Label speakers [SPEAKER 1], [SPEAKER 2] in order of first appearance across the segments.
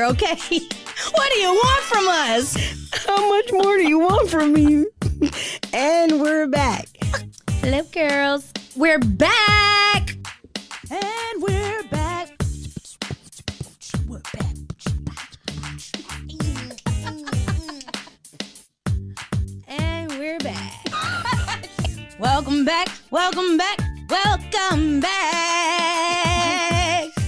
[SPEAKER 1] here, okay? What do you want from us? How much more do you want from me? And we're back.
[SPEAKER 2] Hello, girls. We're back.
[SPEAKER 1] And we're back. We're back. And we're back. Welcome back. Welcome back. Welcome back.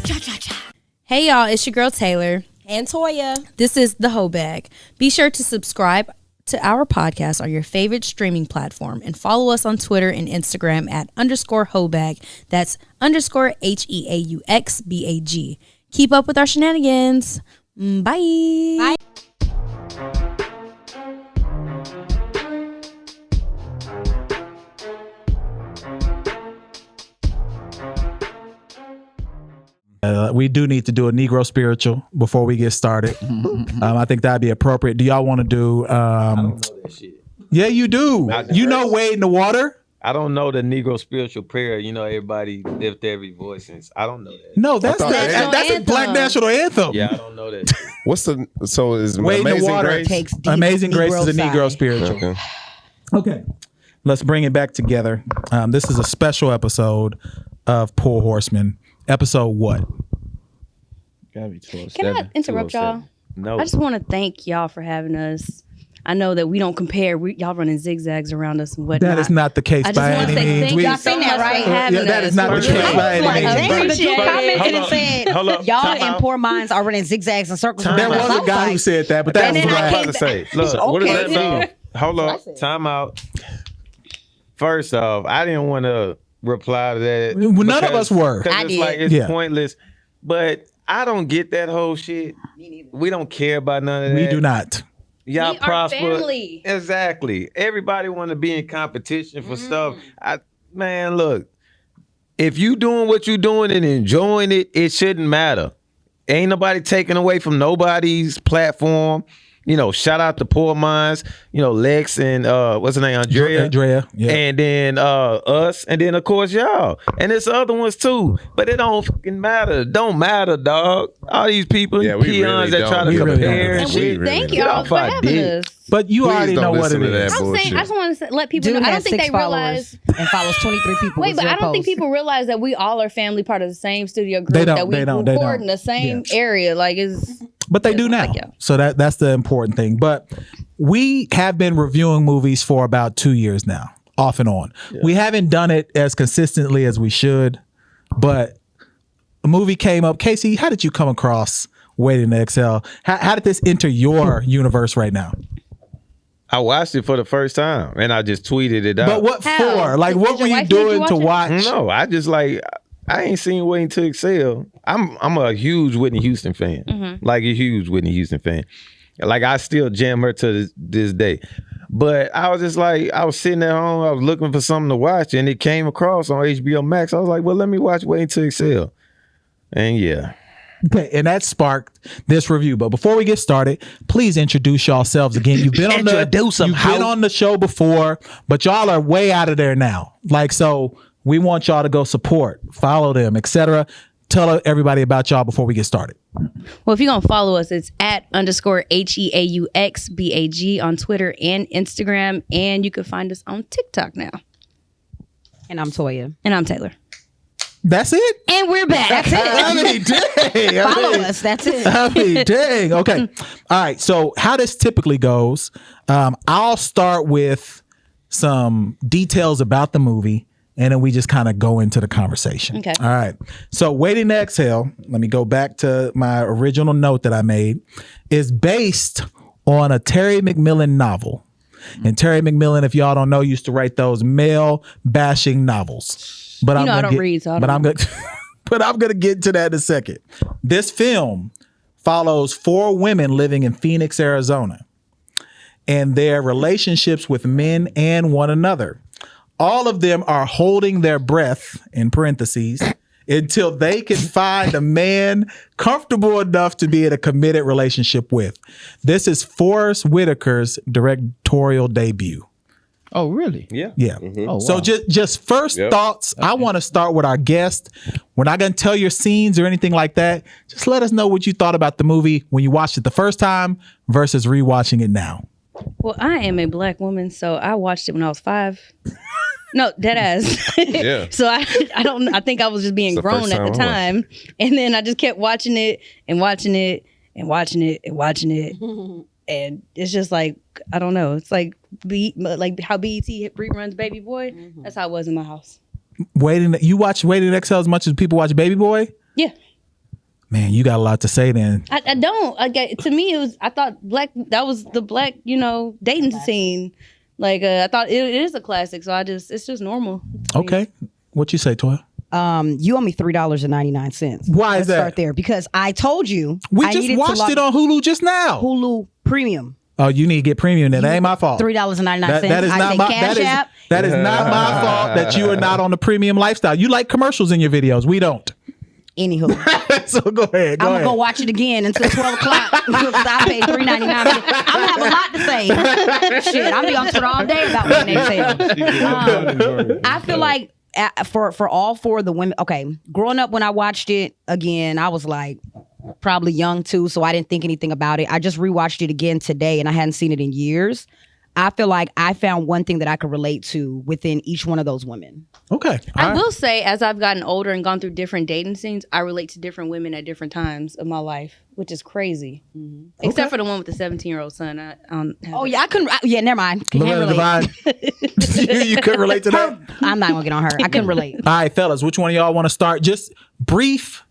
[SPEAKER 1] Cha-cha-cha.
[SPEAKER 2] Hey, y'all. It's your girl, Taylor.
[SPEAKER 1] And Toya.
[SPEAKER 2] This is The Hoe Bag. Be sure to subscribe to our podcast on your favorite streaming platform and follow us on Twitter and Instagram at _Hoebag. That's _HEAUXBAG. Keep up with our shenanigans. Bye.
[SPEAKER 1] Bye.
[SPEAKER 3] We do need to do a Negro spiritual before we get started. I think that'd be appropriate. Do y'all want to do?
[SPEAKER 4] I don't know that shit.
[SPEAKER 3] Yeah, you do. You know, Wade in the Water.
[SPEAKER 4] I don't know the Negro spiritual prayer. You know, everybody lift every voice. And I don't know that.
[SPEAKER 3] No, that's a Black national anthem.
[SPEAKER 4] Yeah, I don't know that.
[SPEAKER 5] What's the is
[SPEAKER 3] Wade in the
[SPEAKER 5] Amazing
[SPEAKER 3] Water
[SPEAKER 5] Grace?
[SPEAKER 1] Takes deep
[SPEAKER 3] Amazing Grace is a Negro
[SPEAKER 1] side.
[SPEAKER 3] spiritual. Okay, let's bring it back together. This is a special episode of Poor Horsemen. Episode what?
[SPEAKER 4] Gotta be 12.
[SPEAKER 2] Can I interrupt y'all?
[SPEAKER 4] No.
[SPEAKER 2] I just want to thank y'all for having us. I know that we don't compare. Y'all running zigzags around us and whatnot.
[SPEAKER 3] That is not the case
[SPEAKER 2] I just
[SPEAKER 3] by
[SPEAKER 2] want to
[SPEAKER 3] any
[SPEAKER 2] say
[SPEAKER 3] means.
[SPEAKER 2] thank
[SPEAKER 3] We-
[SPEAKER 2] y'all so much for having us.
[SPEAKER 3] that is not the
[SPEAKER 2] For
[SPEAKER 3] case
[SPEAKER 2] real.
[SPEAKER 3] by any
[SPEAKER 1] Like,
[SPEAKER 3] means.
[SPEAKER 1] damn, but you
[SPEAKER 2] Appreciate
[SPEAKER 1] commented
[SPEAKER 2] it.
[SPEAKER 1] and said,
[SPEAKER 4] Hold up.
[SPEAKER 1] y'all
[SPEAKER 4] Time
[SPEAKER 1] and
[SPEAKER 4] out.
[SPEAKER 1] poor minds are running zigzags and circles around
[SPEAKER 3] There
[SPEAKER 1] the
[SPEAKER 3] was a
[SPEAKER 1] South
[SPEAKER 3] guy who
[SPEAKER 1] Side.
[SPEAKER 3] said that, but that
[SPEAKER 1] And
[SPEAKER 3] was
[SPEAKER 1] then I
[SPEAKER 4] I'm
[SPEAKER 3] whack.
[SPEAKER 4] about to say. Look, what
[SPEAKER 1] Okay,
[SPEAKER 4] does that mean? Hold
[SPEAKER 1] I
[SPEAKER 4] up.
[SPEAKER 1] said.
[SPEAKER 4] Time out. First off, I didn't want to reply to that.
[SPEAKER 3] None of us were.
[SPEAKER 4] Because
[SPEAKER 1] I
[SPEAKER 4] it's
[SPEAKER 1] did.
[SPEAKER 4] like, it's
[SPEAKER 3] Yeah.
[SPEAKER 4] pointless. But I don't get that whole shit. We don't care about none of that.
[SPEAKER 3] We do not.
[SPEAKER 4] Y'all
[SPEAKER 2] We are
[SPEAKER 4] prosper.
[SPEAKER 2] family.
[SPEAKER 4] Exactly. Everybody want to be in competition for stuff. Man, look. If you doing what you doing and enjoying it, it shouldn't matter. Ain't nobody taking away from nobody's platform. You know, shout out to Poor Minds, Lex and what's her name? Andrea.
[SPEAKER 3] Yeah.
[SPEAKER 4] And then us, and then of course y'all. And there's other ones too. But it don't fucking matter. Don't matter, dog. All these people,
[SPEAKER 5] Yeah, we
[SPEAKER 4] peons
[SPEAKER 5] really
[SPEAKER 4] that try to
[SPEAKER 5] don't.
[SPEAKER 3] We really
[SPEAKER 4] compare
[SPEAKER 3] don't.
[SPEAKER 4] and
[SPEAKER 2] And we
[SPEAKER 4] shit.
[SPEAKER 2] thank
[SPEAKER 5] Get
[SPEAKER 2] y'all
[SPEAKER 4] off
[SPEAKER 2] for
[SPEAKER 4] our
[SPEAKER 2] having
[SPEAKER 4] dick.
[SPEAKER 2] us.
[SPEAKER 3] But you
[SPEAKER 5] Please
[SPEAKER 3] already
[SPEAKER 5] don't
[SPEAKER 3] know what
[SPEAKER 5] listen
[SPEAKER 3] it
[SPEAKER 5] to that
[SPEAKER 3] is.
[SPEAKER 2] I'm saying,
[SPEAKER 5] bullshit.
[SPEAKER 2] I just want to let people
[SPEAKER 1] Dude
[SPEAKER 2] know. I don't
[SPEAKER 1] has
[SPEAKER 2] think
[SPEAKER 1] 6
[SPEAKER 2] they
[SPEAKER 1] followers
[SPEAKER 2] realize.
[SPEAKER 1] and follows 23 people.
[SPEAKER 2] Wait,
[SPEAKER 1] with
[SPEAKER 2] but
[SPEAKER 1] zero
[SPEAKER 2] I don't think
[SPEAKER 1] posts.
[SPEAKER 2] people realize that we all are family, part of the same studio group.
[SPEAKER 3] They don't,
[SPEAKER 2] That we
[SPEAKER 3] they don't,
[SPEAKER 2] record
[SPEAKER 3] they
[SPEAKER 2] in the same
[SPEAKER 3] Yeah.
[SPEAKER 2] area. Like, it's
[SPEAKER 3] But they do now.
[SPEAKER 2] Like, yeah.
[SPEAKER 3] So that's the important thing. But we have been reviewing movies for about 2 years now, off and on. We haven't done it as consistently as we should, but a movie came up. Casey, how did you come across Waiting to Exhale? How did this enter your universe right now?
[SPEAKER 4] I watched it for the first time and I just tweeted it out.
[SPEAKER 3] But what
[SPEAKER 2] How?
[SPEAKER 3] for? Like,
[SPEAKER 2] Did
[SPEAKER 3] what
[SPEAKER 2] your
[SPEAKER 3] were you
[SPEAKER 2] wife make you
[SPEAKER 3] doing to
[SPEAKER 2] watch
[SPEAKER 3] watch?
[SPEAKER 4] No, I just I ain't seen Waiting to Excel. I'm a huge Whitney Houston fan. Like a huge Whitney Houston fan. Like I still jam her to this day. But I was just I was sitting at home, I was looking for something to watch and it came across on HBO Max. I was like, well, let me watch Waiting to Excel. And yeah.
[SPEAKER 3] Okay, and that sparked this review. But before we get started, please introduce yourselves again. You've been on the show before, but y'all are way out of there now. So we want y'all to go support, follow them, etc. Tell everybody about y'all before we get started.
[SPEAKER 2] Well, if you're going to follow us, it's at _HEAUXBAG on Twitter and Instagram. And you can find us on TikTok now.
[SPEAKER 1] And I'm Toya.
[SPEAKER 2] And I'm Taylor.
[SPEAKER 3] That's it?
[SPEAKER 2] And we're back.
[SPEAKER 1] That's it.
[SPEAKER 3] I mean, dang.
[SPEAKER 1] Follow us. That's it.
[SPEAKER 3] I mean, dang. Okay. All right. So how this typically goes, I'll start with some details about the movie, and then we just kind of go into the conversation.
[SPEAKER 2] Okay.
[SPEAKER 3] All right. So Waiting to Exhale, let me go back to my original note that I made, is based on a Terry McMillan novel. And Terry McMillan, if y'all don't know, used to write those male bashing novels. But
[SPEAKER 2] You know I don't read, so I don't
[SPEAKER 3] I'm
[SPEAKER 2] know.
[SPEAKER 3] gonna but I'm gonna get to that in a second. This film follows 4 women living in Phoenix, Arizona, and their relationships with men and one another. All of them are holding their breath, in parentheses, until they can find a man comfortable enough to be in a committed relationship with. This is Forrest Whitaker's directorial debut.
[SPEAKER 5] Oh, really?
[SPEAKER 4] Yeah.
[SPEAKER 3] Yeah.
[SPEAKER 5] Oh,
[SPEAKER 3] So
[SPEAKER 5] wow.
[SPEAKER 3] just first thoughts. I want to start with our guest. We're not going to tell your scenes or anything like that. Just let us know what you thought about the movie when you watched it the first time versus rewatching it now.
[SPEAKER 2] Well, I am a black woman, so I watched it when I was 5. No, dead ass.
[SPEAKER 6] Yeah.
[SPEAKER 2] So I think I was just being
[SPEAKER 6] It's the
[SPEAKER 2] grown
[SPEAKER 6] first
[SPEAKER 2] at the
[SPEAKER 6] time I
[SPEAKER 2] time, and then I just kept watching it and watching it and watching it and watching it, and it's just like I don't know. It's like how BET reruns Baby Boy. That's how it was in my house.
[SPEAKER 3] You watch Waiting to Exhale as much as people watch Baby Boy?
[SPEAKER 2] Yeah.
[SPEAKER 3] Man, you got a lot to say then.
[SPEAKER 2] I don't. To me, it was. I thought that was the black, dating scene. Like I thought it is a classic. So it's just normal.
[SPEAKER 3] Okay. What you say, Toya?
[SPEAKER 1] You owe me $3.99.
[SPEAKER 3] Why is
[SPEAKER 1] Let's
[SPEAKER 3] that?
[SPEAKER 1] start there because I told you
[SPEAKER 3] We
[SPEAKER 1] I
[SPEAKER 3] just
[SPEAKER 1] needed to
[SPEAKER 3] watched
[SPEAKER 1] log
[SPEAKER 3] it on Hulu just now.
[SPEAKER 1] Hulu Premium.
[SPEAKER 3] Oh, you need to get premium. That ain't my fault.
[SPEAKER 1] $3.99.
[SPEAKER 3] That is
[SPEAKER 1] I
[SPEAKER 3] not
[SPEAKER 1] say
[SPEAKER 3] my
[SPEAKER 1] Cash App.
[SPEAKER 3] that is not my fault that you are not on the premium lifestyle. You like commercials in your videos. We don't.
[SPEAKER 1] Anywho,
[SPEAKER 3] So go ahead.
[SPEAKER 1] I'm
[SPEAKER 3] ahead.
[SPEAKER 1] gonna go watch it again until 12 o'clock because I paid $3.99. I'm gonna have a lot to say. Shit, I'll be on Twitter all day about what they say. I feel like for all 4 of the women. Okay, growing up when I watched it again, I was like probably young too, so I didn't think anything about it. I just rewatched it again today, and I hadn't seen it in years. I feel like I found one thing that I could relate to within each one of those women.
[SPEAKER 3] Okay.
[SPEAKER 2] I
[SPEAKER 3] All right.
[SPEAKER 2] will say, as I've gotten older and gone through different dating scenes, I relate to different women at different times of my life, which is crazy. Except for the one with the 17-year-old son. I don't have
[SPEAKER 1] Oh
[SPEAKER 2] it.
[SPEAKER 1] yeah, I couldn't. Yeah, never mind. Can't
[SPEAKER 3] Loretta
[SPEAKER 1] relate.
[SPEAKER 3] Devine. You couldn't relate to that?
[SPEAKER 1] I'm not gonna get on her. I couldn't relate.
[SPEAKER 3] All right, fellas, which one of y'all want to start? Just brief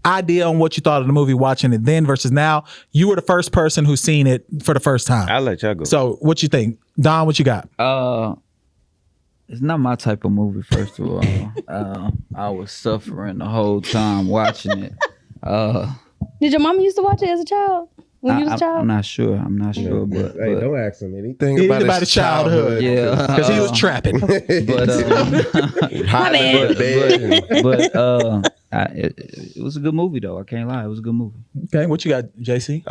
[SPEAKER 3] idea on what you thought of the movie watching it then versus now. You were the first person who's seen it for the first time.
[SPEAKER 4] I'll let y'all go.
[SPEAKER 3] So what you think? Don, what you got?
[SPEAKER 5] It's not my type of movie, first of all. I was suffering the whole time watching it.
[SPEAKER 2] Did your mom used to watch it as a child? When you was a child?
[SPEAKER 5] I'm not sure. But
[SPEAKER 6] Hey, don't ask him anything about his childhood.
[SPEAKER 5] yeah,
[SPEAKER 3] Because he was trapping.
[SPEAKER 5] but
[SPEAKER 6] Hot in the bed.
[SPEAKER 5] it was a good movie though. I can't lie, it was a good movie.
[SPEAKER 3] Okay, what you got, JC?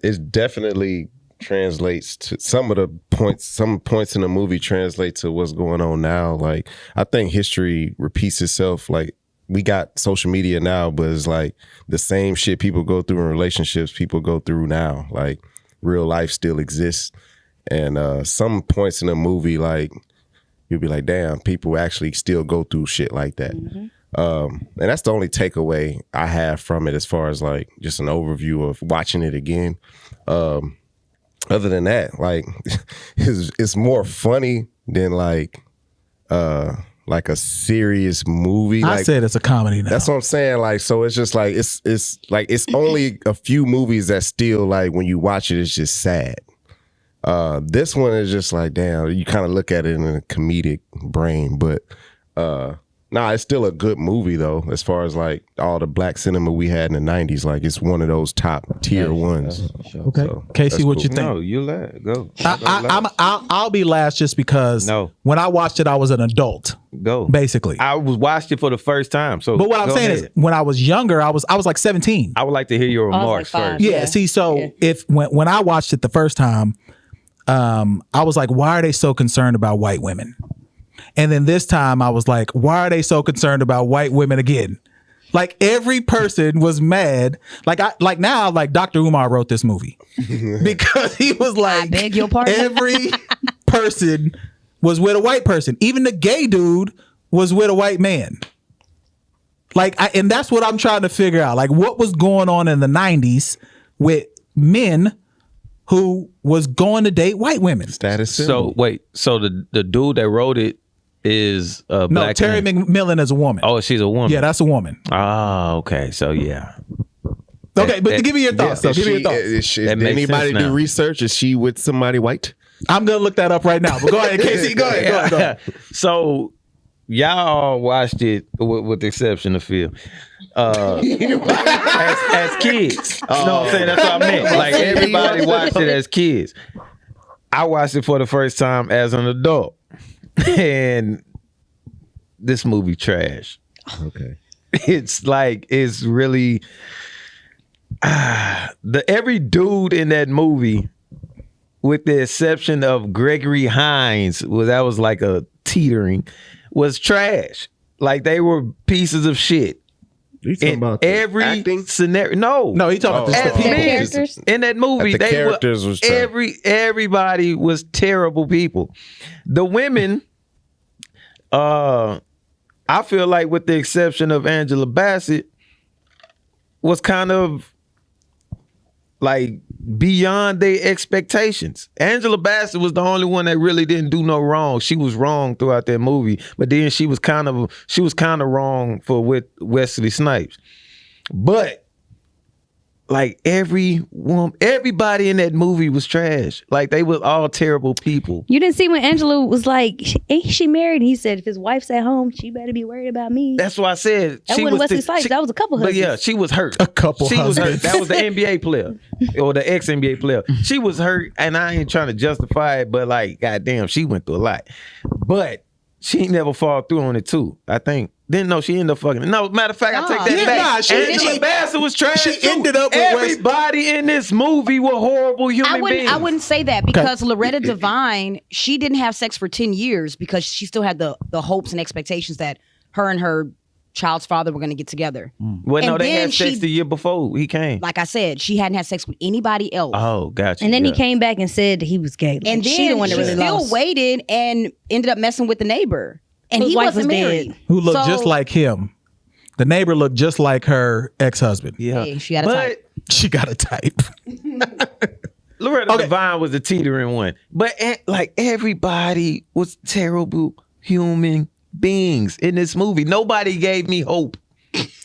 [SPEAKER 6] It definitely translates to some points in the movie translate to what's going on now. Like, I think history repeats itself. Like, we got social media now, but it's like the same shit people go through in relationships, people go through now. Like, real life still exists. And some points in the movie, like, you'll be like, damn, people actually still go through shit like that. And that's the only takeaway I have from it as far as like just an overview of watching it again. Other than that, like it's more funny than like a serious movie.
[SPEAKER 3] I
[SPEAKER 6] Like,
[SPEAKER 3] said it's a comedy now.
[SPEAKER 6] that's what I'm saying. Like, so it's just like it's only a few movies that still like when you watch it, it's just sad. This one is just like, damn, you kind of look at it in a comedic brain, but it's still a good movie though, as far as like all the black cinema we had in the 90s. Like, it's one of those top tier ones.
[SPEAKER 3] okay.
[SPEAKER 6] So,
[SPEAKER 3] Casey,
[SPEAKER 6] that's
[SPEAKER 3] what
[SPEAKER 6] cool.
[SPEAKER 3] you think?
[SPEAKER 4] No, you let it go.
[SPEAKER 3] I'll be last just because when I watched it, I was an adult,
[SPEAKER 4] Go.
[SPEAKER 3] basically.
[SPEAKER 4] I watched it for the first time. So,
[SPEAKER 3] But what I'm
[SPEAKER 4] go
[SPEAKER 3] saying
[SPEAKER 4] ahead.
[SPEAKER 3] is, when I was younger, I was like 17.
[SPEAKER 4] I would like to hear your
[SPEAKER 2] I was like
[SPEAKER 4] remarks
[SPEAKER 2] 5.
[SPEAKER 4] first.
[SPEAKER 3] Yeah.
[SPEAKER 2] Yeah.
[SPEAKER 3] See, so
[SPEAKER 2] Yeah.
[SPEAKER 3] if when I watched it the first time, I was like, why are they so concerned about white women? And then this time I was like, why are they so concerned about white women again? Like, every person was mad. Like now, Dr. Umar wrote this movie because he was like,
[SPEAKER 1] I beg your pardon?
[SPEAKER 3] every person was with a white person. Even the gay dude was with a white man. And that's what I'm trying to figure out. Like, what was going on in the 90s with men who was going to date white women?
[SPEAKER 6] Status
[SPEAKER 4] So
[SPEAKER 6] symbol.
[SPEAKER 4] wait, so the dude that wrote it is a
[SPEAKER 3] No,
[SPEAKER 4] black
[SPEAKER 3] Terry
[SPEAKER 4] man?
[SPEAKER 3] McMillan is a woman.
[SPEAKER 4] Oh, she's a woman.
[SPEAKER 3] Yeah, that's a woman.
[SPEAKER 4] Ah, okay. So yeah.
[SPEAKER 3] Okay, but give me your thoughts. though.
[SPEAKER 6] Is
[SPEAKER 3] Give me
[SPEAKER 6] she-
[SPEAKER 3] your thoughts.
[SPEAKER 6] did
[SPEAKER 4] That makes
[SPEAKER 6] anybody
[SPEAKER 4] sense
[SPEAKER 6] do
[SPEAKER 4] now.
[SPEAKER 6] research? Is she with somebody white?
[SPEAKER 3] I'm gonna look that up right now. But go ahead, Casey. Go ahead.
[SPEAKER 4] So y'all watched it with the exception of Phil. As kids. You know what I'm saying? That's what I meant. Like, everybody watched it as kids. I watched it for the first time as an adult. And this movie trash.
[SPEAKER 6] Okay.
[SPEAKER 4] It's really every dude in that movie with the exception of Gregory Hines, that was like a teetering, was trash. Like they were pieces of shit.
[SPEAKER 6] You talking
[SPEAKER 4] In
[SPEAKER 6] about the
[SPEAKER 4] every
[SPEAKER 6] acting?
[SPEAKER 4] scenario.
[SPEAKER 3] No, he talking about the
[SPEAKER 4] As
[SPEAKER 3] people.
[SPEAKER 4] men,
[SPEAKER 2] characters?
[SPEAKER 4] in that movie,
[SPEAKER 6] The
[SPEAKER 4] they
[SPEAKER 6] characters
[SPEAKER 4] were
[SPEAKER 6] was trash.
[SPEAKER 4] everybody was terrible people. The women, I feel like, with the exception of Angela Bassett, was kind of like beyond their expectations. Angela Bassett was the only one that really didn't do no wrong. She was wrong throughout that movie, but then she was kind of wrong with Wesley Snipes. But like everybody in that movie was trash. Like they were all terrible people.
[SPEAKER 2] You didn't see when Angela was like, ain't she married? And he said, if his wife's at home, she better be worried about me.
[SPEAKER 4] That's why I said
[SPEAKER 2] That
[SPEAKER 4] she
[SPEAKER 2] wasn't
[SPEAKER 4] was
[SPEAKER 2] Wesley Snipes. That was a couple
[SPEAKER 4] But
[SPEAKER 2] husbands.
[SPEAKER 4] yeah, she was hurt.
[SPEAKER 3] A couple
[SPEAKER 4] She was hurt.
[SPEAKER 3] husbands.
[SPEAKER 4] That was the NBA player or the ex-NBA player. She was hurt, and I ain't trying to justify it, but like, goddamn, she went through a lot. But she ain't never fall through on it too. I think. Didn't know she ended up fucking. No, matter of fact, I take that
[SPEAKER 3] Yeah,
[SPEAKER 4] back.
[SPEAKER 3] nah, she-
[SPEAKER 4] Angela Bassett was trash.
[SPEAKER 3] she
[SPEAKER 4] too.
[SPEAKER 3] ended up with Wes-
[SPEAKER 4] everybody in this movie were horrible human beings.
[SPEAKER 1] I wouldn't say that because Loretta Devine, she didn't have sex for 10 years because she still had the hopes and expectations that her and her child's father were going to get together.
[SPEAKER 4] Well, no,
[SPEAKER 1] and
[SPEAKER 4] they
[SPEAKER 1] then
[SPEAKER 4] had sex
[SPEAKER 1] she-
[SPEAKER 4] the year before he came.
[SPEAKER 1] Like I said, she hadn't had sex with anybody else.
[SPEAKER 4] Oh, gotcha.
[SPEAKER 2] And then
[SPEAKER 4] yeah.
[SPEAKER 2] he came back and said that he was gay. Like,
[SPEAKER 1] and then
[SPEAKER 2] she the one that really
[SPEAKER 1] still
[SPEAKER 2] lost.
[SPEAKER 1] waited and ended up messing with the neighbor. And
[SPEAKER 2] Whose
[SPEAKER 1] he
[SPEAKER 2] wife
[SPEAKER 1] wasn't
[SPEAKER 2] was dead.
[SPEAKER 1] married.
[SPEAKER 3] Who looked
[SPEAKER 1] So-
[SPEAKER 3] just like him. The neighbor looked just like her ex-husband.
[SPEAKER 4] Yeah,
[SPEAKER 1] Hey, she had a
[SPEAKER 4] but
[SPEAKER 1] type.
[SPEAKER 3] She got a type.
[SPEAKER 4] Loretta
[SPEAKER 3] Okay.
[SPEAKER 4] Devine was the teetering one. But like everybody was terrible human beings in this movie. Nobody gave me hope.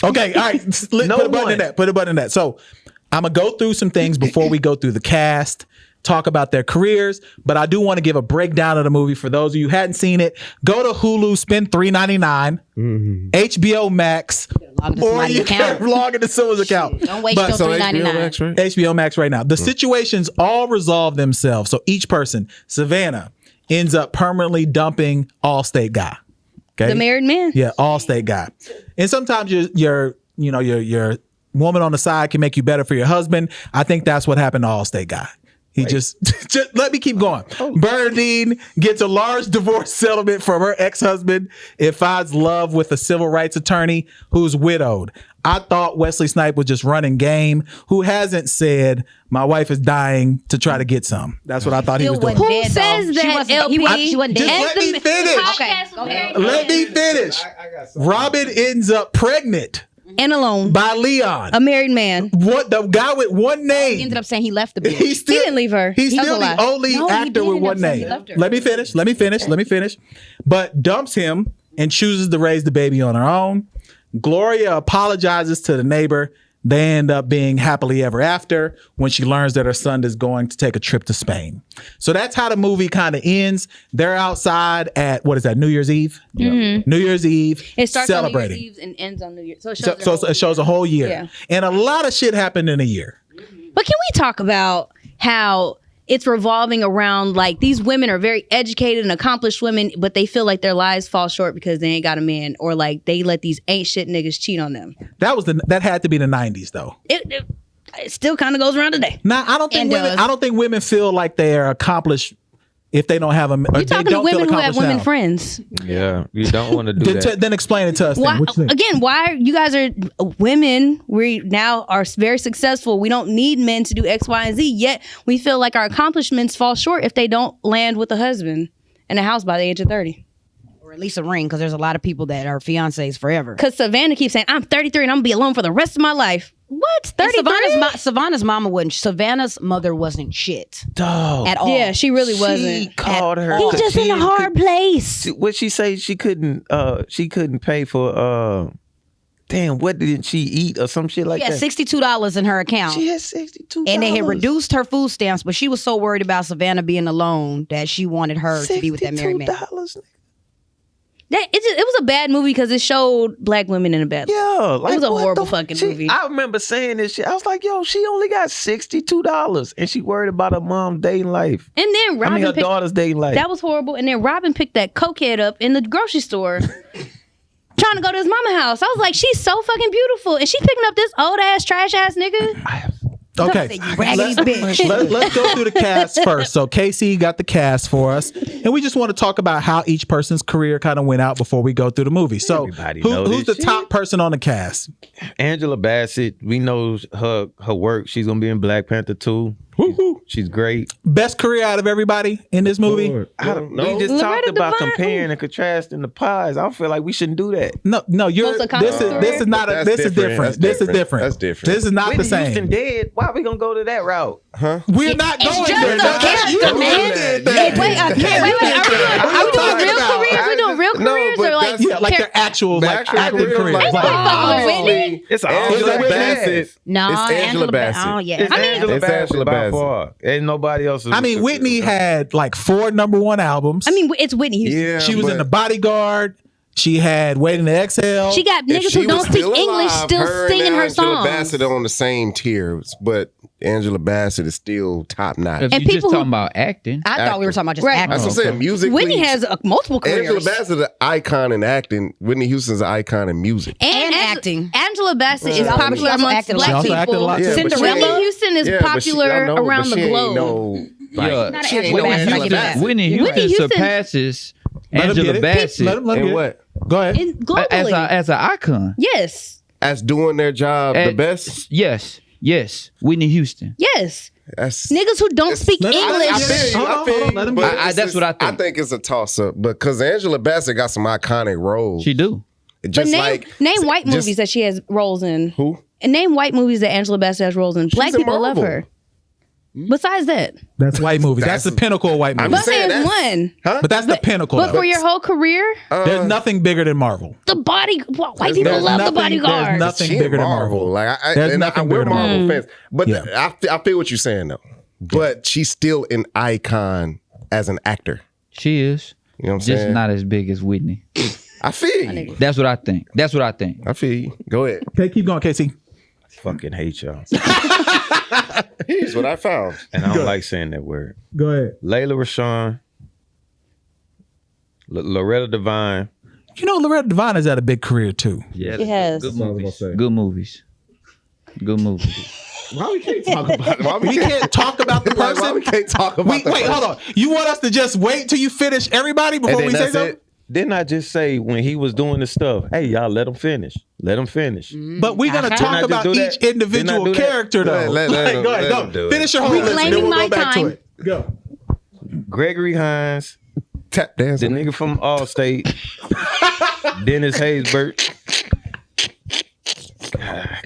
[SPEAKER 3] Okay, all right.
[SPEAKER 4] No
[SPEAKER 3] Put a button
[SPEAKER 4] one.
[SPEAKER 3] in that. Put a button in that. So I'm gonna go through some things before we go through the cast, talk about their careers, but I do want to give a breakdown of the movie for those of you who hadn't seen it. Go to Hulu, spend $3.99, HBO Max,
[SPEAKER 1] Log into
[SPEAKER 3] or
[SPEAKER 1] somebody's
[SPEAKER 3] you
[SPEAKER 1] account.
[SPEAKER 3] can log into someone's account.
[SPEAKER 1] Don't waste
[SPEAKER 3] But-
[SPEAKER 1] your
[SPEAKER 6] So HBO
[SPEAKER 1] $3.99.
[SPEAKER 6] Max, right?
[SPEAKER 3] HBO Max right now. The situations all resolve themselves. So each person, Savannah, ends up permanently dumping Allstate guy. Okay.
[SPEAKER 2] The married man.
[SPEAKER 3] Yeah, Allstate guy. And sometimes your woman on the side can make you better for your husband. I think that's what happened to Allstate guy. He just let me keep going. Bernadine gets a large divorce settlement from her ex-husband. It finds love with a civil rights attorney who's widowed. I thought Wesley Snipes was just running game. Who hasn't said my wife is dying to try to get some? That's what I thought he was
[SPEAKER 1] Still
[SPEAKER 3] doing.
[SPEAKER 1] wasn't
[SPEAKER 2] Who
[SPEAKER 1] dead,
[SPEAKER 2] says
[SPEAKER 1] though.
[SPEAKER 2] that,
[SPEAKER 1] She wasn't,
[SPEAKER 2] LP?
[SPEAKER 1] she wasn't
[SPEAKER 3] Just
[SPEAKER 1] dead.
[SPEAKER 3] let me finish.
[SPEAKER 1] Okay, go ahead.
[SPEAKER 3] Let me finish. Robin ends up pregnant
[SPEAKER 2] And alone.
[SPEAKER 3] by Leon.
[SPEAKER 2] A married man.
[SPEAKER 3] What the guy with one
[SPEAKER 1] He
[SPEAKER 3] name?
[SPEAKER 1] ended up saying he left the bitch.
[SPEAKER 3] He's still,
[SPEAKER 2] He didn't leave her.
[SPEAKER 3] He's
[SPEAKER 2] That was
[SPEAKER 3] still
[SPEAKER 2] a
[SPEAKER 3] the
[SPEAKER 2] lie.
[SPEAKER 3] only
[SPEAKER 1] No, he
[SPEAKER 3] actor
[SPEAKER 1] did
[SPEAKER 3] with
[SPEAKER 1] end
[SPEAKER 3] one
[SPEAKER 1] up saying he
[SPEAKER 3] name.
[SPEAKER 1] left her.
[SPEAKER 3] Let me finish. But dumps him and chooses to raise the baby on her own. Gloria apologizes to the neighbor. They end up being happily ever after when she learns that her son is going to take a trip to Spain. So that's how the movie kind of ends. They're outside at, what is that, New Year's Eve? New Year's Eve,
[SPEAKER 2] It starts
[SPEAKER 3] celebrating.
[SPEAKER 2] on New Year's Eve and ends on New Year's. So it
[SPEAKER 3] So,
[SPEAKER 2] shows
[SPEAKER 3] so it shows a whole year.
[SPEAKER 2] Yeah.
[SPEAKER 3] And a lot of shit happened in a year.
[SPEAKER 2] But can we talk about how it's revolving around like these women are very educated and accomplished women, but they feel like their lives fall short because they ain't got a man, or like they let these ain't shit niggas cheat on them.
[SPEAKER 3] That had to be the 90s though.
[SPEAKER 2] It still kind of goes around today.
[SPEAKER 3] Now, I don't think women feel like they're accomplished if they don't have a.
[SPEAKER 2] You're talking to women who have women
[SPEAKER 3] friends.
[SPEAKER 2] friends.
[SPEAKER 4] Yeah, you don't want to do that.
[SPEAKER 3] Then explain it to us.
[SPEAKER 2] Why,
[SPEAKER 3] Then. What you think?
[SPEAKER 2] again, why you guys are women? We now are very successful. We don't need men to do X, Y, and Z. Yet we feel like our accomplishments fall short if they don't land with a husband and a house by the age of 30.
[SPEAKER 1] Or at least a ring, because there's a lot of people that are fiancés forever.
[SPEAKER 2] Because Savannah keeps saying, I'm 33 and I'm going to be alone for the rest of my life. What? 33?
[SPEAKER 1] Savannah's mama wasn't. Savannah's mother wasn't shit
[SPEAKER 4] Dog.
[SPEAKER 1] at all.
[SPEAKER 2] Yeah, she really
[SPEAKER 4] She
[SPEAKER 2] wasn't.
[SPEAKER 4] called her.
[SPEAKER 2] He's just in a hard place.
[SPEAKER 4] What she say? She couldn't pay for. Damn, what didn't she eat or some shit like
[SPEAKER 1] She had
[SPEAKER 4] that?
[SPEAKER 1] $62 in her account.
[SPEAKER 4] She had $62.
[SPEAKER 1] And they had reduced her food stamps, but she was so worried about Savannah being alone that she wanted her to be with that married man.
[SPEAKER 4] $62.
[SPEAKER 2] It was a bad movie because it showed black women in a bad light.
[SPEAKER 4] Yeah, like,
[SPEAKER 2] It was a
[SPEAKER 4] what
[SPEAKER 2] horrible
[SPEAKER 4] the-
[SPEAKER 2] fucking
[SPEAKER 4] she-
[SPEAKER 2] movie.
[SPEAKER 4] I remember saying this shit. I was like, yo, she only got $62 and she worried about her mom's dating life.
[SPEAKER 2] And then Robin
[SPEAKER 4] her
[SPEAKER 2] picked,
[SPEAKER 4] daughter's dating life.
[SPEAKER 2] that was horrible. And then Robin picked that cokehead up in the grocery store. Trying to go to his mama house. I was like, she's so fucking beautiful. And she's picking up this old ass, trash ass nigga.
[SPEAKER 3] Okay.
[SPEAKER 1] You raggedy bitch.
[SPEAKER 3] Let's go through the cast first. So Casey got the cast for us, and we just want to talk about how each person's career kind of went out before we go through the movie. So
[SPEAKER 4] Everybody know
[SPEAKER 3] who's the
[SPEAKER 4] this
[SPEAKER 3] top person on the cast?
[SPEAKER 4] Angela Bassett, we know her work. She's gonna be in Black Panther 2. She's great.
[SPEAKER 3] Best career out of everybody in this movie?
[SPEAKER 4] I don't know. We just talked about comparing and contrasting the pies. I don't feel like we shouldn't do that.
[SPEAKER 3] No, you're.
[SPEAKER 2] Most of
[SPEAKER 3] This is
[SPEAKER 2] Constance
[SPEAKER 3] not.
[SPEAKER 6] That's
[SPEAKER 3] This is
[SPEAKER 6] different.
[SPEAKER 3] different. This is
[SPEAKER 6] That's
[SPEAKER 3] different.
[SPEAKER 6] That's different.
[SPEAKER 3] This is not the
[SPEAKER 4] Whitney
[SPEAKER 3] same.
[SPEAKER 4] Houston dead. Why are we gonna go to that route?
[SPEAKER 3] We're not going
[SPEAKER 2] just
[SPEAKER 3] there.
[SPEAKER 2] a
[SPEAKER 3] That's
[SPEAKER 2] character,
[SPEAKER 3] you.
[SPEAKER 2] man.
[SPEAKER 3] Did that.
[SPEAKER 2] Wait, are we doing real careers? We doing real
[SPEAKER 6] No,
[SPEAKER 2] careers
[SPEAKER 6] but
[SPEAKER 2] or like
[SPEAKER 6] that's-
[SPEAKER 3] Yeah, like their actual,
[SPEAKER 6] The
[SPEAKER 3] like
[SPEAKER 6] actual
[SPEAKER 3] acting
[SPEAKER 6] career,
[SPEAKER 3] careers.
[SPEAKER 6] like,
[SPEAKER 3] Like,
[SPEAKER 2] fucking with Whitney?
[SPEAKER 4] It's all
[SPEAKER 6] Angela
[SPEAKER 4] Whitney.
[SPEAKER 6] Bassett.
[SPEAKER 1] No,
[SPEAKER 6] It's Angela Bassett.
[SPEAKER 1] Oh yeah.
[SPEAKER 4] It's Angela
[SPEAKER 6] It's
[SPEAKER 4] Bassett
[SPEAKER 6] Angela
[SPEAKER 4] by
[SPEAKER 6] Bassett.
[SPEAKER 4] far. Ain't nobody else.
[SPEAKER 3] I mean, Whitney had like 4 #1 albums.
[SPEAKER 2] I mean, it's Whitney Houston.
[SPEAKER 6] Yeah,
[SPEAKER 3] she was in
[SPEAKER 6] but
[SPEAKER 3] The Bodyguard. She had Waiting to Exhale.
[SPEAKER 2] She got
[SPEAKER 6] if
[SPEAKER 2] niggas
[SPEAKER 6] she
[SPEAKER 2] who don't
[SPEAKER 6] was
[SPEAKER 2] speak
[SPEAKER 6] still
[SPEAKER 2] English
[SPEAKER 6] alive,
[SPEAKER 2] still
[SPEAKER 6] her
[SPEAKER 2] singing
[SPEAKER 6] and
[SPEAKER 2] her
[SPEAKER 6] Angela
[SPEAKER 2] songs.
[SPEAKER 6] Bassett are on the same tier, but Angela Bassett is still top notch.
[SPEAKER 5] If
[SPEAKER 2] And
[SPEAKER 5] you just
[SPEAKER 2] people who-
[SPEAKER 5] talking about acting,
[SPEAKER 1] I thought we were talking about just
[SPEAKER 2] Right.
[SPEAKER 1] acting.
[SPEAKER 6] That's what I'm saying. Musically,
[SPEAKER 2] Whitney has multiple careers.
[SPEAKER 6] Angela Bassett is an icon in acting. Whitney Houston's an icon in music.
[SPEAKER 1] And
[SPEAKER 2] Ang-
[SPEAKER 1] acting.
[SPEAKER 2] Angela Bassett is
[SPEAKER 6] Yeah.
[SPEAKER 2] popular
[SPEAKER 1] She also
[SPEAKER 2] amongst
[SPEAKER 1] acted a lot.
[SPEAKER 3] She
[SPEAKER 2] black
[SPEAKER 3] also acted a
[SPEAKER 2] people.
[SPEAKER 3] lot,
[SPEAKER 6] Yeah,
[SPEAKER 3] too.
[SPEAKER 6] but she
[SPEAKER 2] Whitney
[SPEAKER 6] ain't-
[SPEAKER 2] Houston is
[SPEAKER 6] yeah, but she-
[SPEAKER 2] popular
[SPEAKER 6] I know, but
[SPEAKER 2] around
[SPEAKER 6] she
[SPEAKER 2] the
[SPEAKER 6] ain't
[SPEAKER 2] globe.
[SPEAKER 6] no, like,
[SPEAKER 5] Yeah.
[SPEAKER 1] Not
[SPEAKER 6] she ain't
[SPEAKER 1] Angela
[SPEAKER 6] no
[SPEAKER 1] Bassett, I
[SPEAKER 6] Angela
[SPEAKER 1] give you that.
[SPEAKER 6] Bassett.
[SPEAKER 5] Whitney
[SPEAKER 2] Whitney
[SPEAKER 5] Houston
[SPEAKER 2] Houston-
[SPEAKER 5] surpasses
[SPEAKER 3] Let him
[SPEAKER 5] Angela
[SPEAKER 3] get it.
[SPEAKER 5] Bassett
[SPEAKER 3] Let him
[SPEAKER 6] And
[SPEAKER 3] get it.
[SPEAKER 6] what?
[SPEAKER 3] Go ahead.
[SPEAKER 2] In, globally.
[SPEAKER 5] as an icon.
[SPEAKER 2] Yes.
[SPEAKER 6] As doing their job the best.
[SPEAKER 5] Yes. Whitney Houston.
[SPEAKER 2] Yes.
[SPEAKER 6] That's
[SPEAKER 2] Niggas who don't speak
[SPEAKER 3] Let him-
[SPEAKER 2] English.
[SPEAKER 6] I feel you.
[SPEAKER 3] Hold
[SPEAKER 6] I
[SPEAKER 3] on,
[SPEAKER 6] feel
[SPEAKER 3] hold on,
[SPEAKER 6] you.
[SPEAKER 3] let him
[SPEAKER 6] But
[SPEAKER 3] get it.
[SPEAKER 6] it's
[SPEAKER 5] That's what I think.
[SPEAKER 6] I think it's a toss up because Angela Bassett got some iconic roles.
[SPEAKER 5] She do.
[SPEAKER 2] But
[SPEAKER 6] Just
[SPEAKER 2] name,
[SPEAKER 6] like
[SPEAKER 2] name white
[SPEAKER 6] just-
[SPEAKER 2] movies that she has roles in.
[SPEAKER 6] Who?
[SPEAKER 2] And name white movies that Angela Bassett has roles in. Black
[SPEAKER 6] in
[SPEAKER 2] people love
[SPEAKER 6] Marvel.
[SPEAKER 2] her. Besides that,
[SPEAKER 3] That's white movies. That's the pinnacle of white
[SPEAKER 6] I'm
[SPEAKER 3] movies.
[SPEAKER 2] Buffy
[SPEAKER 6] saying
[SPEAKER 2] is
[SPEAKER 6] that's-
[SPEAKER 2] one.
[SPEAKER 6] Huh?
[SPEAKER 3] But that's the pinnacle.
[SPEAKER 2] But
[SPEAKER 3] though.
[SPEAKER 2] for your whole career,
[SPEAKER 3] There's nothing bigger than Marvel.
[SPEAKER 2] white people
[SPEAKER 3] There's
[SPEAKER 2] love the
[SPEAKER 3] nothing-
[SPEAKER 2] Bodyguard.
[SPEAKER 3] there's nothing
[SPEAKER 6] She in
[SPEAKER 3] bigger than Marvel.
[SPEAKER 6] Like
[SPEAKER 3] There's
[SPEAKER 6] and
[SPEAKER 3] nothing
[SPEAKER 6] we're
[SPEAKER 3] bigger than
[SPEAKER 6] Marvel fans, but
[SPEAKER 3] Yeah.
[SPEAKER 6] I feel what you're saying though. But she's still an icon as an actor.
[SPEAKER 5] She is.
[SPEAKER 6] You know what I'm
[SPEAKER 5] Just
[SPEAKER 6] saying?
[SPEAKER 5] not as big as Whitney.
[SPEAKER 6] I feel you.
[SPEAKER 5] That's what I think.
[SPEAKER 6] I feel you. Go ahead.
[SPEAKER 3] Okay, keep going, Casey.
[SPEAKER 4] Fucking hate y'all.
[SPEAKER 6] Here's what I found.
[SPEAKER 4] And I don't like saying that word.
[SPEAKER 3] Go ahead.
[SPEAKER 4] Layla Rashawn, Loretta Devine.
[SPEAKER 3] You know, Loretta Devine has had a big career too.
[SPEAKER 5] Yeah.
[SPEAKER 2] She has.
[SPEAKER 5] Good movies. Good movies. Good movies.
[SPEAKER 6] Why we can't talk about it? Why
[SPEAKER 3] We can't talk about the
[SPEAKER 6] Why
[SPEAKER 3] person.
[SPEAKER 6] we can't talk about
[SPEAKER 3] Wait,
[SPEAKER 6] the
[SPEAKER 3] wait, hold on. You want us to just wait till you finish everybody before we say something?
[SPEAKER 4] Didn't I just say when he was doing the stuff, hey, y'all let him finish. Let him finish.
[SPEAKER 3] But we're gonna
[SPEAKER 1] Uh-huh.
[SPEAKER 3] talk
[SPEAKER 4] Didn't I
[SPEAKER 3] about
[SPEAKER 4] just do
[SPEAKER 3] each
[SPEAKER 4] that?
[SPEAKER 3] individual
[SPEAKER 4] Didn't I do that?
[SPEAKER 3] character, though.
[SPEAKER 6] Let him-
[SPEAKER 3] Go ahead,
[SPEAKER 6] let
[SPEAKER 3] go.
[SPEAKER 6] him do it.
[SPEAKER 3] Finish your whole list, and then
[SPEAKER 2] Reclaiming
[SPEAKER 3] we'll
[SPEAKER 2] my
[SPEAKER 3] go back
[SPEAKER 2] time.
[SPEAKER 3] to it. Go.
[SPEAKER 4] Gregory Hines,
[SPEAKER 6] Tap
[SPEAKER 4] the
[SPEAKER 6] dancing.
[SPEAKER 4] nigga from Allstate, Dennis Haysbert.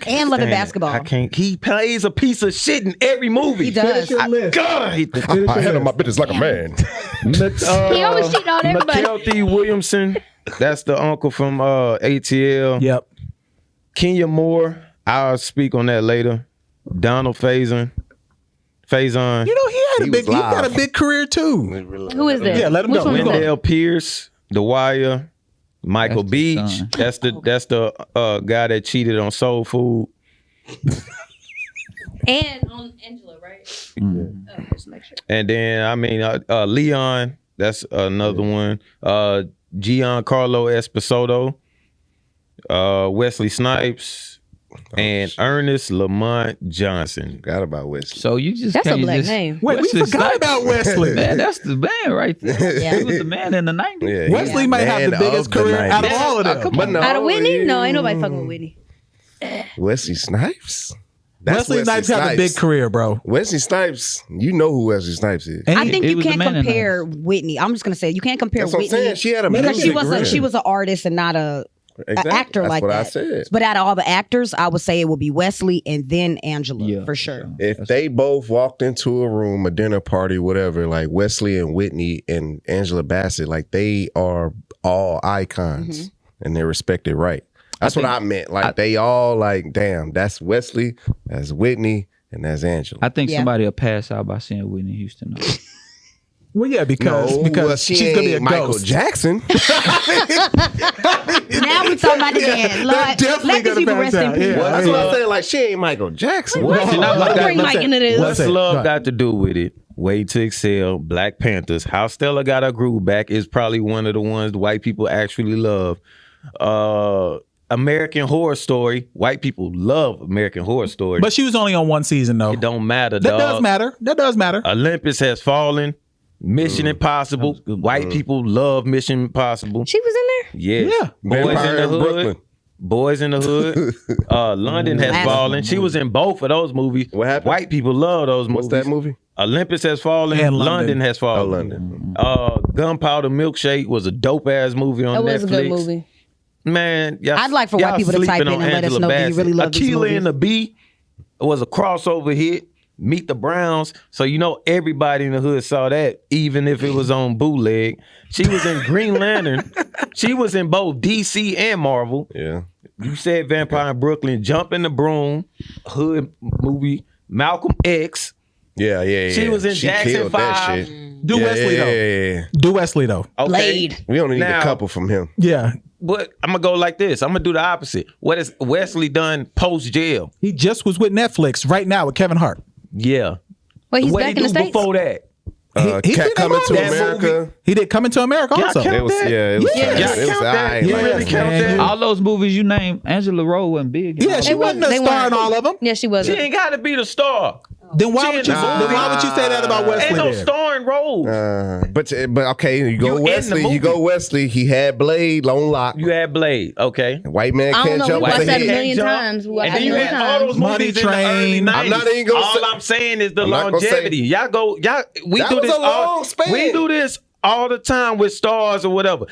[SPEAKER 1] And Love It
[SPEAKER 4] Damn,
[SPEAKER 1] Basketball.
[SPEAKER 4] I can't. He plays a piece of shit in every movie.
[SPEAKER 1] He does.
[SPEAKER 3] list.
[SPEAKER 4] God, I hate the
[SPEAKER 6] I handle my business like a man.
[SPEAKER 2] He always cheating on everybody.
[SPEAKER 4] Kelty Williamson, that's the uncle from ATL.
[SPEAKER 3] Yep.
[SPEAKER 4] Kenya Moore, I'll speak on that later. Donald Faison.
[SPEAKER 3] You know, he
[SPEAKER 6] He
[SPEAKER 3] got a
[SPEAKER 6] was
[SPEAKER 3] big career too.
[SPEAKER 2] Who is that?
[SPEAKER 3] Yeah, let him
[SPEAKER 2] Which
[SPEAKER 3] go.
[SPEAKER 2] one is that?
[SPEAKER 4] Wendell Pierce, The Wire, Michael
[SPEAKER 5] That's the
[SPEAKER 4] Beach.
[SPEAKER 5] son.
[SPEAKER 4] That's the guy that cheated on Soul Food.
[SPEAKER 2] And on Angela, right? Oh, just make sure.
[SPEAKER 4] And then I mean Leon, that's another one. Giancarlo Esposito, Wesley Snipes, and Ernest Lamont Johnson.
[SPEAKER 6] Forgot about Wesley.
[SPEAKER 5] So you just
[SPEAKER 2] That's a
[SPEAKER 5] can't
[SPEAKER 2] black
[SPEAKER 5] just,
[SPEAKER 2] name.
[SPEAKER 3] Wait, we
[SPEAKER 5] Wesley
[SPEAKER 3] forgot
[SPEAKER 5] Snipes.
[SPEAKER 3] about Wesley.
[SPEAKER 5] Man, that's the man right there.
[SPEAKER 1] Yeah.
[SPEAKER 5] He was the man in the 90s.
[SPEAKER 6] Yeah, he-
[SPEAKER 3] Wesley might have the
[SPEAKER 6] man
[SPEAKER 3] biggest
[SPEAKER 6] of the
[SPEAKER 3] career out of
[SPEAKER 6] 90s.
[SPEAKER 3] all of them.
[SPEAKER 6] But no,
[SPEAKER 2] Out of Whitney?
[SPEAKER 6] yeah.
[SPEAKER 2] No, ain't nobody fucking with Whitney.
[SPEAKER 6] Wesley Snipes. That's
[SPEAKER 3] Wesley Snipes has a big career, bro.
[SPEAKER 6] Wesley Snipes, you know who Wesley Snipes is.
[SPEAKER 3] And
[SPEAKER 1] I think
[SPEAKER 5] he
[SPEAKER 1] you
[SPEAKER 5] was the
[SPEAKER 1] can't
[SPEAKER 5] man in
[SPEAKER 1] compare Whitney. I'm just gonna say you can't compare
[SPEAKER 6] That's what I'm
[SPEAKER 1] Whitney
[SPEAKER 6] saying. She had a
[SPEAKER 1] because
[SPEAKER 6] music career.
[SPEAKER 1] she was an artist and not a
[SPEAKER 6] Exactly.
[SPEAKER 1] actor
[SPEAKER 6] That's
[SPEAKER 1] like
[SPEAKER 6] what
[SPEAKER 1] that.
[SPEAKER 6] I said.
[SPEAKER 1] But out of all the actors, I would say it would be Wesley and then Angela
[SPEAKER 5] Yeah,
[SPEAKER 1] for sure.
[SPEAKER 6] If they both walked into a room, a dinner party, whatever, like Wesley and Whitney and Angela Bassett, like they are all icons and they're respected right. That's what I meant. Like they all like, damn, that's Wesley, that's Whitney, and that's Angela.
[SPEAKER 5] I think
[SPEAKER 1] Yeah.
[SPEAKER 5] somebody will pass out by saying Whitney Houston. though.
[SPEAKER 3] Well, yeah, because
[SPEAKER 6] well, she
[SPEAKER 3] she's gonna be a
[SPEAKER 6] ain't Michael
[SPEAKER 3] ghost.
[SPEAKER 6] Jackson.
[SPEAKER 1] Now we talking about the dead. Lord,
[SPEAKER 3] definitely
[SPEAKER 1] let these
[SPEAKER 3] gonna
[SPEAKER 1] people
[SPEAKER 3] pass
[SPEAKER 1] rest in
[SPEAKER 3] out.
[SPEAKER 1] peace.
[SPEAKER 3] Yeah.
[SPEAKER 6] That's what I'm saying. Like she ain't Michael Jackson.
[SPEAKER 2] What?
[SPEAKER 4] She not
[SPEAKER 2] Don't
[SPEAKER 4] like
[SPEAKER 2] bring
[SPEAKER 4] that.
[SPEAKER 2] Mike into this.
[SPEAKER 3] What's
[SPEAKER 4] What's
[SPEAKER 3] that?
[SPEAKER 4] love
[SPEAKER 3] Go.
[SPEAKER 4] got to do with it? Way to Excel, Black Panthers. How Stella got her groove back is probably one of the ones the white people actually love. American Horror Story. White people love American Horror Story.
[SPEAKER 3] But she was only on one season though.
[SPEAKER 4] it don't matter,
[SPEAKER 3] That
[SPEAKER 4] dog.
[SPEAKER 3] does matter. That does matter.
[SPEAKER 4] Olympus Has Fallen. Mission Impossible. White people love Mission Impossible.
[SPEAKER 2] She was in there.
[SPEAKER 4] Yes.
[SPEAKER 3] Yeah.
[SPEAKER 4] Boys
[SPEAKER 6] Vampire
[SPEAKER 4] in the
[SPEAKER 6] in
[SPEAKER 4] Hood.
[SPEAKER 6] Brooklyn.
[SPEAKER 4] Boys in the Hood. London Has
[SPEAKER 1] Last
[SPEAKER 4] Fallen. She was in both of those movies.
[SPEAKER 6] What happened?
[SPEAKER 4] White people love those movies.
[SPEAKER 6] What's that movie?
[SPEAKER 4] Olympus Has Fallen.
[SPEAKER 3] And
[SPEAKER 4] London.
[SPEAKER 3] London.
[SPEAKER 4] Has Fallen.
[SPEAKER 6] Oh, London.
[SPEAKER 4] Gunpowder Milkshake was a dope ass movie on
[SPEAKER 2] That
[SPEAKER 4] Netflix.
[SPEAKER 2] was a good movie.
[SPEAKER 4] Man,
[SPEAKER 1] I'd like for white people to type in and let us know that you really love these
[SPEAKER 4] Akilah
[SPEAKER 1] movies.
[SPEAKER 4] and the Bee was a crossover hit. Meet the Browns. So you know everybody in the hood saw that, even if it was on bootleg. She was in Green Lantern. She was in both DC and Marvel.
[SPEAKER 6] Yeah.
[SPEAKER 4] You said Vampire in Brooklyn, Jump in the Broom, hood movie, Malcolm X.
[SPEAKER 6] Yeah.
[SPEAKER 4] She was in Jackson
[SPEAKER 6] killed that
[SPEAKER 4] 5.
[SPEAKER 6] shit.
[SPEAKER 3] Do Wesley though.
[SPEAKER 6] Yeah.
[SPEAKER 3] Do Wesley though.
[SPEAKER 4] Okay.
[SPEAKER 1] Blade.
[SPEAKER 6] We only need
[SPEAKER 4] Now-
[SPEAKER 6] a couple from him.
[SPEAKER 3] Yeah.
[SPEAKER 4] But I'm gonna go like this. I'm gonna do the opposite. What has Wesley done post jail?
[SPEAKER 3] He just was with Netflix right now with Kevin Hart.
[SPEAKER 4] Yeah.
[SPEAKER 2] Wait, he's
[SPEAKER 4] What
[SPEAKER 2] back
[SPEAKER 4] he
[SPEAKER 2] in the
[SPEAKER 4] do
[SPEAKER 2] States?
[SPEAKER 4] before that?
[SPEAKER 3] He
[SPEAKER 6] Cat
[SPEAKER 3] did
[SPEAKER 6] Coming to
[SPEAKER 3] that
[SPEAKER 6] America.
[SPEAKER 3] He did Coming to America
[SPEAKER 4] Yeah,
[SPEAKER 3] also.
[SPEAKER 4] count
[SPEAKER 6] It was
[SPEAKER 4] that.
[SPEAKER 6] it was
[SPEAKER 3] Yeah.
[SPEAKER 6] it was
[SPEAKER 4] Count that.
[SPEAKER 6] alright.
[SPEAKER 4] You
[SPEAKER 6] Like,
[SPEAKER 4] really count
[SPEAKER 3] man.
[SPEAKER 4] that?
[SPEAKER 5] All those movies you named, Angela Rowe wasn't big. in
[SPEAKER 3] Yeah,
[SPEAKER 5] all
[SPEAKER 3] she
[SPEAKER 5] of
[SPEAKER 3] wasn't
[SPEAKER 2] They
[SPEAKER 3] a star in
[SPEAKER 2] weren't.
[SPEAKER 3] all of them.
[SPEAKER 2] Yeah, she was.
[SPEAKER 4] She ain't gotta be the star.
[SPEAKER 3] Then why
[SPEAKER 4] She
[SPEAKER 3] would you?
[SPEAKER 4] in the movie.
[SPEAKER 3] Then why would you say that about Wesley?
[SPEAKER 4] Ain't no
[SPEAKER 3] then?
[SPEAKER 4] starring roles.
[SPEAKER 6] but okay, you go
[SPEAKER 4] You in the
[SPEAKER 6] Wesley. You
[SPEAKER 4] movie.
[SPEAKER 6] go Wesley. He had Blade on lock.
[SPEAKER 4] You had Blade, okay.
[SPEAKER 6] White man
[SPEAKER 2] I don't
[SPEAKER 6] can't
[SPEAKER 2] know. We
[SPEAKER 6] jump
[SPEAKER 2] watched
[SPEAKER 6] with the
[SPEAKER 2] that a
[SPEAKER 6] head.
[SPEAKER 2] million
[SPEAKER 4] Jump.
[SPEAKER 2] times. We watched
[SPEAKER 4] And
[SPEAKER 2] that
[SPEAKER 4] then
[SPEAKER 2] a
[SPEAKER 4] you
[SPEAKER 2] million
[SPEAKER 4] had all those
[SPEAKER 2] times.
[SPEAKER 3] Money
[SPEAKER 4] movies in the early
[SPEAKER 3] Train.
[SPEAKER 4] 90s.
[SPEAKER 6] I'm not even gonna
[SPEAKER 4] all
[SPEAKER 6] say-
[SPEAKER 4] I'm saying is the
[SPEAKER 6] I'm not gonna
[SPEAKER 4] longevity.
[SPEAKER 6] say-
[SPEAKER 4] We
[SPEAKER 6] That
[SPEAKER 4] do
[SPEAKER 6] was
[SPEAKER 4] this
[SPEAKER 6] a long
[SPEAKER 4] all.
[SPEAKER 6] span.
[SPEAKER 4] We do this all the time with stars or whatever.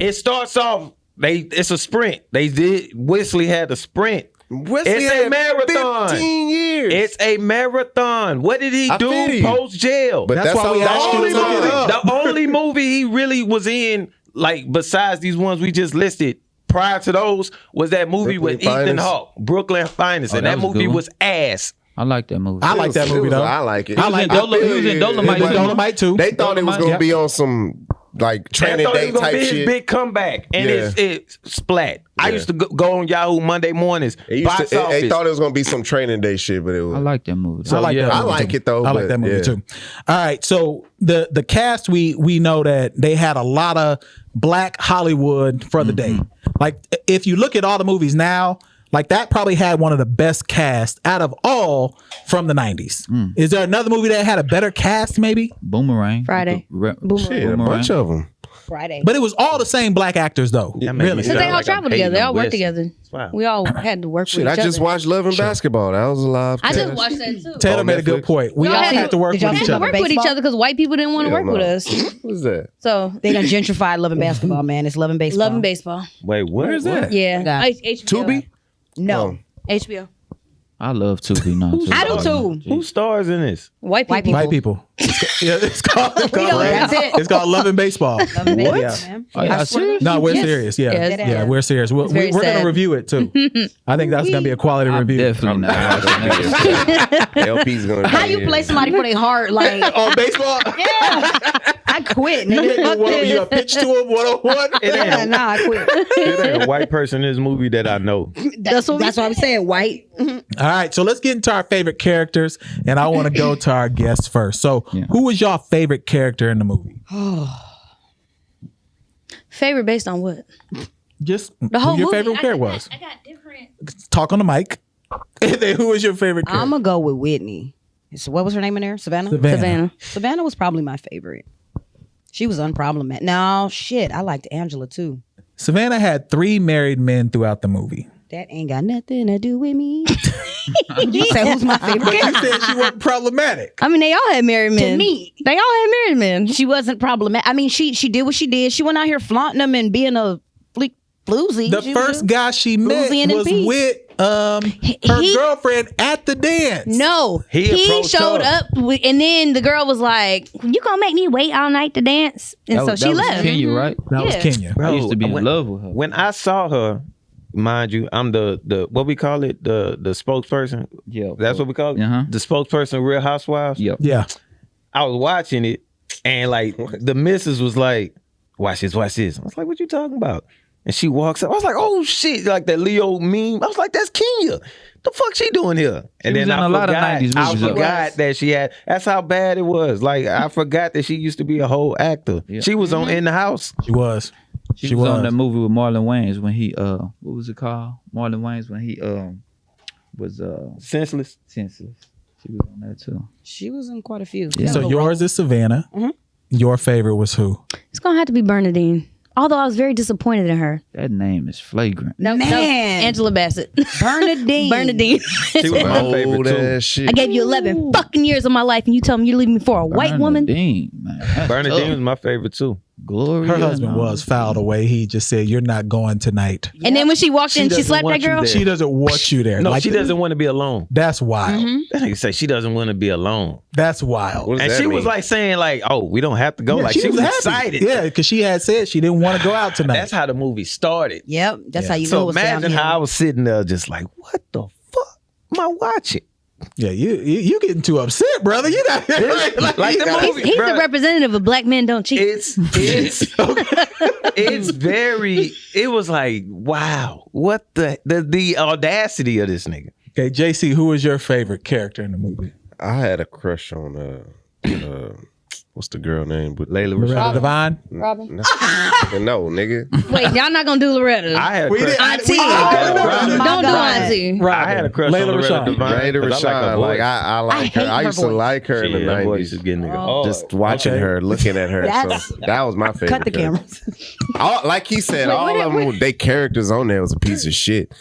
[SPEAKER 4] It starts off. It's a sprint. They did. Wesley had a sprint.
[SPEAKER 6] Wesley
[SPEAKER 4] It's a
[SPEAKER 6] had
[SPEAKER 4] marathon.
[SPEAKER 6] 15 years.
[SPEAKER 4] It's a marathon. What did he
[SPEAKER 6] I feel
[SPEAKER 4] do
[SPEAKER 6] you.
[SPEAKER 4] post jail?
[SPEAKER 6] But
[SPEAKER 3] That's why we
[SPEAKER 6] a
[SPEAKER 3] asked you
[SPEAKER 6] long
[SPEAKER 3] to look it
[SPEAKER 6] time.
[SPEAKER 3] up.
[SPEAKER 4] The only movie he really was in, like besides these ones we just listed, prior to those, was that movie
[SPEAKER 6] Brooklyn
[SPEAKER 4] with Ethan
[SPEAKER 6] Finest.
[SPEAKER 4] Hawke, Brooklyn Finest,
[SPEAKER 5] Oh,
[SPEAKER 4] and
[SPEAKER 5] that
[SPEAKER 4] that
[SPEAKER 5] was a good
[SPEAKER 4] movie
[SPEAKER 5] one.
[SPEAKER 4] was ass.
[SPEAKER 5] I like that movie.
[SPEAKER 3] I like that movie though.
[SPEAKER 6] I like it.
[SPEAKER 3] I like
[SPEAKER 5] He was in
[SPEAKER 3] it.
[SPEAKER 5] He was in Dolomite.
[SPEAKER 3] He was in Dolomite too.
[SPEAKER 6] They thought it was gonna
[SPEAKER 3] Yeah.
[SPEAKER 6] be on some like
[SPEAKER 4] I
[SPEAKER 6] training
[SPEAKER 4] thought it
[SPEAKER 6] day
[SPEAKER 4] was gonna
[SPEAKER 6] type
[SPEAKER 4] be his
[SPEAKER 6] shit.
[SPEAKER 4] big comeback, and
[SPEAKER 6] Yeah.
[SPEAKER 4] it's splat. I
[SPEAKER 6] Yeah.
[SPEAKER 4] used to go on Yahoo Monday mornings.
[SPEAKER 6] They
[SPEAKER 4] Box office.
[SPEAKER 6] thought it was gonna be some training day shit, but it was.
[SPEAKER 5] I like that movie.
[SPEAKER 3] I like
[SPEAKER 4] yeah.
[SPEAKER 3] that
[SPEAKER 6] I
[SPEAKER 3] movie
[SPEAKER 6] like
[SPEAKER 3] too.
[SPEAKER 6] it, though,
[SPEAKER 3] I like
[SPEAKER 6] but,
[SPEAKER 3] that movie
[SPEAKER 6] yeah.
[SPEAKER 3] too. All right, so the cast we know that they had a lot of black Hollywood for the day. Like if you look at all the movies now, like that probably had one of the best casts out of all from the 90s. Is there another movie that had a better cast maybe?
[SPEAKER 5] Boomerang.
[SPEAKER 2] Friday. Boomerang.
[SPEAKER 6] Shit, a bunch of them.
[SPEAKER 1] Friday.
[SPEAKER 3] But it was all the same black actors though.
[SPEAKER 4] That made me
[SPEAKER 3] Really.
[SPEAKER 2] Because they
[SPEAKER 4] sound
[SPEAKER 2] all
[SPEAKER 4] like I'm
[SPEAKER 2] travel together. They
[SPEAKER 4] hating
[SPEAKER 2] all
[SPEAKER 4] on
[SPEAKER 2] work
[SPEAKER 4] Wesley.
[SPEAKER 2] together.
[SPEAKER 4] Wow.
[SPEAKER 2] We all had to work
[SPEAKER 6] Shit,
[SPEAKER 2] with
[SPEAKER 6] I
[SPEAKER 2] each
[SPEAKER 6] just
[SPEAKER 2] other.
[SPEAKER 6] watched Love and Basketball. That was a live.
[SPEAKER 2] I just
[SPEAKER 6] cast.
[SPEAKER 2] watched that too.
[SPEAKER 3] Taylor
[SPEAKER 6] On
[SPEAKER 3] made a good
[SPEAKER 6] Netflix.
[SPEAKER 3] point. We
[SPEAKER 2] Y'all
[SPEAKER 3] all
[SPEAKER 2] had
[SPEAKER 3] have to work
[SPEAKER 1] did y'all
[SPEAKER 3] with
[SPEAKER 2] I
[SPEAKER 3] each
[SPEAKER 2] had to
[SPEAKER 3] other.
[SPEAKER 2] work with each
[SPEAKER 1] Baseball?
[SPEAKER 2] other because white people didn't want to
[SPEAKER 6] Hell
[SPEAKER 2] work
[SPEAKER 6] no.
[SPEAKER 2] with us.
[SPEAKER 6] What's that?
[SPEAKER 2] So
[SPEAKER 1] They done gentrified Love and Basketball, man. It's Love and Baseball.
[SPEAKER 2] love and baseball.
[SPEAKER 4] Wait, what?
[SPEAKER 3] Where's that?
[SPEAKER 2] Yeah.
[SPEAKER 1] Got
[SPEAKER 2] HBO.
[SPEAKER 6] Tubi?
[SPEAKER 1] No.
[SPEAKER 2] HBO.
[SPEAKER 5] I love Tubi now. Too.
[SPEAKER 1] I do too.
[SPEAKER 4] Who stars in this?
[SPEAKER 2] White people.
[SPEAKER 1] White
[SPEAKER 3] White people. Yeah, it's called,
[SPEAKER 1] That's it.
[SPEAKER 3] it's called Love and Baseball.
[SPEAKER 1] Love and Baseball,
[SPEAKER 3] Yeah.
[SPEAKER 1] man.
[SPEAKER 5] Are y'all serious?
[SPEAKER 3] No, we're
[SPEAKER 2] Yes.
[SPEAKER 3] serious. Yeah,
[SPEAKER 2] Yes.
[SPEAKER 3] yeah, we're serious. We're
[SPEAKER 2] very
[SPEAKER 3] going to
[SPEAKER 2] sad.
[SPEAKER 3] review it too. I think that's going to be a quality
[SPEAKER 5] I'm
[SPEAKER 3] review.
[SPEAKER 5] definitely not watching that.
[SPEAKER 6] LP's gonna.
[SPEAKER 1] How you play somebody for their heart? Like,
[SPEAKER 3] On baseball,
[SPEAKER 1] I quit.
[SPEAKER 3] you
[SPEAKER 1] Nigga.
[SPEAKER 3] hit
[SPEAKER 1] Fuck
[SPEAKER 3] you
[SPEAKER 1] this.
[SPEAKER 3] a pitch to him 101.
[SPEAKER 1] Yeah, nah, I quit.
[SPEAKER 4] It ain't a white person in this movie that I know.
[SPEAKER 1] That's what I'm saying. White.
[SPEAKER 3] All right, so let's get into our favorite characters, and I want to go to our guests first. So, who was y'all favorite character in the movie?
[SPEAKER 2] Favorite based on what?
[SPEAKER 3] Just
[SPEAKER 2] The whole
[SPEAKER 3] who your
[SPEAKER 2] movie.
[SPEAKER 3] favorite character was.
[SPEAKER 2] I got different.
[SPEAKER 3] Talk on the mic. And then who was your favorite character?
[SPEAKER 1] I'm gonna go with Whitney. So what was her name in there? Savannah.
[SPEAKER 2] Savannah.
[SPEAKER 1] Savannah was probably my favorite. She was unproblematic. No shit, I liked Angela too.
[SPEAKER 3] Savannah had 3 married men throughout the movie.
[SPEAKER 1] That ain't got nothing to do with me. You say who's my favorite
[SPEAKER 3] But you
[SPEAKER 1] character?
[SPEAKER 3] said she wasn't problematic.
[SPEAKER 2] I mean, they all had married men.
[SPEAKER 1] To me.
[SPEAKER 2] They all had married men.
[SPEAKER 1] She wasn't problematic. I mean, she did what she did. She went out here flaunting them and being a floozy.
[SPEAKER 3] The
[SPEAKER 1] She
[SPEAKER 3] first
[SPEAKER 1] was-
[SPEAKER 3] guy she met
[SPEAKER 1] Boozy and in
[SPEAKER 3] was
[SPEAKER 1] peace.
[SPEAKER 3] with her
[SPEAKER 2] He-
[SPEAKER 3] girlfriend at the dance.
[SPEAKER 2] No,
[SPEAKER 4] He
[SPEAKER 2] he
[SPEAKER 4] approached
[SPEAKER 2] showed
[SPEAKER 4] her.
[SPEAKER 2] up, and then the girl was like, "You gonna make me wait all night to dance?" And so she
[SPEAKER 5] that was
[SPEAKER 2] left.
[SPEAKER 5] Kenya, right?
[SPEAKER 3] That was
[SPEAKER 2] Yeah.
[SPEAKER 3] Kenya.
[SPEAKER 5] I used to be in
[SPEAKER 4] when-
[SPEAKER 5] love with her.
[SPEAKER 4] When I saw her, mind you, I'm the what we call it, the spokesperson.
[SPEAKER 5] Yeah.
[SPEAKER 4] That's what we call it.
[SPEAKER 5] Uh-huh.
[SPEAKER 4] The spokesperson, of Real Housewives.
[SPEAKER 5] Yep.
[SPEAKER 3] Yeah.
[SPEAKER 4] I was watching it, and like the missus was like, "Watch this, watch this." I was like, "What you talking about?" And she walks up. I was like, "Oh shit!" Like that Leo meme. I was like, "That's Kenya. The fuck she doing here?" And
[SPEAKER 5] was
[SPEAKER 4] then
[SPEAKER 5] in
[SPEAKER 4] I
[SPEAKER 5] a lot of
[SPEAKER 4] forgot.
[SPEAKER 5] 90s
[SPEAKER 4] I
[SPEAKER 5] movies, though.
[SPEAKER 4] forgot that she had. That's how bad it was. Like I forgot that she used to be a whole actor.
[SPEAKER 5] Yeah.
[SPEAKER 4] She was on In the House.
[SPEAKER 3] She was.
[SPEAKER 5] She was on that movie with Marlon Wayans when he what was it called? Marlon Wayans when he was
[SPEAKER 4] Senseless.
[SPEAKER 5] senseless. She was on that too.
[SPEAKER 2] She was in quite a few.
[SPEAKER 5] Yeah.
[SPEAKER 3] So yours is Savannah. Your favorite was who?
[SPEAKER 2] It's gonna have to be Bernadine. Although I was very disappointed in her.
[SPEAKER 5] That name is flagrant.
[SPEAKER 2] No,
[SPEAKER 1] Man.
[SPEAKER 2] Angela Bassett.
[SPEAKER 1] Bernadine.
[SPEAKER 2] Bernadine.
[SPEAKER 4] She was my favorite
[SPEAKER 6] Old
[SPEAKER 4] too.
[SPEAKER 6] ass shit.
[SPEAKER 2] I gave you 11 fucking years of my life, and you tell me you're leaving me for a white woman.
[SPEAKER 5] Bernadine, man. That's
[SPEAKER 4] Bernadine was
[SPEAKER 5] tough.
[SPEAKER 4] my favorite too.
[SPEAKER 5] Gloria.
[SPEAKER 3] Her husband
[SPEAKER 5] and all.
[SPEAKER 3] was fouled away. He just said, "You're not going tonight."
[SPEAKER 2] And then when she walked
[SPEAKER 4] She
[SPEAKER 2] in, she
[SPEAKER 4] doesn't
[SPEAKER 2] slapped that
[SPEAKER 4] want you
[SPEAKER 2] girl.
[SPEAKER 4] there.
[SPEAKER 3] She doesn't want you there.
[SPEAKER 4] No,
[SPEAKER 3] Like,
[SPEAKER 4] she doesn't want to be alone.
[SPEAKER 3] That's wild.
[SPEAKER 4] That nigga say she doesn't want to be alone.
[SPEAKER 3] That's wild.
[SPEAKER 6] What does
[SPEAKER 4] And
[SPEAKER 6] that
[SPEAKER 4] she was
[SPEAKER 6] mean?
[SPEAKER 4] like saying like, "Oh, we don't have to go."
[SPEAKER 3] Yeah,
[SPEAKER 4] like she was
[SPEAKER 3] happy.
[SPEAKER 4] excited.
[SPEAKER 3] Yeah, because she had said she didn't want to go out tonight.
[SPEAKER 4] That's how the movie started.
[SPEAKER 1] Yep, that's how you know
[SPEAKER 4] So
[SPEAKER 1] what's
[SPEAKER 4] imagine
[SPEAKER 1] down
[SPEAKER 4] how I was sitting there just like, what the fuck am I watching?
[SPEAKER 3] yeah, you getting too upset, brother. You not
[SPEAKER 4] Like the movie,
[SPEAKER 2] He's
[SPEAKER 4] bruh,
[SPEAKER 2] the representative of black men don't cheat.
[SPEAKER 4] it's very. It was like, wow, what the audacity of this nigga.
[SPEAKER 3] Okay, JC, who was your favorite character in the movie?
[SPEAKER 6] I had a crush on what's the girl name? With
[SPEAKER 4] Layla
[SPEAKER 3] Loretta
[SPEAKER 4] Rashad.
[SPEAKER 3] Devine.
[SPEAKER 2] Robin.
[SPEAKER 6] No, nigga.
[SPEAKER 2] Wait, y'all not gonna do Loretta.
[SPEAKER 4] I had a
[SPEAKER 3] We
[SPEAKER 4] crush.
[SPEAKER 3] did-
[SPEAKER 2] Auntie.
[SPEAKER 3] we-
[SPEAKER 2] Don't do
[SPEAKER 1] God.
[SPEAKER 2] Auntie.
[SPEAKER 4] I had a crush
[SPEAKER 3] Layla
[SPEAKER 4] on Loretta
[SPEAKER 3] Rashad.
[SPEAKER 4] Devine.
[SPEAKER 6] Raider
[SPEAKER 4] 'cause I like her
[SPEAKER 6] Rashad.
[SPEAKER 4] voice.
[SPEAKER 6] Like I like
[SPEAKER 1] hate
[SPEAKER 6] her. I
[SPEAKER 1] her
[SPEAKER 6] used to
[SPEAKER 1] voice.
[SPEAKER 6] like her in the
[SPEAKER 4] Shit, that voice is
[SPEAKER 6] 90s.
[SPEAKER 4] getting nigga hard.
[SPEAKER 6] Just watching
[SPEAKER 3] Okay.
[SPEAKER 6] her, looking at her.
[SPEAKER 1] That's-
[SPEAKER 6] So that was my favorite.
[SPEAKER 1] Cut the
[SPEAKER 6] character.
[SPEAKER 1] cameras.
[SPEAKER 6] Like he said, all of them, they characters on there was a piece of shit.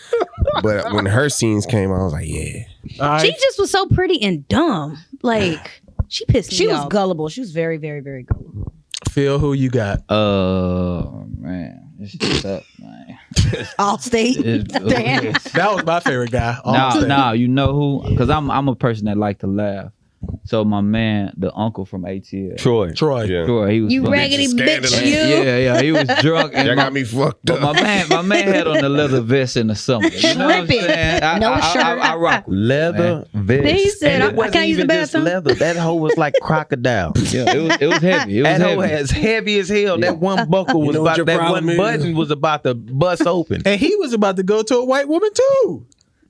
[SPEAKER 6] But when her scenes came, I was like, yeah.
[SPEAKER 3] All right.
[SPEAKER 2] She just was so pretty and dumb. Like, she pissed me
[SPEAKER 1] She was
[SPEAKER 2] off.
[SPEAKER 1] gullible. She was very, very, very gullible.
[SPEAKER 3] Phil, who you got?
[SPEAKER 5] Man, it's just up, man.
[SPEAKER 1] All state.
[SPEAKER 5] Damn.
[SPEAKER 3] That was my favorite guy.
[SPEAKER 5] Nah, you know who? Because I'm a person that like to laugh. So my man, the uncle from ATL,
[SPEAKER 4] Troy.
[SPEAKER 3] Troy.
[SPEAKER 6] Yeah.
[SPEAKER 5] Troy, he was
[SPEAKER 2] You
[SPEAKER 5] funny.
[SPEAKER 2] raggedy bitch,
[SPEAKER 6] Scandalous.
[SPEAKER 2] you.
[SPEAKER 5] Yeah, he was drunk. And
[SPEAKER 6] That
[SPEAKER 5] my,
[SPEAKER 6] got me fucked
[SPEAKER 5] but
[SPEAKER 6] up.
[SPEAKER 5] my man had on the leather vest in the summer. You know what I'm
[SPEAKER 1] Tripping.
[SPEAKER 5] saying?
[SPEAKER 1] No shirt.
[SPEAKER 5] I rock with it,
[SPEAKER 4] Leather vest.
[SPEAKER 2] He said,
[SPEAKER 4] And
[SPEAKER 2] I
[SPEAKER 4] it wasn't
[SPEAKER 2] can't use the
[SPEAKER 4] even just
[SPEAKER 2] bathroom.
[SPEAKER 4] leather. That hoe was like crocodile.
[SPEAKER 5] Yeah, it was heavy. It was
[SPEAKER 4] That hoe
[SPEAKER 5] heavy.
[SPEAKER 4] as heavy as hell. That one buckle was
[SPEAKER 6] know what
[SPEAKER 4] about
[SPEAKER 6] your
[SPEAKER 4] that one
[SPEAKER 6] problem is?
[SPEAKER 4] button was about to bust open.
[SPEAKER 3] And he was about to go to a white woman too.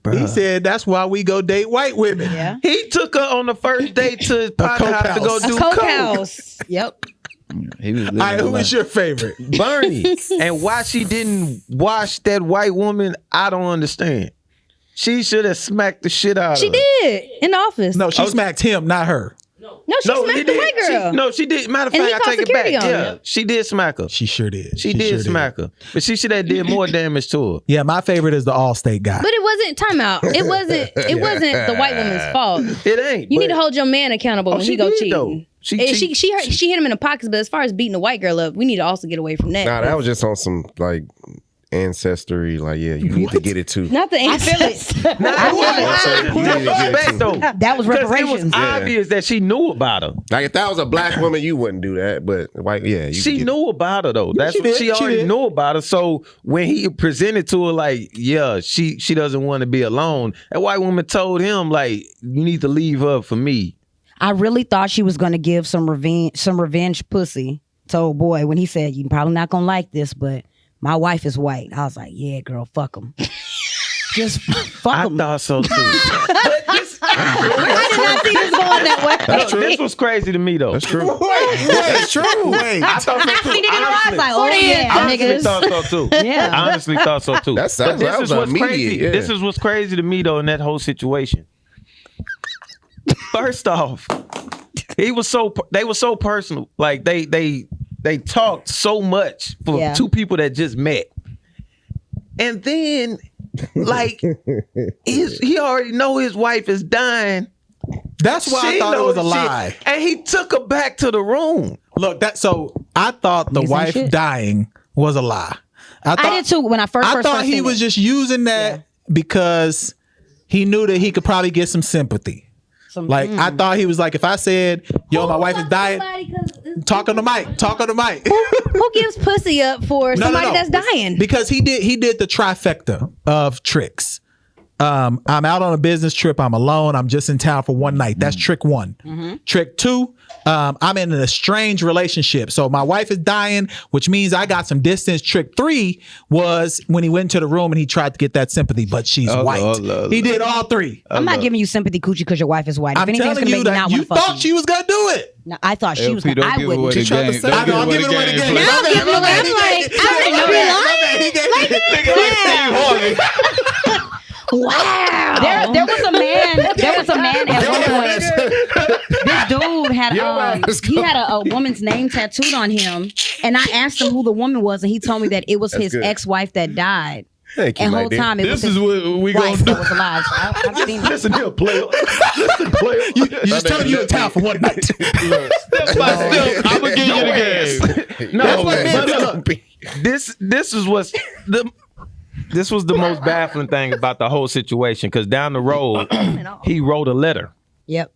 [SPEAKER 3] He
[SPEAKER 4] Bruh.
[SPEAKER 3] said that's why we go date white women.
[SPEAKER 1] Yeah.
[SPEAKER 4] He took her on the first date to his partner
[SPEAKER 3] coke
[SPEAKER 4] house to go
[SPEAKER 3] house.
[SPEAKER 4] do
[SPEAKER 2] Coke
[SPEAKER 4] coke.
[SPEAKER 2] house.
[SPEAKER 1] Yep.
[SPEAKER 5] He was
[SPEAKER 3] All right, who
[SPEAKER 5] living
[SPEAKER 3] is your favorite?
[SPEAKER 4] Bernie. And why she didn't wash that white woman, I don't understand. She should have smacked the shit out
[SPEAKER 2] She
[SPEAKER 4] of her.
[SPEAKER 2] did in the office.
[SPEAKER 3] No, she smacked him, not her.
[SPEAKER 2] No, she smacked the white girl.
[SPEAKER 4] She did. Matter of
[SPEAKER 2] And he
[SPEAKER 4] fact, I
[SPEAKER 2] called
[SPEAKER 4] take it back.
[SPEAKER 2] security on
[SPEAKER 4] Yeah,
[SPEAKER 2] her.
[SPEAKER 4] she did smack her.
[SPEAKER 3] She sure did.
[SPEAKER 4] She did
[SPEAKER 3] sure
[SPEAKER 4] smack her. But she should have did more damage to her.
[SPEAKER 3] Yeah, my favorite is the Allstate guy.
[SPEAKER 2] But it wasn't timeout. It wasn't the white woman's fault.
[SPEAKER 4] It ain't.
[SPEAKER 2] You
[SPEAKER 4] but-
[SPEAKER 2] need to hold your man accountable
[SPEAKER 4] Oh,
[SPEAKER 2] when
[SPEAKER 4] she
[SPEAKER 2] he go
[SPEAKER 4] did,
[SPEAKER 2] cheating.
[SPEAKER 4] though. She
[SPEAKER 2] She hit him in the pockets, but as far as beating the white girl up, we need to also get away from that.
[SPEAKER 6] Nah, that was just on some like ancestry. Like, yeah, you need to get it too.
[SPEAKER 2] Not the
[SPEAKER 1] I feel it.
[SPEAKER 4] Nah,
[SPEAKER 1] I feel it.
[SPEAKER 6] You need to get it
[SPEAKER 4] respect
[SPEAKER 6] too.
[SPEAKER 4] though.
[SPEAKER 1] That was
[SPEAKER 4] Because it was
[SPEAKER 1] reparations.
[SPEAKER 4] obvious that she knew about her.
[SPEAKER 6] Like if that was a black woman, you wouldn't do that. But white, yeah, you
[SPEAKER 4] She
[SPEAKER 6] get
[SPEAKER 4] knew about her though. That's
[SPEAKER 3] she
[SPEAKER 4] what
[SPEAKER 3] did.
[SPEAKER 4] she
[SPEAKER 3] She
[SPEAKER 4] already
[SPEAKER 3] did.
[SPEAKER 4] knew about her. So when he presented to her, like, yeah, she doesn't want to be alone. That white woman told him, like, you need to leave her for me.
[SPEAKER 1] I really thought she was going to give some revenge pussy to old boy when he said, "You probably not going to like this, but my wife is white." I was like, yeah, girl, fuck him. Just fuck
[SPEAKER 4] I
[SPEAKER 1] him.
[SPEAKER 4] thought so too.
[SPEAKER 2] I did not see this going that way.
[SPEAKER 4] Look, this was crazy to me though.
[SPEAKER 6] That's true.
[SPEAKER 3] That's true. Wait.
[SPEAKER 4] I thought so too.
[SPEAKER 1] He didn't realize,
[SPEAKER 4] Honestly.
[SPEAKER 1] like, oh yeah,
[SPEAKER 4] Honestly
[SPEAKER 1] niggas.
[SPEAKER 4] thought so too.
[SPEAKER 1] Yeah.
[SPEAKER 4] I honestly thought so too.
[SPEAKER 6] That
[SPEAKER 4] But this
[SPEAKER 6] was
[SPEAKER 4] is what's
[SPEAKER 6] immediate,
[SPEAKER 4] crazy.
[SPEAKER 6] yeah.
[SPEAKER 4] This is what's crazy to me though in that whole situation. First off, they were so personal. Like they talked so much for
[SPEAKER 1] Yeah.
[SPEAKER 4] two people that just met. And then like he already know his wife is dying.
[SPEAKER 3] That's why I
[SPEAKER 4] She
[SPEAKER 3] thought it was a
[SPEAKER 4] knows shit.
[SPEAKER 3] lie.
[SPEAKER 4] And he took her back to the room.
[SPEAKER 3] Look, I thought the
[SPEAKER 1] Niggas ain't
[SPEAKER 3] wife
[SPEAKER 1] shit.
[SPEAKER 3] dying was a lie.
[SPEAKER 1] I did too when I first
[SPEAKER 3] I thought he
[SPEAKER 1] seen
[SPEAKER 3] was
[SPEAKER 1] it.
[SPEAKER 3] just using that because he knew that he could probably get some sympathy. Like I thought he was like, if I said, "Yo, my wife is dying," talk on the mic.
[SPEAKER 2] Who gives pussy up for somebody that's dying?
[SPEAKER 3] Because he did the trifecta of tricks. I'm out on a business trip. I'm alone. I'm just in town for one night. That's trick one. Trick two, I'm in an estranged relationship. So my wife is dying, which means I got some distance. Trick three was when he went into the room and he tried to get that sympathy, but she's white. He did all three.
[SPEAKER 1] I'm not giving you sympathy, coochie, because your wife is white. If
[SPEAKER 3] I'm
[SPEAKER 1] anything's
[SPEAKER 3] telling
[SPEAKER 1] gonna
[SPEAKER 3] you
[SPEAKER 1] make me
[SPEAKER 3] that
[SPEAKER 1] not
[SPEAKER 3] you
[SPEAKER 1] want to fuck
[SPEAKER 3] thought she was gonna do it.
[SPEAKER 1] No, I thought she was
[SPEAKER 5] LP,
[SPEAKER 1] gonna.
[SPEAKER 5] don't
[SPEAKER 1] I
[SPEAKER 5] give away
[SPEAKER 1] wouldn't.
[SPEAKER 5] the
[SPEAKER 3] tried to
[SPEAKER 5] game.
[SPEAKER 3] say-
[SPEAKER 5] Don't
[SPEAKER 3] I know, I'm
[SPEAKER 5] give
[SPEAKER 3] giving away the game.
[SPEAKER 2] Now I'm giving away. I'm like, I didn't know he lying. Wow.
[SPEAKER 1] There was a man at one point. This dude had he had a woman's name tattooed on him, and I asked him who the woman was, and he told me that it was
[SPEAKER 6] That's
[SPEAKER 1] his
[SPEAKER 6] good.
[SPEAKER 1] ex-wife that died.
[SPEAKER 6] Thank you,
[SPEAKER 1] And
[SPEAKER 6] my
[SPEAKER 1] whole
[SPEAKER 6] dear.
[SPEAKER 1] time it was
[SPEAKER 7] This is
[SPEAKER 1] his
[SPEAKER 7] what we gonna
[SPEAKER 1] wife
[SPEAKER 7] do.
[SPEAKER 1] that was alive. So I've seen it.
[SPEAKER 4] Listen here, player. Listen, player.
[SPEAKER 3] You just telling you in town for one night.
[SPEAKER 7] Step by step, I'm gonna give you the game.
[SPEAKER 4] No,
[SPEAKER 6] That's
[SPEAKER 4] but
[SPEAKER 6] what
[SPEAKER 4] look, this was the most baffling thing about the whole situation, because down the road he wrote a letter.
[SPEAKER 1] Yep.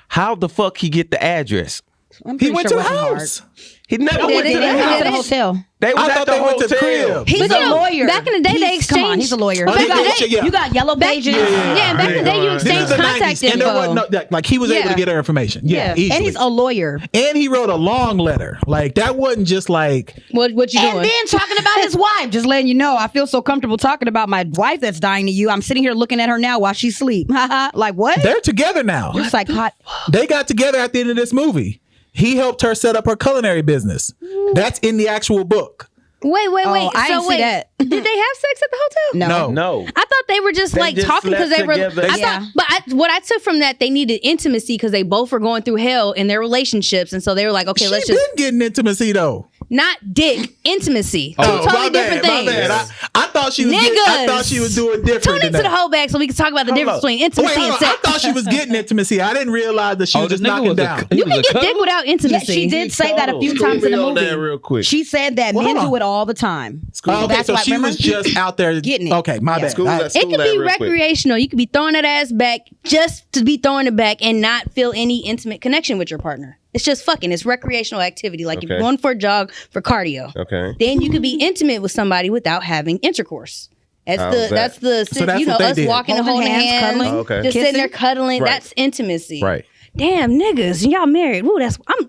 [SPEAKER 4] How the fuck he get the address?
[SPEAKER 1] I'm
[SPEAKER 3] He
[SPEAKER 1] pretty
[SPEAKER 3] went
[SPEAKER 1] sure
[SPEAKER 3] to the
[SPEAKER 1] it wasn't hard.
[SPEAKER 3] house.
[SPEAKER 4] He never
[SPEAKER 2] They
[SPEAKER 4] went to
[SPEAKER 2] did
[SPEAKER 4] the
[SPEAKER 2] it.
[SPEAKER 1] He went
[SPEAKER 4] house.
[SPEAKER 1] to the hotel.
[SPEAKER 4] They was
[SPEAKER 3] I
[SPEAKER 4] at
[SPEAKER 3] thought
[SPEAKER 4] the
[SPEAKER 3] they went to the
[SPEAKER 4] hotel.
[SPEAKER 3] crib.
[SPEAKER 1] He's a lawyer.
[SPEAKER 2] back in the day, they
[SPEAKER 1] Come on,
[SPEAKER 2] exchanged-
[SPEAKER 1] he's a lawyer.
[SPEAKER 2] Back in the day-
[SPEAKER 3] Yeah.
[SPEAKER 1] You got yellow pages.
[SPEAKER 2] Yeah, back in the day, you
[SPEAKER 3] This is
[SPEAKER 2] exchanged
[SPEAKER 3] the
[SPEAKER 2] contact
[SPEAKER 3] 90s, and there wasn't
[SPEAKER 2] info.
[SPEAKER 3] no, like he was able
[SPEAKER 2] Yeah.
[SPEAKER 3] to get her information. Yeah,
[SPEAKER 2] Yeah.
[SPEAKER 3] easily.
[SPEAKER 1] And he's a lawyer.
[SPEAKER 3] And he wrote a long letter. Like that wasn't just like
[SPEAKER 2] What you
[SPEAKER 1] And
[SPEAKER 2] doing?
[SPEAKER 1] then talking about his wife, just letting you know, I feel so comfortable talking about my wife that's dying to you. I'm sitting here looking at her now while she's asleep. Like what?
[SPEAKER 3] they're together now.
[SPEAKER 1] It's like hot.
[SPEAKER 3] They got together at the end of this movie. He helped her set up her culinary business. That's in the actual book.
[SPEAKER 2] Wait.
[SPEAKER 1] Oh, I didn't see that.
[SPEAKER 2] Did they have sex at the hotel?
[SPEAKER 1] No.
[SPEAKER 4] No.
[SPEAKER 2] I thought they were just
[SPEAKER 4] They
[SPEAKER 2] like
[SPEAKER 4] just
[SPEAKER 2] talking because
[SPEAKER 4] slept
[SPEAKER 2] they were.
[SPEAKER 4] together.
[SPEAKER 2] I
[SPEAKER 1] Yeah.
[SPEAKER 2] thought, but what I took from that, they needed intimacy because they both were going through hell in their relationships, and so they were like, okay,
[SPEAKER 3] She
[SPEAKER 2] let's
[SPEAKER 3] been
[SPEAKER 2] just
[SPEAKER 3] getting intimacy though.
[SPEAKER 2] not dick intimacy. Two
[SPEAKER 3] Oh,
[SPEAKER 2] totally
[SPEAKER 3] my
[SPEAKER 2] different
[SPEAKER 3] bad, my
[SPEAKER 2] things.
[SPEAKER 3] bad. I thought she was. I
[SPEAKER 2] Niggas.
[SPEAKER 3] thought she was doing different.
[SPEAKER 2] Tune
[SPEAKER 3] than
[SPEAKER 2] into
[SPEAKER 3] that.
[SPEAKER 2] the whole bag so we can talk about the
[SPEAKER 4] Hold
[SPEAKER 2] difference
[SPEAKER 4] up.
[SPEAKER 2] between
[SPEAKER 3] Wait,
[SPEAKER 2] intimacy
[SPEAKER 3] hold
[SPEAKER 2] and
[SPEAKER 3] on.
[SPEAKER 2] sex.
[SPEAKER 3] I thought she was getting intimacy. I didn't realize that she was
[SPEAKER 5] this
[SPEAKER 3] just
[SPEAKER 5] nigga
[SPEAKER 3] knocking
[SPEAKER 5] was
[SPEAKER 3] down.
[SPEAKER 2] You can get dick without
[SPEAKER 1] Yeah,
[SPEAKER 2] intimacy.
[SPEAKER 1] she did say that a few
[SPEAKER 6] School
[SPEAKER 1] times in
[SPEAKER 6] me
[SPEAKER 1] the
[SPEAKER 6] on that
[SPEAKER 1] movie.
[SPEAKER 6] real quick.
[SPEAKER 1] She said that
[SPEAKER 3] Well,
[SPEAKER 1] men
[SPEAKER 3] hold on.
[SPEAKER 1] do it all the time.
[SPEAKER 3] Oh, okay,
[SPEAKER 1] That's
[SPEAKER 3] so
[SPEAKER 1] why,
[SPEAKER 3] she was
[SPEAKER 1] remember?
[SPEAKER 3] just out there
[SPEAKER 1] Getting it.
[SPEAKER 3] Okay, my
[SPEAKER 1] Yeah.
[SPEAKER 3] bad.
[SPEAKER 6] School that-
[SPEAKER 2] It could
[SPEAKER 6] that
[SPEAKER 2] be
[SPEAKER 6] real quick.
[SPEAKER 2] recreational. You could be throwing that ass back just to be throwing it back and not feel any intimate connection with your partner. It's just fucking. It's recreational activity. Like if you're
[SPEAKER 6] Okay.
[SPEAKER 2] going for a jog for cardio.
[SPEAKER 6] Okay.
[SPEAKER 2] Then you could be intimate with somebody without having intercourse.
[SPEAKER 6] How's that?
[SPEAKER 2] That's the
[SPEAKER 3] So that's
[SPEAKER 2] you know
[SPEAKER 3] what they
[SPEAKER 2] us
[SPEAKER 3] did.
[SPEAKER 2] walking and
[SPEAKER 1] Holding
[SPEAKER 2] holding
[SPEAKER 1] hands,
[SPEAKER 2] hands,
[SPEAKER 1] cuddling,
[SPEAKER 6] Oh, okay.
[SPEAKER 2] just sitting
[SPEAKER 1] kissing.
[SPEAKER 2] there cuddling.
[SPEAKER 6] Right.
[SPEAKER 2] That's intimacy.
[SPEAKER 6] Right.
[SPEAKER 2] Damn niggas, y'all married. Ooh, that's I'm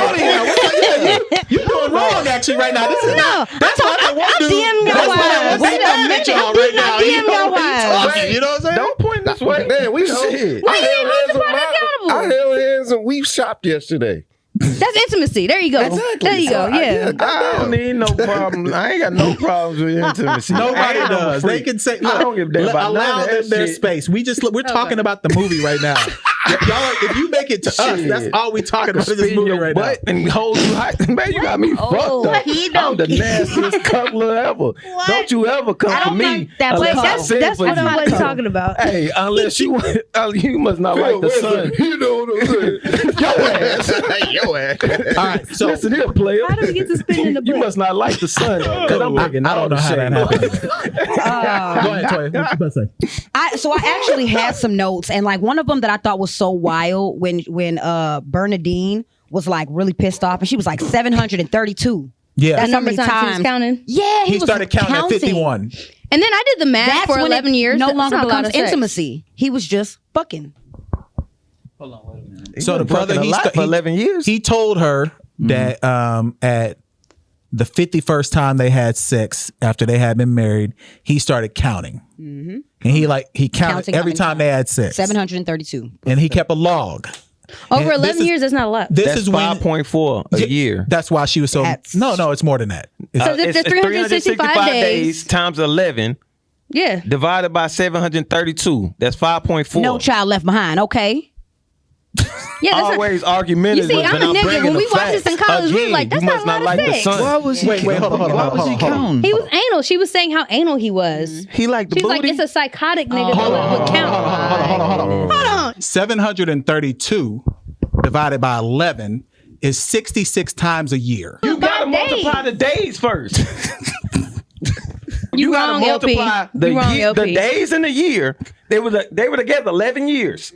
[SPEAKER 2] DM
[SPEAKER 3] You doing wrong actually right now. This is
[SPEAKER 2] No,
[SPEAKER 3] not. That's
[SPEAKER 2] I'm
[SPEAKER 3] why
[SPEAKER 2] talking-
[SPEAKER 3] I want
[SPEAKER 2] I'm
[SPEAKER 3] to.
[SPEAKER 2] DM y'all
[SPEAKER 3] That's why I
[SPEAKER 2] wives.
[SPEAKER 3] want
[SPEAKER 2] Wait
[SPEAKER 3] to
[SPEAKER 2] a
[SPEAKER 3] mad at
[SPEAKER 2] minute.
[SPEAKER 3] y'all
[SPEAKER 2] I'm
[SPEAKER 3] right
[SPEAKER 2] not
[SPEAKER 3] now.
[SPEAKER 2] DM
[SPEAKER 3] You know
[SPEAKER 2] y'all
[SPEAKER 3] what
[SPEAKER 2] wives.
[SPEAKER 3] I'm talking, you know what I'm saying?
[SPEAKER 4] Don't point this way.
[SPEAKER 6] Man, we
[SPEAKER 4] Shit.
[SPEAKER 6] I held
[SPEAKER 2] hold
[SPEAKER 6] hands
[SPEAKER 2] your
[SPEAKER 6] with
[SPEAKER 2] partner
[SPEAKER 6] my-
[SPEAKER 2] accountable.
[SPEAKER 6] I held hands and we shopped yesterday.
[SPEAKER 2] That's intimacy. There you go.
[SPEAKER 6] Exactly.
[SPEAKER 2] There you go.
[SPEAKER 6] So
[SPEAKER 2] Yeah.
[SPEAKER 4] I don't need no problem. I ain't got no problems with intimacy.
[SPEAKER 3] Nobody
[SPEAKER 4] I ain't no
[SPEAKER 3] does. They
[SPEAKER 4] freak.
[SPEAKER 3] can say,
[SPEAKER 4] I don't give a damn about
[SPEAKER 3] allow
[SPEAKER 4] none of
[SPEAKER 3] them
[SPEAKER 4] that
[SPEAKER 3] their
[SPEAKER 4] shit.
[SPEAKER 3] space. We're talking about the movie right now. Y'all, if you make it to us,
[SPEAKER 4] Shit.
[SPEAKER 3] that's all we talking about in
[SPEAKER 4] Spin
[SPEAKER 3] this movie
[SPEAKER 4] your
[SPEAKER 3] right
[SPEAKER 4] butt and hold you high. Man, you got me fucked up. I'm the nastiest cuddler ever. Don't you ever come to me.
[SPEAKER 1] that
[SPEAKER 2] Wait,
[SPEAKER 4] unless I
[SPEAKER 2] that's
[SPEAKER 4] said for
[SPEAKER 2] what
[SPEAKER 4] you.
[SPEAKER 2] I was talking about.
[SPEAKER 4] Hey, unless you must not like the sun.
[SPEAKER 6] You know what I'm saying?
[SPEAKER 4] Your ass.
[SPEAKER 6] Your ass.
[SPEAKER 3] now. All right, so
[SPEAKER 4] Listen here, player.
[SPEAKER 2] How do we get to spin in the
[SPEAKER 4] You
[SPEAKER 2] butt?
[SPEAKER 4] must not like the sun. Because I'm thinking
[SPEAKER 3] I don't know how that happened.
[SPEAKER 1] Uh,
[SPEAKER 3] Go ahead, Toy. What you about to say?
[SPEAKER 1] So I actually had some notes, and like one of them that I thought was so wild when Bernadine was like really pissed off, and she was like 732.
[SPEAKER 3] Yeah,
[SPEAKER 1] That's
[SPEAKER 2] The
[SPEAKER 1] how
[SPEAKER 2] number
[SPEAKER 1] many
[SPEAKER 2] of times he was
[SPEAKER 1] times.
[SPEAKER 2] counting.
[SPEAKER 1] Yeah,
[SPEAKER 3] he
[SPEAKER 1] was
[SPEAKER 3] started counting at 51.
[SPEAKER 2] And then I did the math
[SPEAKER 1] That's
[SPEAKER 2] for
[SPEAKER 1] when
[SPEAKER 2] 11
[SPEAKER 1] it
[SPEAKER 2] years.
[SPEAKER 1] no
[SPEAKER 2] That's
[SPEAKER 1] longer
[SPEAKER 2] not a lot
[SPEAKER 1] becomes
[SPEAKER 2] of sex.
[SPEAKER 1] intimacy. He was just fucking.
[SPEAKER 5] Hold on, wait a minute.
[SPEAKER 3] So the brother,
[SPEAKER 4] a lot for 11 years.
[SPEAKER 3] He told her that at the 51st time they had sex after they had been married, he started counting, and he counted
[SPEAKER 1] Counting how
[SPEAKER 3] every
[SPEAKER 1] many
[SPEAKER 3] time they had sex,
[SPEAKER 1] 732.
[SPEAKER 3] and he kept a log.
[SPEAKER 2] Over
[SPEAKER 3] And this
[SPEAKER 2] 11
[SPEAKER 3] is-
[SPEAKER 2] years, that's not a lot.
[SPEAKER 3] This
[SPEAKER 4] That's
[SPEAKER 3] is when
[SPEAKER 4] 5.4 a year.
[SPEAKER 3] That's why she was so.
[SPEAKER 1] That's-
[SPEAKER 3] No, it's more than that. It's-
[SPEAKER 2] So if the 365 days.
[SPEAKER 4] times 11
[SPEAKER 2] Yeah.
[SPEAKER 4] divided by 732. That's 5.4.
[SPEAKER 1] No child left behind. Okay.
[SPEAKER 2] Yeah, that's not,
[SPEAKER 4] Always argumentative.
[SPEAKER 2] You see, I'm
[SPEAKER 4] when
[SPEAKER 2] a nigga.
[SPEAKER 4] bringing
[SPEAKER 2] When
[SPEAKER 4] the
[SPEAKER 2] we watched this in
[SPEAKER 4] facts.
[SPEAKER 2] college, we was
[SPEAKER 4] Again,
[SPEAKER 2] like, that's
[SPEAKER 4] you
[SPEAKER 2] not
[SPEAKER 4] must
[SPEAKER 2] a lot of
[SPEAKER 4] like the
[SPEAKER 2] sex.
[SPEAKER 4] sun.
[SPEAKER 5] Why was he?
[SPEAKER 3] Wait, hold on.
[SPEAKER 5] Why was he counting?
[SPEAKER 2] He was anal. She was saying how anal he was.
[SPEAKER 4] He liked the
[SPEAKER 2] She was like,
[SPEAKER 4] booty.
[SPEAKER 2] it's a psychotic nigga that would count. Hold on.
[SPEAKER 3] 732 divided by 11 is 66 times a year.
[SPEAKER 4] You gotta
[SPEAKER 2] By days.
[SPEAKER 4] multiply the days first.
[SPEAKER 2] You
[SPEAKER 4] gotta
[SPEAKER 2] wrong, LP.
[SPEAKER 4] multiply the
[SPEAKER 2] You wrong,
[SPEAKER 4] year, the
[SPEAKER 2] LP.
[SPEAKER 4] days in the year. They were together 11 years.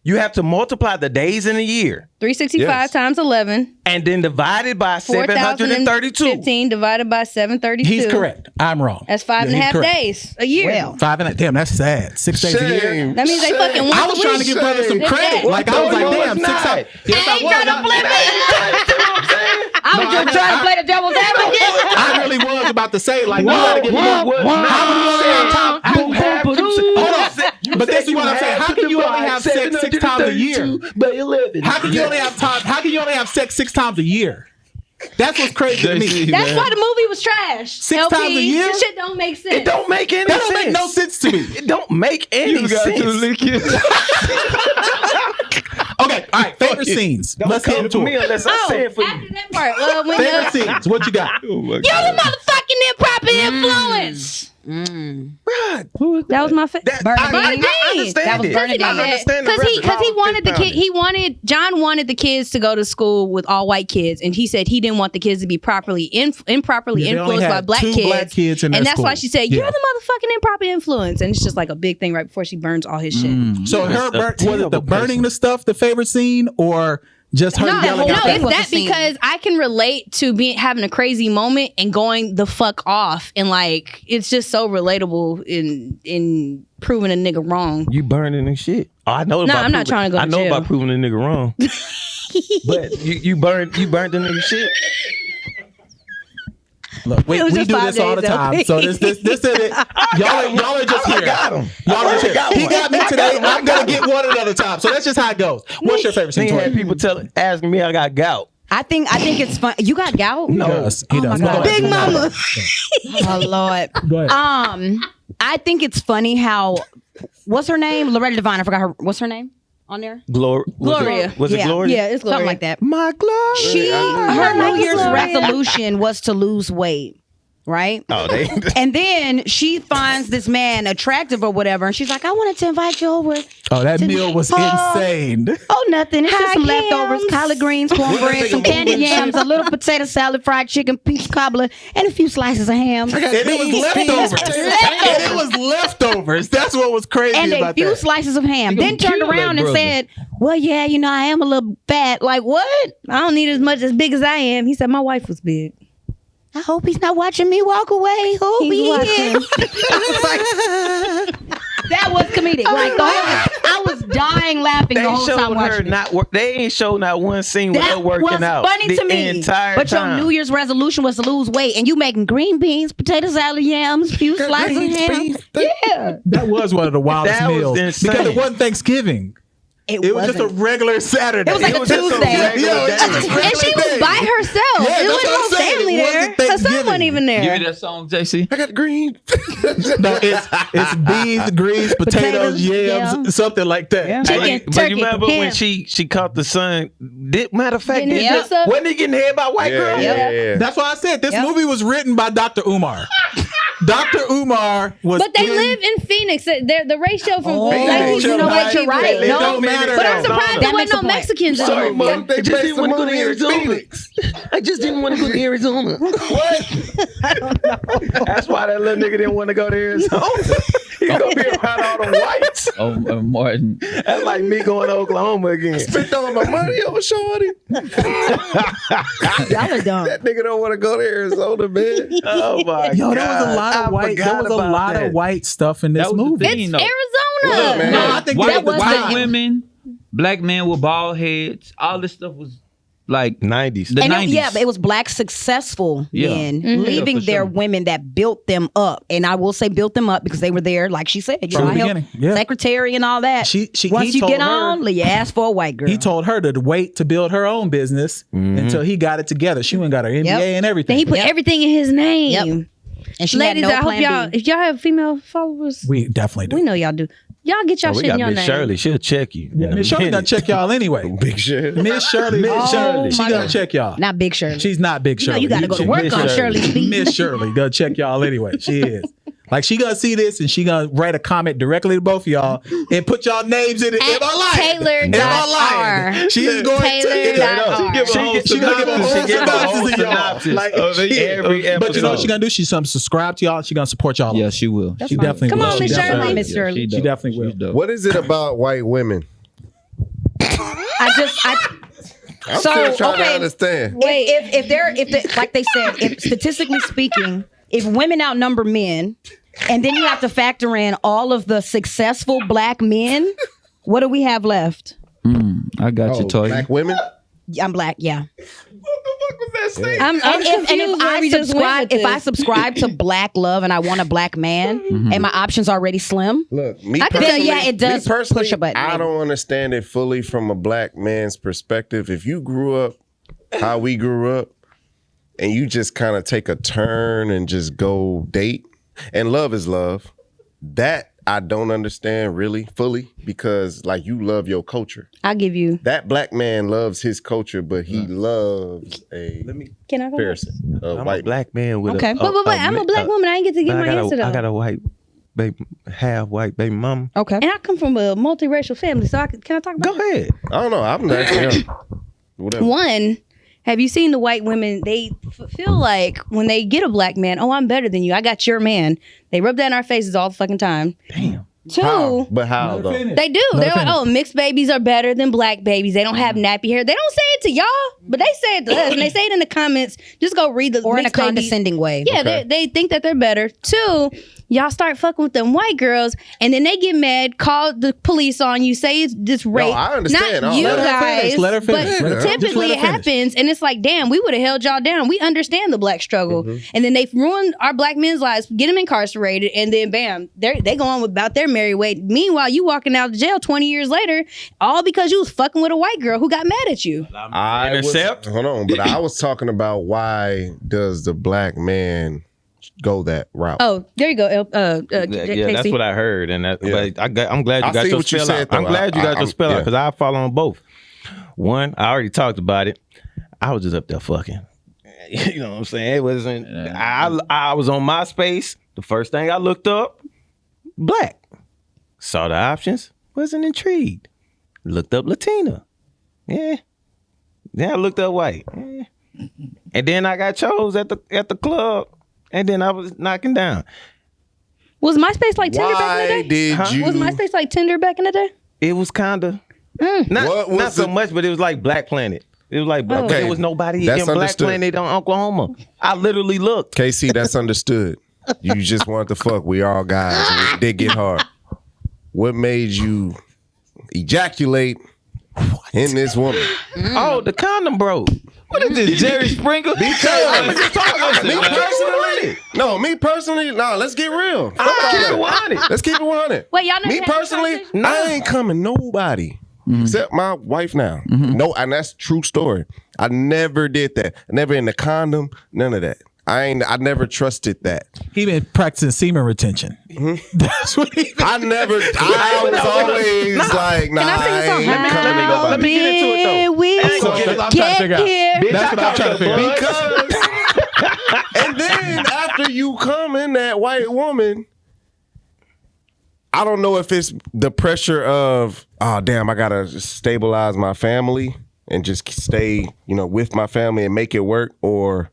[SPEAKER 4] You have to multiply the days in a year
[SPEAKER 2] 365
[SPEAKER 6] Yes.
[SPEAKER 2] times 11.
[SPEAKER 4] and then divide it by 732.
[SPEAKER 2] 4,015 divided by 732.
[SPEAKER 3] He's correct. I'm wrong.
[SPEAKER 2] That's 5.5
[SPEAKER 3] he's correct.
[SPEAKER 2] days a year.
[SPEAKER 1] Well,
[SPEAKER 3] 5.5. Damn, that's sad. 6 days a year.
[SPEAKER 4] Shame.
[SPEAKER 2] That means they fucking once
[SPEAKER 3] I was
[SPEAKER 2] a
[SPEAKER 3] trying
[SPEAKER 2] week.
[SPEAKER 3] to give brother some
[SPEAKER 2] Shame.
[SPEAKER 3] credit.
[SPEAKER 2] Well,
[SPEAKER 3] Like I was
[SPEAKER 4] no,
[SPEAKER 3] like,
[SPEAKER 4] no,
[SPEAKER 3] damn,
[SPEAKER 4] it's
[SPEAKER 3] 6
[SPEAKER 4] not.
[SPEAKER 3] times. Yes, I was.
[SPEAKER 1] I was just trying to play the devil's advocate.
[SPEAKER 3] I really was about to say, like, you gotta get more. How can you only have time? Hold on. But this is what I'm saying. How can you only have sex 6 times a year?
[SPEAKER 4] By 11.
[SPEAKER 3] How can you only have time? How can you only have sex 6 times a year? That's what's crazy to me.
[SPEAKER 2] That's why the movie was trash.
[SPEAKER 3] 6 times a year?
[SPEAKER 2] This shit don't make sense.
[SPEAKER 4] It don't make any
[SPEAKER 3] That
[SPEAKER 4] sense.
[SPEAKER 3] don't make no sense to me.
[SPEAKER 4] It don't make any sense.
[SPEAKER 3] Okay, all right. Favorite scenes. Let's get into
[SPEAKER 4] me
[SPEAKER 3] it.
[SPEAKER 4] unless I say it for
[SPEAKER 2] after
[SPEAKER 4] you.
[SPEAKER 2] that part, when
[SPEAKER 3] Favorite scenes. What you got?
[SPEAKER 4] Oh my
[SPEAKER 2] you're the motherfucking improper influence. That was my favorite.
[SPEAKER 1] Bernadine.
[SPEAKER 4] I understand
[SPEAKER 1] That was
[SPEAKER 4] it.
[SPEAKER 1] Bernadine.
[SPEAKER 4] I understand the
[SPEAKER 2] Because he
[SPEAKER 4] reference.
[SPEAKER 2] wanted the kid. John wanted the kids to go to school with all white kids, and he said he didn't want the kids to be improperly
[SPEAKER 3] Yeah, they only
[SPEAKER 2] influenced by
[SPEAKER 3] had
[SPEAKER 2] black
[SPEAKER 3] 2
[SPEAKER 2] kids.
[SPEAKER 3] black kids in
[SPEAKER 2] and
[SPEAKER 3] their
[SPEAKER 2] that's why
[SPEAKER 3] school.
[SPEAKER 2] she said, "You're
[SPEAKER 3] Yeah.
[SPEAKER 2] the motherfucking improper influence," and it's just like a big thing right before she burns all his shit.
[SPEAKER 3] So was it the burning the stuff the favorite scene, or just her
[SPEAKER 2] No,
[SPEAKER 3] yelling
[SPEAKER 2] no,
[SPEAKER 3] out
[SPEAKER 2] it's
[SPEAKER 3] that?
[SPEAKER 2] that because I can relate to having a crazy moment and going the fuck off, and like it's just so relatable in proving a nigga wrong.
[SPEAKER 4] You burning and shit. Oh, I know.
[SPEAKER 2] No,
[SPEAKER 4] about
[SPEAKER 2] I'm not trying to go
[SPEAKER 4] I
[SPEAKER 2] to
[SPEAKER 4] know
[SPEAKER 2] jail.
[SPEAKER 4] about proving a nigga wrong. But you burned the nigga shit.
[SPEAKER 3] Look, we
[SPEAKER 2] It was
[SPEAKER 3] do
[SPEAKER 2] just 5
[SPEAKER 3] this all the
[SPEAKER 2] days,
[SPEAKER 3] time.
[SPEAKER 2] LP.
[SPEAKER 3] So this is it. Y'all are just here.
[SPEAKER 4] got him.
[SPEAKER 3] Y'all are just here.
[SPEAKER 4] got
[SPEAKER 3] He
[SPEAKER 4] one.
[SPEAKER 3] got me today. I'm gonna get one another time. So that's just how it goes. What's your favorite scene?
[SPEAKER 4] He had
[SPEAKER 3] Tori?
[SPEAKER 4] people asking me I got gout.
[SPEAKER 1] I think it's fun. You got gout?
[SPEAKER 3] He does. He does.
[SPEAKER 1] God.
[SPEAKER 3] Go
[SPEAKER 1] Big
[SPEAKER 3] ahead.
[SPEAKER 1] mama. Oh Lord.
[SPEAKER 3] Go ahead.
[SPEAKER 1] I think it's funny how what's her name? Loretta Devine. I forgot her. What's her name on there?
[SPEAKER 2] Gloria.
[SPEAKER 4] Was it
[SPEAKER 1] Yeah.
[SPEAKER 4] Gloria?
[SPEAKER 2] Yeah, it's Gloria.
[SPEAKER 1] Something like that.
[SPEAKER 4] My Gloria.
[SPEAKER 1] Her New Year's
[SPEAKER 2] Gloria.
[SPEAKER 1] resolution was to lose weight, right?
[SPEAKER 4] Oh, they.
[SPEAKER 1] And then she finds this man attractive or whatever, and she's like, "I wanted to invite you over."
[SPEAKER 3] Oh, that meal was insane.
[SPEAKER 1] Oh, nothing. It's just some
[SPEAKER 2] Hi,
[SPEAKER 1] leftovers:
[SPEAKER 2] Cams.
[SPEAKER 1] collard greens, cornbread, some candied yams, a little potato salad, fried chicken, pizza cobbler, and a few slices of ham.
[SPEAKER 3] And it was leftovers. And it was leftovers. That's what was crazy
[SPEAKER 1] And a
[SPEAKER 3] about
[SPEAKER 1] few
[SPEAKER 3] that.
[SPEAKER 1] slices of ham.
[SPEAKER 5] gonna
[SPEAKER 1] Then turned
[SPEAKER 5] kill that
[SPEAKER 1] around and
[SPEAKER 5] brother.
[SPEAKER 1] said, "Well, yeah, I am a little fat." Like, what?
[SPEAKER 2] I don't need as much as big as I am. He said my wife was big.
[SPEAKER 1] I hope he's not watching me walk away. Hope
[SPEAKER 2] He's
[SPEAKER 1] he
[SPEAKER 2] watching.
[SPEAKER 1] is. That was comedic. Like the whole, I was dying laughing
[SPEAKER 4] They
[SPEAKER 1] the whole time
[SPEAKER 4] showed her
[SPEAKER 1] watching it.
[SPEAKER 4] not work. They ain't showed not one scene with her
[SPEAKER 1] That
[SPEAKER 4] working
[SPEAKER 1] was
[SPEAKER 4] out.
[SPEAKER 1] funny
[SPEAKER 4] the
[SPEAKER 1] to me.
[SPEAKER 4] Entire
[SPEAKER 1] But
[SPEAKER 4] time.
[SPEAKER 1] your New Year's resolution was to lose weight, and you making green beans, potato salad, yams, few slices of ham. Yeah,
[SPEAKER 3] That was one of the wildest
[SPEAKER 4] That was
[SPEAKER 3] meals.
[SPEAKER 4] insane.
[SPEAKER 3] Because it wasn't Thanksgiving. It was just a regular Saturday.
[SPEAKER 1] It was like a
[SPEAKER 4] just a
[SPEAKER 1] Tuesday.
[SPEAKER 4] regular
[SPEAKER 3] Yeah, it was just a
[SPEAKER 4] day.
[SPEAKER 3] regular
[SPEAKER 2] And she
[SPEAKER 3] day.
[SPEAKER 2] was by herself.
[SPEAKER 3] Yeah,
[SPEAKER 2] There
[SPEAKER 3] that's
[SPEAKER 2] was
[SPEAKER 3] what I'm
[SPEAKER 2] no
[SPEAKER 3] saying.
[SPEAKER 2] family
[SPEAKER 3] It
[SPEAKER 2] there.
[SPEAKER 3] wasn't
[SPEAKER 2] Her son
[SPEAKER 3] Thanksgiving.
[SPEAKER 2] wasn't even
[SPEAKER 5] Give me
[SPEAKER 2] there.
[SPEAKER 5] that song, JC.
[SPEAKER 6] I got green.
[SPEAKER 3] No, it's beans, greens, potatoes, yams, something like that.
[SPEAKER 1] Yeah.
[SPEAKER 2] Chicken,
[SPEAKER 4] But
[SPEAKER 2] turkey,
[SPEAKER 4] you remember
[SPEAKER 2] ham.
[SPEAKER 4] when she caught the son? Matter of fact,
[SPEAKER 2] Getting his
[SPEAKER 4] wasn't
[SPEAKER 2] up.
[SPEAKER 4] he getting head by white girl?
[SPEAKER 6] Yeah.
[SPEAKER 3] That's why I said this
[SPEAKER 1] Yep.
[SPEAKER 3] movie was written by Dr. Umar. Dr. Umar was.
[SPEAKER 2] But they live in Phoenix. The ratio from
[SPEAKER 1] Oh,
[SPEAKER 2] black people
[SPEAKER 1] you know
[SPEAKER 2] to white
[SPEAKER 1] what? You're
[SPEAKER 2] people.
[SPEAKER 1] right.
[SPEAKER 3] It
[SPEAKER 1] No,
[SPEAKER 3] don't matter.
[SPEAKER 2] But I'm surprised
[SPEAKER 1] That
[SPEAKER 2] there
[SPEAKER 1] makes
[SPEAKER 2] wasn't no
[SPEAKER 1] a point.
[SPEAKER 2] Mexicans in
[SPEAKER 6] Sorry,
[SPEAKER 2] the
[SPEAKER 6] Mom.
[SPEAKER 2] movie.
[SPEAKER 6] They just didn't want to go to Arizona.
[SPEAKER 4] I just didn't want to go to Arizona. What? I don't know. That's why that little nigga didn't want to go to Arizona. He's gonna be around all the whites.
[SPEAKER 5] Oh, Martin.
[SPEAKER 4] That's like me going to Oklahoma again.
[SPEAKER 6] Spent all my money on shorty.
[SPEAKER 1] y'all are dumb.
[SPEAKER 6] That nigga don't want to go to Arizona, man.
[SPEAKER 4] Oh my
[SPEAKER 3] Yo,
[SPEAKER 4] god!
[SPEAKER 3] there was a lot of white. There was a lot of white stuff in this
[SPEAKER 5] That was the
[SPEAKER 3] movie.
[SPEAKER 5] thing.
[SPEAKER 2] It's
[SPEAKER 5] No.
[SPEAKER 2] Arizona.
[SPEAKER 6] man.
[SPEAKER 3] No, I think
[SPEAKER 5] White,
[SPEAKER 3] that was
[SPEAKER 5] white
[SPEAKER 3] the-
[SPEAKER 5] women, black men with bald heads. All this stuff was like
[SPEAKER 4] 90s.
[SPEAKER 5] the
[SPEAKER 1] And
[SPEAKER 5] 90s.
[SPEAKER 1] but it was black successful
[SPEAKER 5] Yeah.
[SPEAKER 1] men
[SPEAKER 2] Mm-hmm.
[SPEAKER 1] leaving
[SPEAKER 5] Yeah, for
[SPEAKER 1] their
[SPEAKER 5] sure.
[SPEAKER 1] women that built them up. And I will say built them up because they were there, like she said,
[SPEAKER 3] From the
[SPEAKER 1] I helped
[SPEAKER 3] beginning, yeah.
[SPEAKER 1] secretary and all that. Once
[SPEAKER 3] he
[SPEAKER 1] you
[SPEAKER 3] told
[SPEAKER 1] get
[SPEAKER 3] her-
[SPEAKER 1] on, you ask for a white girl.
[SPEAKER 3] He told her to wait to build her own business until he got it together. She went and got her MBA
[SPEAKER 1] Yep.
[SPEAKER 3] and everything.
[SPEAKER 2] Then he put
[SPEAKER 1] Yep.
[SPEAKER 2] everything in his name.
[SPEAKER 1] and she
[SPEAKER 2] Ladies,
[SPEAKER 1] had no
[SPEAKER 2] I hope
[SPEAKER 1] plan
[SPEAKER 2] y'all,
[SPEAKER 1] B.
[SPEAKER 2] if y'all have female followers,
[SPEAKER 3] We definitely do.
[SPEAKER 2] we know y'all do. Y'all get y'all
[SPEAKER 4] Oh, we
[SPEAKER 2] shit in
[SPEAKER 4] got
[SPEAKER 2] your
[SPEAKER 4] Miss
[SPEAKER 2] name.
[SPEAKER 4] Shirley. She'll check you.
[SPEAKER 3] Yeah, Miss Shirley gonna check y'all anyway.
[SPEAKER 6] Big shit.
[SPEAKER 3] Miss Shirley, she gonna check y'all.
[SPEAKER 1] Not Big Shirley.
[SPEAKER 3] She's not Big Shirley.
[SPEAKER 1] you got to go to work
[SPEAKER 4] Miss
[SPEAKER 1] on
[SPEAKER 4] Shirley.
[SPEAKER 1] Shirley's feet.
[SPEAKER 3] Miss Shirley gonna check y'all anyway. She is. Like she gonna see this and she gonna write a comment directly to both of y'all and put y'all names in it. Am I lying? Am I lying? She's going
[SPEAKER 2] Taylor.R.
[SPEAKER 3] She gonna give a whole
[SPEAKER 4] She give a whole
[SPEAKER 3] synopsis of y'all.
[SPEAKER 4] synopsis
[SPEAKER 3] Like
[SPEAKER 4] of every
[SPEAKER 3] But you know what
[SPEAKER 4] episode.
[SPEAKER 3] she gonna do? She's gonna subscribe to y'all. She gonna support y'all.
[SPEAKER 5] Yeah, she will.
[SPEAKER 3] She definitely
[SPEAKER 2] Come
[SPEAKER 3] will.
[SPEAKER 2] on,
[SPEAKER 3] She
[SPEAKER 2] Miss
[SPEAKER 3] definitely
[SPEAKER 2] Shirley.
[SPEAKER 3] will.
[SPEAKER 1] Miss Shirley.
[SPEAKER 5] She
[SPEAKER 3] She definitely will.
[SPEAKER 5] She's dope.
[SPEAKER 6] What is it about white women I'm still trying to understand.
[SPEAKER 1] Like they said, if statistically speaking, if women outnumber men, and then you have to factor in all of the successful black men, what do we have left?
[SPEAKER 5] I got you, Toy.
[SPEAKER 6] Black women?
[SPEAKER 1] I'm black, yeah.
[SPEAKER 2] I'm confused
[SPEAKER 1] If I subscribe to black love and I want a black man, and my options already slim,
[SPEAKER 6] Look, me
[SPEAKER 2] I can
[SPEAKER 6] personally,
[SPEAKER 1] tell it does
[SPEAKER 6] me personally,
[SPEAKER 1] push a button,
[SPEAKER 6] I
[SPEAKER 1] maybe.
[SPEAKER 6] don't understand it fully from a black man's perspective. If you grew up how we grew up, and you just kind of take a turn and just go date, and love is love, that I don't understand really fully, because like you love your culture.
[SPEAKER 2] I'll give you.
[SPEAKER 6] That black man loves his culture, but he loves a
[SPEAKER 2] Can I go?
[SPEAKER 6] person, a
[SPEAKER 4] I'm
[SPEAKER 6] white
[SPEAKER 4] a black man with
[SPEAKER 1] Okay.
[SPEAKER 4] a.
[SPEAKER 2] But I'm a black woman. I ain't get to get my answer though.
[SPEAKER 4] I got a white baby, half white baby mama.
[SPEAKER 1] okay.
[SPEAKER 2] And I come from a multiracial family, so can I talk about
[SPEAKER 4] Go ahead.
[SPEAKER 6] I don't know. I'm not sure. Whatever.
[SPEAKER 2] One, have you seen the white women? They feel like when they get a black man, oh, I'm better than you. I got your man. They rub that in our faces all the fucking time.
[SPEAKER 4] Damn.
[SPEAKER 2] Two,
[SPEAKER 6] How? But how though?
[SPEAKER 2] they do. They're like, oh, mixed babies are better than black babies. They don't have nappy hair. They don't say it to y'all, but they say it to us. And they say it in the comments. Just go read the
[SPEAKER 1] Or in a
[SPEAKER 2] mixed baby-
[SPEAKER 1] condescending way.
[SPEAKER 2] Yeah, they think that they're better. Two, y'all start fucking with them white girls, and then they get mad, call the police on you, say it's this rape.
[SPEAKER 6] I understand.
[SPEAKER 2] Not
[SPEAKER 6] Oh,
[SPEAKER 2] you
[SPEAKER 6] let her
[SPEAKER 2] guys,
[SPEAKER 3] finish. Let her finish.
[SPEAKER 2] but
[SPEAKER 3] Let her- just
[SPEAKER 2] typically
[SPEAKER 3] let
[SPEAKER 2] it
[SPEAKER 3] her finish.
[SPEAKER 2] happens, and it's like, damn, we would have held y'all down. We understand the black struggle, and then they ruin our black men's lives, get them incarcerated, and then bam, they go on about their merry way. Meanwhile, you walking out of jail 20 years later, all because you was fucking with a white girl who got mad at you.
[SPEAKER 6] Hold on, but I was talking about why does the black man go that route?
[SPEAKER 2] Oh, there you go,
[SPEAKER 4] Yeah, that's
[SPEAKER 2] Casey.
[SPEAKER 4] what I heard, and that.
[SPEAKER 6] Yeah.
[SPEAKER 4] But I'm glad you
[SPEAKER 6] I
[SPEAKER 4] got
[SPEAKER 6] see
[SPEAKER 4] your
[SPEAKER 6] what you
[SPEAKER 4] spell
[SPEAKER 6] said,
[SPEAKER 4] out.
[SPEAKER 6] though.
[SPEAKER 4] I'm glad you got your spell out because I follow on both. One, I already talked about it. I was just up there fucking. You know what I'm saying? It wasn't. I was on MySpace. The first thing I looked up, black. Saw the options. Wasn't intrigued. Looked up Latina. Yeah. Then I looked up white. Yeah. And then I got chose at the club. And then I was knocking down.
[SPEAKER 2] Was MySpace like Tinder back
[SPEAKER 6] Why
[SPEAKER 2] in the day?
[SPEAKER 6] did you?
[SPEAKER 2] Was MySpace like Tinder back in the day?
[SPEAKER 4] It was kind of
[SPEAKER 6] What
[SPEAKER 4] not
[SPEAKER 6] was
[SPEAKER 4] so
[SPEAKER 6] the-
[SPEAKER 4] much, but it was like Black Planet. It was like but
[SPEAKER 6] Okay.
[SPEAKER 4] there was nobody
[SPEAKER 6] That's
[SPEAKER 4] in Black
[SPEAKER 6] understood.
[SPEAKER 4] Planet on Oklahoma. I literally looked.
[SPEAKER 6] KC, that's understood. You just wanted to fuck. We all guys. And it did get hard. What made you ejaculate in this woman?
[SPEAKER 4] Oh, the condom broke. What is this, Jerry Springer?
[SPEAKER 6] Because me personally, no. Let's get real. Let's keep it 100.
[SPEAKER 2] Wait, y'all never
[SPEAKER 6] Me
[SPEAKER 2] had this
[SPEAKER 6] personally,
[SPEAKER 2] conversation?
[SPEAKER 6] I ain't coming nobody except my wife now. No, and that's true story. I never did that. Never in the condom. None of that. I never trusted that.
[SPEAKER 3] He been practicing semen retention. That's what he been.
[SPEAKER 6] I was always like, nah,
[SPEAKER 2] Can I sing a song?
[SPEAKER 6] ain't coming
[SPEAKER 4] Let
[SPEAKER 6] nobody.
[SPEAKER 4] me get into it, though.
[SPEAKER 2] Did we
[SPEAKER 3] So that's what I'm trying to figure out.
[SPEAKER 2] here?
[SPEAKER 3] That's what I'm trying to figure out.
[SPEAKER 6] Because, and then after you come in that white woman, I don't know if it's the pressure of, oh damn, I gotta stabilize my family and just stay, with my family and make it work, or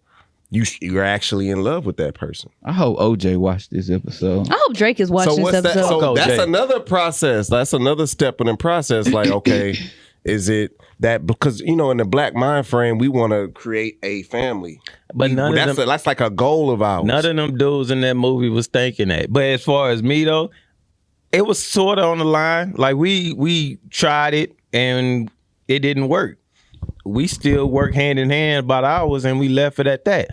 [SPEAKER 6] you're actually in love with that person.
[SPEAKER 5] I hope OJ watched this episode.
[SPEAKER 2] I hope Drake is watching
[SPEAKER 6] So what's
[SPEAKER 2] this
[SPEAKER 6] that?
[SPEAKER 2] episode.
[SPEAKER 6] So that's
[SPEAKER 4] Jay.
[SPEAKER 6] another process. That's another step in the process. Like, okay, is it that because in the black mind frame we want to create a family,
[SPEAKER 4] But none of them,
[SPEAKER 6] that's like a goal of ours.
[SPEAKER 4] none of them dudes in that movie was thinking that. But as far as me though, it was sort of on the line. Like we tried it and it didn't work. We still work hand in hand about ours, and we left it at that.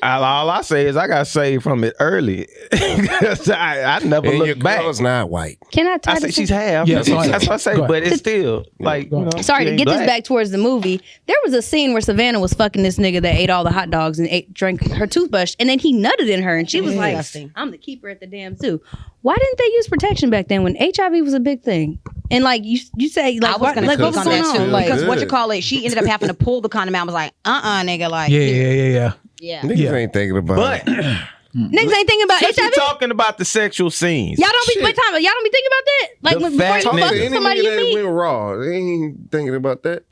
[SPEAKER 4] All I say is I got saved from it early. I never
[SPEAKER 6] and your
[SPEAKER 4] looked back.
[SPEAKER 6] girl's not white.
[SPEAKER 2] Can I
[SPEAKER 4] I
[SPEAKER 2] tie
[SPEAKER 4] say
[SPEAKER 2] this
[SPEAKER 4] she's
[SPEAKER 2] in?
[SPEAKER 4] half.
[SPEAKER 3] Yeah, go ahead.
[SPEAKER 4] That's what I say.
[SPEAKER 3] Go ahead.
[SPEAKER 4] But it's still like
[SPEAKER 2] Sorry
[SPEAKER 4] she
[SPEAKER 2] to
[SPEAKER 4] ain't
[SPEAKER 2] get this
[SPEAKER 4] black.
[SPEAKER 2] back towards the movie. There was a scene where Savannah was fucking this nigga that ate all the hot dogs and drank her toothbrush, and then he nutted in her, and she was like,
[SPEAKER 1] Disgusting.
[SPEAKER 2] "I'm the keeper at the damn zoo." Why didn't they use protection back then when HIV was a big thing? And like you say, like
[SPEAKER 1] I was gonna
[SPEAKER 2] what
[SPEAKER 1] click
[SPEAKER 2] was
[SPEAKER 1] on
[SPEAKER 2] going
[SPEAKER 1] that too.
[SPEAKER 2] on? Like,
[SPEAKER 1] Because what you
[SPEAKER 6] Good.
[SPEAKER 1] call it, she ended up having to pull the condom out. I was like, nigga, like,
[SPEAKER 3] Yeah.
[SPEAKER 1] yeah.
[SPEAKER 6] Niggas
[SPEAKER 3] Yeah.
[SPEAKER 6] ain't thinking about
[SPEAKER 4] But
[SPEAKER 6] it.
[SPEAKER 2] niggas ain't thinking about
[SPEAKER 4] since
[SPEAKER 2] HIV.
[SPEAKER 4] we talking about the sexual scenes,
[SPEAKER 2] Y'all don't be wait time. Y'all don't be thinking about that. Like
[SPEAKER 4] The
[SPEAKER 2] when, before
[SPEAKER 4] fact
[SPEAKER 2] you
[SPEAKER 6] Talk
[SPEAKER 4] that-
[SPEAKER 2] fuck
[SPEAKER 6] to any
[SPEAKER 2] somebody
[SPEAKER 6] nigga
[SPEAKER 2] you
[SPEAKER 6] that
[SPEAKER 2] meet.
[SPEAKER 6] went raw. They ain't thinking about that.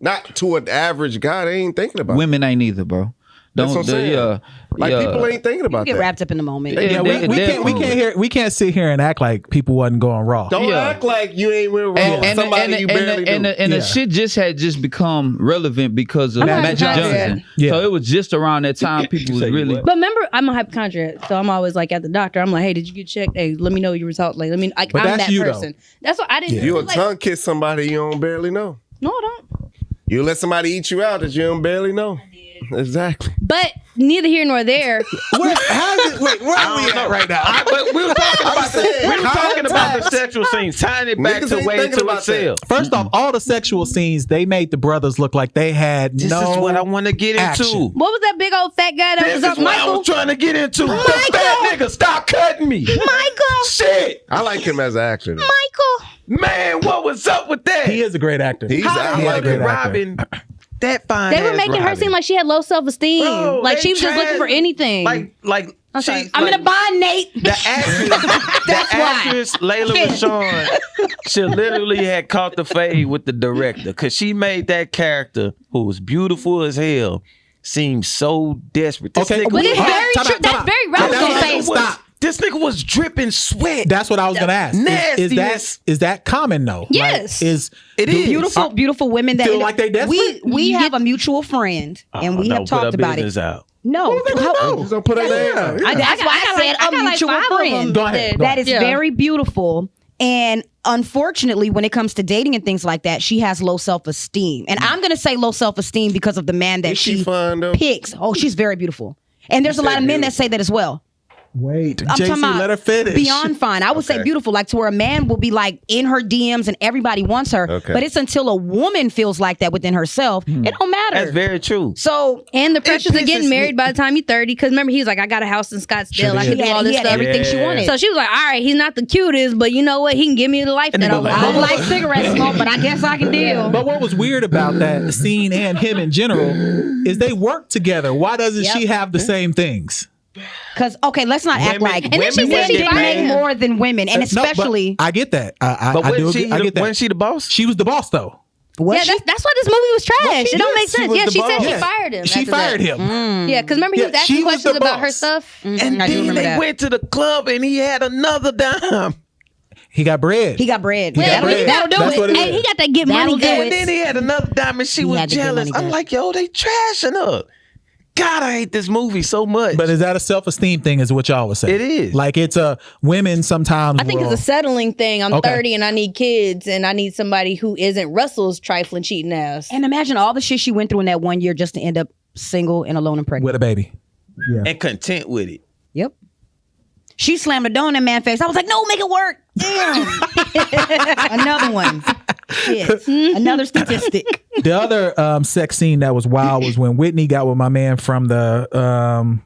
[SPEAKER 6] Not to an average guy. They ain't thinking about it.
[SPEAKER 5] Women ain't either, bro.
[SPEAKER 6] That's what I'm saying. Like people ain't thinking about
[SPEAKER 1] Get
[SPEAKER 6] that.
[SPEAKER 1] wrapped up in the moment.
[SPEAKER 3] Yeah, we can't sit here and act like people wasn't going raw.
[SPEAKER 6] Don't act like you ain't went wrong. Somebody you barely knew.
[SPEAKER 5] And the shit had just become relevant because of
[SPEAKER 2] I'm a
[SPEAKER 5] Magic
[SPEAKER 2] hypochondriac.
[SPEAKER 5] Johnson.
[SPEAKER 3] Yeah.
[SPEAKER 5] So it was just around that time people was really.
[SPEAKER 2] But remember, I'm a hypochondriac, so I'm always like at the doctor. I'm like, hey, did you get checked? Hey, let me know your results. Like, I'm
[SPEAKER 3] But
[SPEAKER 2] that
[SPEAKER 3] that's you, though.
[SPEAKER 2] person. That's what I didn't.
[SPEAKER 6] You a
[SPEAKER 2] like,
[SPEAKER 6] tongue kiss somebody you don't barely know.
[SPEAKER 2] No, I don't.
[SPEAKER 6] You let somebody eat you out that you don't barely know. Exactly.
[SPEAKER 2] But neither here nor there.
[SPEAKER 3] Where are we at right now?
[SPEAKER 4] But we were talking about
[SPEAKER 6] saying,
[SPEAKER 4] we were talking about the sexual scenes, tying it back
[SPEAKER 6] Niggas
[SPEAKER 4] to
[SPEAKER 6] ain't
[SPEAKER 4] way
[SPEAKER 6] thinking
[SPEAKER 4] to
[SPEAKER 6] about
[SPEAKER 4] itself.
[SPEAKER 3] First off, all the sexual scenes, they made the brothers look like they had
[SPEAKER 4] This
[SPEAKER 3] no
[SPEAKER 4] is what I want to get
[SPEAKER 3] action.
[SPEAKER 4] into.
[SPEAKER 2] What was that big old fat guy that
[SPEAKER 4] This
[SPEAKER 2] was
[SPEAKER 4] is
[SPEAKER 2] up,
[SPEAKER 4] what I
[SPEAKER 2] Michael?
[SPEAKER 4] was trying to get into. The fat nigga, stop cutting me.
[SPEAKER 2] Michael.
[SPEAKER 4] Shit,
[SPEAKER 6] I like him as an actor. though.
[SPEAKER 2] Michael.
[SPEAKER 4] man, what was up with that?
[SPEAKER 3] He is a great actor.
[SPEAKER 6] He's
[SPEAKER 4] How
[SPEAKER 6] I
[SPEAKER 4] the
[SPEAKER 6] like
[SPEAKER 4] hell
[SPEAKER 3] great
[SPEAKER 4] did
[SPEAKER 6] him.
[SPEAKER 3] actor.
[SPEAKER 4] Robin? That fine.
[SPEAKER 2] They were
[SPEAKER 4] ass
[SPEAKER 2] making her
[SPEAKER 4] Robin.
[SPEAKER 2] seem like she had low self-esteem.
[SPEAKER 4] Bro,
[SPEAKER 2] like
[SPEAKER 4] they
[SPEAKER 2] she was just looking
[SPEAKER 4] tried-
[SPEAKER 2] for anything.
[SPEAKER 4] like
[SPEAKER 2] I'm
[SPEAKER 4] she,
[SPEAKER 2] sorry.
[SPEAKER 1] I'm
[SPEAKER 4] like,
[SPEAKER 1] in a bind, Nate.
[SPEAKER 4] The actress Layla Rashawn, she literally had caught the fade with the director because she made that character who was beautiful as hell seem so desperate. This
[SPEAKER 3] Okay,
[SPEAKER 4] nigga
[SPEAKER 2] but it's
[SPEAKER 3] Hold on,
[SPEAKER 2] very
[SPEAKER 3] time
[SPEAKER 2] true.
[SPEAKER 3] out,
[SPEAKER 2] That's
[SPEAKER 3] time out.
[SPEAKER 2] very
[SPEAKER 3] That's
[SPEAKER 2] relevant.
[SPEAKER 3] what I'm
[SPEAKER 2] Saying,
[SPEAKER 3] saying. Stop.
[SPEAKER 4] This nigga was dripping sweat.
[SPEAKER 3] That's what I was going to ask. Is
[SPEAKER 4] Nastiness.
[SPEAKER 3] that common though?
[SPEAKER 2] Yes.
[SPEAKER 3] Like, is
[SPEAKER 4] It is.
[SPEAKER 1] Beautiful women that
[SPEAKER 3] Feel like they desperate?
[SPEAKER 1] we have a mutual friend and we have talked about it.
[SPEAKER 4] Out.
[SPEAKER 1] No,
[SPEAKER 6] Just don't put her name.
[SPEAKER 1] that's why I said a mutual friend.
[SPEAKER 3] Go ahead.
[SPEAKER 1] That is
[SPEAKER 2] Yeah.
[SPEAKER 1] very beautiful. And unfortunately, when it comes to dating and things like that, she has low self-esteem. And I'm going to say low self-esteem because of the man that
[SPEAKER 6] Is she fine though?
[SPEAKER 1] picks. Oh, she's very beautiful. And there's a lot of men that say that as well.
[SPEAKER 3] Wait,
[SPEAKER 1] I'm
[SPEAKER 3] JC,
[SPEAKER 1] talking about
[SPEAKER 3] let her finish.
[SPEAKER 1] beyond fine. I would say
[SPEAKER 6] Okay.
[SPEAKER 1] beautiful, like to where a man will be like in her DMs and everybody wants her.
[SPEAKER 6] Okay.
[SPEAKER 1] But it's until a woman feels like that within herself, it don't matter.
[SPEAKER 4] That's very true.
[SPEAKER 1] So
[SPEAKER 2] and the pressures of
[SPEAKER 4] pisses
[SPEAKER 2] getting
[SPEAKER 4] me-
[SPEAKER 2] married by the time you're 30. Because remember, he was like, I got a house in Scottsdale. I
[SPEAKER 3] Sure
[SPEAKER 2] can
[SPEAKER 3] did.
[SPEAKER 2] do all
[SPEAKER 1] he
[SPEAKER 2] this
[SPEAKER 1] had
[SPEAKER 2] stuff.
[SPEAKER 1] everything she
[SPEAKER 4] Yeah.
[SPEAKER 1] wanted.
[SPEAKER 2] So she was like, all right, he's not the cutest, but you know what? He can give me the life that I
[SPEAKER 3] nigga
[SPEAKER 2] want.
[SPEAKER 1] I don't like cigarette smoke, but I guess I can deal.
[SPEAKER 3] But what was weird about that scene and him in general is they work together. Why doesn't she have the same things?
[SPEAKER 1] Because okay, let's not act
[SPEAKER 4] Women-
[SPEAKER 1] like
[SPEAKER 2] And then she
[SPEAKER 4] women
[SPEAKER 2] said she
[SPEAKER 1] men
[SPEAKER 2] fired
[SPEAKER 1] make
[SPEAKER 2] him.
[SPEAKER 1] more than women, and
[SPEAKER 3] No, but
[SPEAKER 1] especially
[SPEAKER 3] I get that. I
[SPEAKER 4] But
[SPEAKER 3] do.
[SPEAKER 4] wasn't she,
[SPEAKER 3] I get that.
[SPEAKER 4] wasn't she the boss?
[SPEAKER 3] She was the boss though.
[SPEAKER 1] what
[SPEAKER 2] Yeah,
[SPEAKER 1] she-
[SPEAKER 2] that's why this movie was trash. It don't make
[SPEAKER 4] Yes, she
[SPEAKER 2] sense.
[SPEAKER 4] was
[SPEAKER 2] Yeah,
[SPEAKER 4] the
[SPEAKER 2] she said
[SPEAKER 4] boss.
[SPEAKER 2] she
[SPEAKER 3] Yeah.
[SPEAKER 2] fired him.
[SPEAKER 3] She
[SPEAKER 2] after
[SPEAKER 3] fired
[SPEAKER 2] that.
[SPEAKER 3] him.
[SPEAKER 2] Yeah, because remember he
[SPEAKER 3] Yeah,
[SPEAKER 2] was asking
[SPEAKER 3] she was
[SPEAKER 2] questions
[SPEAKER 3] the
[SPEAKER 2] about her
[SPEAKER 3] boss.
[SPEAKER 2] stuff.
[SPEAKER 4] And
[SPEAKER 1] I do
[SPEAKER 4] then
[SPEAKER 1] remember
[SPEAKER 4] they
[SPEAKER 1] that.
[SPEAKER 4] went to the club and he had another dime.
[SPEAKER 3] He got bread.
[SPEAKER 1] he got bread.
[SPEAKER 3] got
[SPEAKER 1] That'll,
[SPEAKER 3] bread.
[SPEAKER 1] that'll do
[SPEAKER 3] That's
[SPEAKER 1] it.
[SPEAKER 3] what it
[SPEAKER 2] Hey,
[SPEAKER 3] is.
[SPEAKER 2] he got that get
[SPEAKER 1] That'll
[SPEAKER 2] money
[SPEAKER 1] do
[SPEAKER 2] good.
[SPEAKER 1] it.
[SPEAKER 4] And then he had another dime and she was
[SPEAKER 1] had to get
[SPEAKER 4] jealous.
[SPEAKER 1] money
[SPEAKER 4] I'm
[SPEAKER 1] good.
[SPEAKER 4] like, yo, they trashing her. God, I hate this movie so much.
[SPEAKER 3] But is that a self-esteem thing? Is what y'all would say?
[SPEAKER 4] It is.
[SPEAKER 3] Like it's a women sometimes.
[SPEAKER 2] I think
[SPEAKER 3] will-
[SPEAKER 2] it's a settling thing. I'm
[SPEAKER 3] Okay.
[SPEAKER 2] 30 and I need kids and I need somebody who isn't Russell's trifling, cheating ass.
[SPEAKER 1] And imagine all the shit she went through in that 1 year just to end up single and alone and pregnant.
[SPEAKER 3] with a baby.
[SPEAKER 4] and content with it.
[SPEAKER 1] Yep. She slammed a door in that man's face. I was like, no, make it work. Damn. Another one. Shit. Another statistic.
[SPEAKER 3] The other sex scene that was wild was when Whitney got with my man from the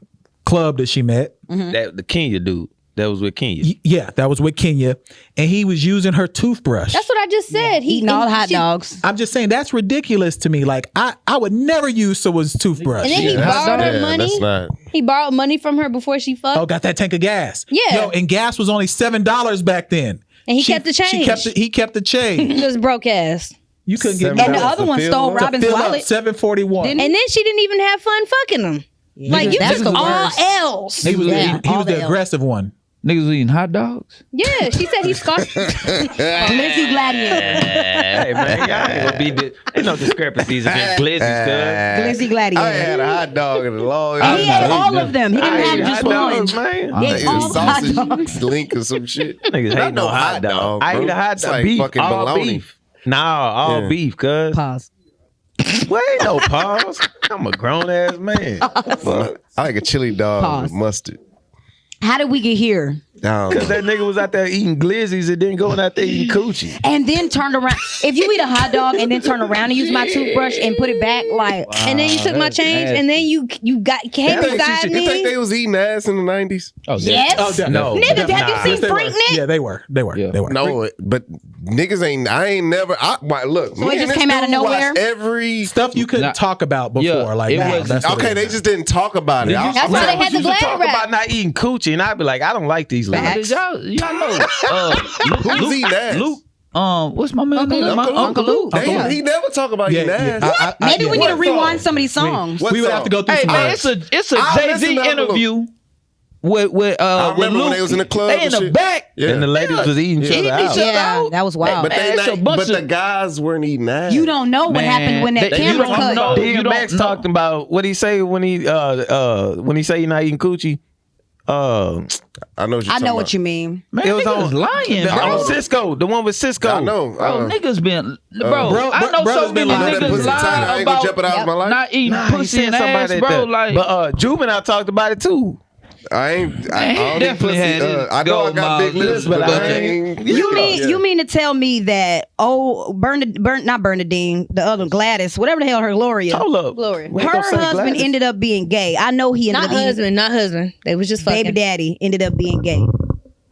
[SPEAKER 3] club that she met.
[SPEAKER 4] That the Kenya dude that was with Kenya.
[SPEAKER 3] Yeah, that was with Kenya, and he was using her toothbrush.
[SPEAKER 2] That's what I just said. He
[SPEAKER 1] Eating all the hot
[SPEAKER 2] she-
[SPEAKER 1] dogs.
[SPEAKER 3] I'm just saying that's ridiculous to me. Like I would never use someone's toothbrush.
[SPEAKER 2] And then he
[SPEAKER 6] That's-
[SPEAKER 2] borrowed her
[SPEAKER 6] yeah,
[SPEAKER 2] money.
[SPEAKER 6] That's not.
[SPEAKER 2] He borrowed money from her before she fucked.
[SPEAKER 3] Oh, got that tank of gas.
[SPEAKER 2] Yeah.
[SPEAKER 3] Yo, and gas was only $7 back then.
[SPEAKER 2] And he kept the change.
[SPEAKER 3] He kept the change.
[SPEAKER 2] Just broke ass.
[SPEAKER 3] You couldn't get
[SPEAKER 1] And the
[SPEAKER 6] $7
[SPEAKER 1] other
[SPEAKER 6] to
[SPEAKER 1] one
[SPEAKER 6] fill
[SPEAKER 1] stole
[SPEAKER 6] up?
[SPEAKER 3] to
[SPEAKER 1] Robin's
[SPEAKER 3] fill up
[SPEAKER 1] wallet.
[SPEAKER 3] $7.41.
[SPEAKER 1] Didn't
[SPEAKER 2] And then she didn't even have fun fucking him. Like you
[SPEAKER 1] That's
[SPEAKER 2] took
[SPEAKER 1] the
[SPEAKER 2] all
[SPEAKER 1] worst.
[SPEAKER 2] L's.
[SPEAKER 3] He was
[SPEAKER 1] Yeah,
[SPEAKER 3] he
[SPEAKER 1] all
[SPEAKER 3] was
[SPEAKER 1] the
[SPEAKER 3] the
[SPEAKER 1] L.
[SPEAKER 3] aggressive one.
[SPEAKER 5] Niggas was eating hot dogs.
[SPEAKER 2] Yeah, she said he scarred.
[SPEAKER 1] Glizzy Gladiator.
[SPEAKER 4] Hey man, y'all ain't gonna be ain't no discrepancies against Glizzy's, cuz.
[SPEAKER 1] Glizzy Gladiator.
[SPEAKER 6] I ain't had a hot dog in a long
[SPEAKER 1] And he
[SPEAKER 6] time.
[SPEAKER 1] ate all of them. He didn't have just one.
[SPEAKER 4] man.
[SPEAKER 1] He
[SPEAKER 6] I
[SPEAKER 1] ate
[SPEAKER 6] ate
[SPEAKER 1] all
[SPEAKER 6] a
[SPEAKER 1] the hot
[SPEAKER 6] sausage
[SPEAKER 1] dogs.
[SPEAKER 6] link or some shit.
[SPEAKER 4] Niggas
[SPEAKER 6] Not
[SPEAKER 4] hate no hot dog. I
[SPEAKER 6] bro.
[SPEAKER 4] eat a hot
[SPEAKER 6] It's
[SPEAKER 4] dog.
[SPEAKER 6] like
[SPEAKER 4] Beef,
[SPEAKER 6] fucking
[SPEAKER 4] all
[SPEAKER 6] bologna.
[SPEAKER 4] beef. Nah, all
[SPEAKER 6] Yeah.
[SPEAKER 4] beef, cuz.
[SPEAKER 1] Pause.
[SPEAKER 4] Wait, no pause. I'm a grown ass man.
[SPEAKER 6] Fuck. I like a chili dog
[SPEAKER 1] Pause.
[SPEAKER 6] with mustard.
[SPEAKER 1] How did we get here?
[SPEAKER 4] Cause that nigga was out there eating glizzies and then going out there eating coochie.
[SPEAKER 1] And then turned around. If you eat a hot dog and then turn around and use my toothbrush and put it back, like
[SPEAKER 2] And then you took my change, and then you came beside
[SPEAKER 6] You think
[SPEAKER 2] me.
[SPEAKER 6] they was eating ass in the 90s?
[SPEAKER 5] Oh,
[SPEAKER 1] yes.
[SPEAKER 4] No.
[SPEAKER 1] Nigga, have
[SPEAKER 4] Nah.
[SPEAKER 1] you seen
[SPEAKER 3] They were.
[SPEAKER 1] Freaknik?
[SPEAKER 3] Yeah, they were. They were.
[SPEAKER 5] Yeah.
[SPEAKER 3] They were.
[SPEAKER 6] No, but niggas ain't. I ain't never. Look,
[SPEAKER 1] So it
[SPEAKER 6] me and
[SPEAKER 1] just
[SPEAKER 6] this
[SPEAKER 1] came out of
[SPEAKER 6] dude
[SPEAKER 1] nowhere?
[SPEAKER 6] watched Every
[SPEAKER 3] Stuff you couldn't
[SPEAKER 5] Nah.
[SPEAKER 3] talk about before.
[SPEAKER 5] Yeah,
[SPEAKER 3] like
[SPEAKER 5] it
[SPEAKER 3] now.
[SPEAKER 5] was-
[SPEAKER 3] That's what
[SPEAKER 6] okay,
[SPEAKER 3] it
[SPEAKER 6] they
[SPEAKER 3] is.
[SPEAKER 6] just didn't talk about it.
[SPEAKER 2] That's why they had the
[SPEAKER 4] used to
[SPEAKER 2] glad
[SPEAKER 4] talk
[SPEAKER 2] wrap.
[SPEAKER 4] about not eating coochie, and I'd be like, I don't like these ladies.
[SPEAKER 1] Facts.
[SPEAKER 5] Y'all know.
[SPEAKER 6] Who's eating ass?
[SPEAKER 5] Luke. what's my man
[SPEAKER 1] Uncle
[SPEAKER 5] name?
[SPEAKER 1] Luke.
[SPEAKER 5] My Uncle Luke.
[SPEAKER 6] Damn, he never talk about you Nas.
[SPEAKER 1] Maybe we need to
[SPEAKER 6] What
[SPEAKER 1] rewind
[SPEAKER 6] song?
[SPEAKER 1] some of these songs.
[SPEAKER 6] What
[SPEAKER 3] We would
[SPEAKER 6] song?
[SPEAKER 3] have to go through
[SPEAKER 5] Hey
[SPEAKER 3] some
[SPEAKER 5] man,
[SPEAKER 3] words.
[SPEAKER 5] it's a
[SPEAKER 6] I'll
[SPEAKER 5] Jay
[SPEAKER 6] listen
[SPEAKER 5] Z
[SPEAKER 6] to Uncle
[SPEAKER 5] interview with
[SPEAKER 6] I
[SPEAKER 5] with
[SPEAKER 6] remember
[SPEAKER 5] Luke.
[SPEAKER 6] when they was in the club
[SPEAKER 5] They in
[SPEAKER 6] and
[SPEAKER 5] the
[SPEAKER 6] shit.
[SPEAKER 5] back.
[SPEAKER 6] Yeah.
[SPEAKER 4] And the ladies was eating each
[SPEAKER 5] Eating
[SPEAKER 4] other
[SPEAKER 5] each
[SPEAKER 4] out.
[SPEAKER 5] other
[SPEAKER 1] Yeah,
[SPEAKER 5] out.
[SPEAKER 1] that was wild.
[SPEAKER 6] But
[SPEAKER 5] Man, it's a bunch
[SPEAKER 6] the
[SPEAKER 5] of-
[SPEAKER 6] guys weren't eating ass.
[SPEAKER 1] You don't know what happened when that
[SPEAKER 5] They-
[SPEAKER 1] camera
[SPEAKER 5] you don't
[SPEAKER 1] cut.
[SPEAKER 5] know. You don't
[SPEAKER 4] DMX
[SPEAKER 5] know.
[SPEAKER 4] talked about what he say when he say you're not eating coochie.
[SPEAKER 6] I know what you're
[SPEAKER 1] I know
[SPEAKER 6] talking
[SPEAKER 1] what you mean.
[SPEAKER 5] Man,
[SPEAKER 4] It was
[SPEAKER 5] niggas
[SPEAKER 4] on
[SPEAKER 5] lying,
[SPEAKER 4] on
[SPEAKER 5] bro.
[SPEAKER 4] Cisco, the one with Cisco.
[SPEAKER 6] I know.
[SPEAKER 5] Bro, niggas been bro.
[SPEAKER 3] Bro,
[SPEAKER 5] I know
[SPEAKER 3] brothers
[SPEAKER 5] so
[SPEAKER 3] been
[SPEAKER 5] many
[SPEAKER 3] lying.
[SPEAKER 6] That
[SPEAKER 5] niggas
[SPEAKER 6] pussy tight, I
[SPEAKER 5] lying
[SPEAKER 6] ain't gonna
[SPEAKER 5] about
[SPEAKER 6] jeopardize my life.
[SPEAKER 5] not eating
[SPEAKER 4] Nah, he
[SPEAKER 5] pussy
[SPEAKER 4] said
[SPEAKER 5] and
[SPEAKER 4] something
[SPEAKER 5] ass,
[SPEAKER 4] about
[SPEAKER 5] bro.
[SPEAKER 4] that.
[SPEAKER 5] Like,
[SPEAKER 4] But Juvenile talked about it too.
[SPEAKER 6] I ain't.
[SPEAKER 5] Man,
[SPEAKER 6] I
[SPEAKER 5] he
[SPEAKER 6] don't eat
[SPEAKER 5] definitely
[SPEAKER 6] pussy.
[SPEAKER 5] had his
[SPEAKER 6] I know I got big
[SPEAKER 5] gold
[SPEAKER 6] lips,
[SPEAKER 5] mouth,
[SPEAKER 6] but I
[SPEAKER 5] but
[SPEAKER 6] ain't.
[SPEAKER 1] You mean to tell me that not Bernadine, the other Gladys, whatever the hell her Glory is,
[SPEAKER 4] Hold up.
[SPEAKER 2] Glory.
[SPEAKER 4] We ain't
[SPEAKER 1] her
[SPEAKER 4] gonna say
[SPEAKER 1] husband
[SPEAKER 4] Gladys.
[SPEAKER 1] ended up being gay. I know he ended
[SPEAKER 2] Not
[SPEAKER 1] up eating-
[SPEAKER 2] husband, not husband. They was just fucking.
[SPEAKER 1] baby daddy ended up being gay.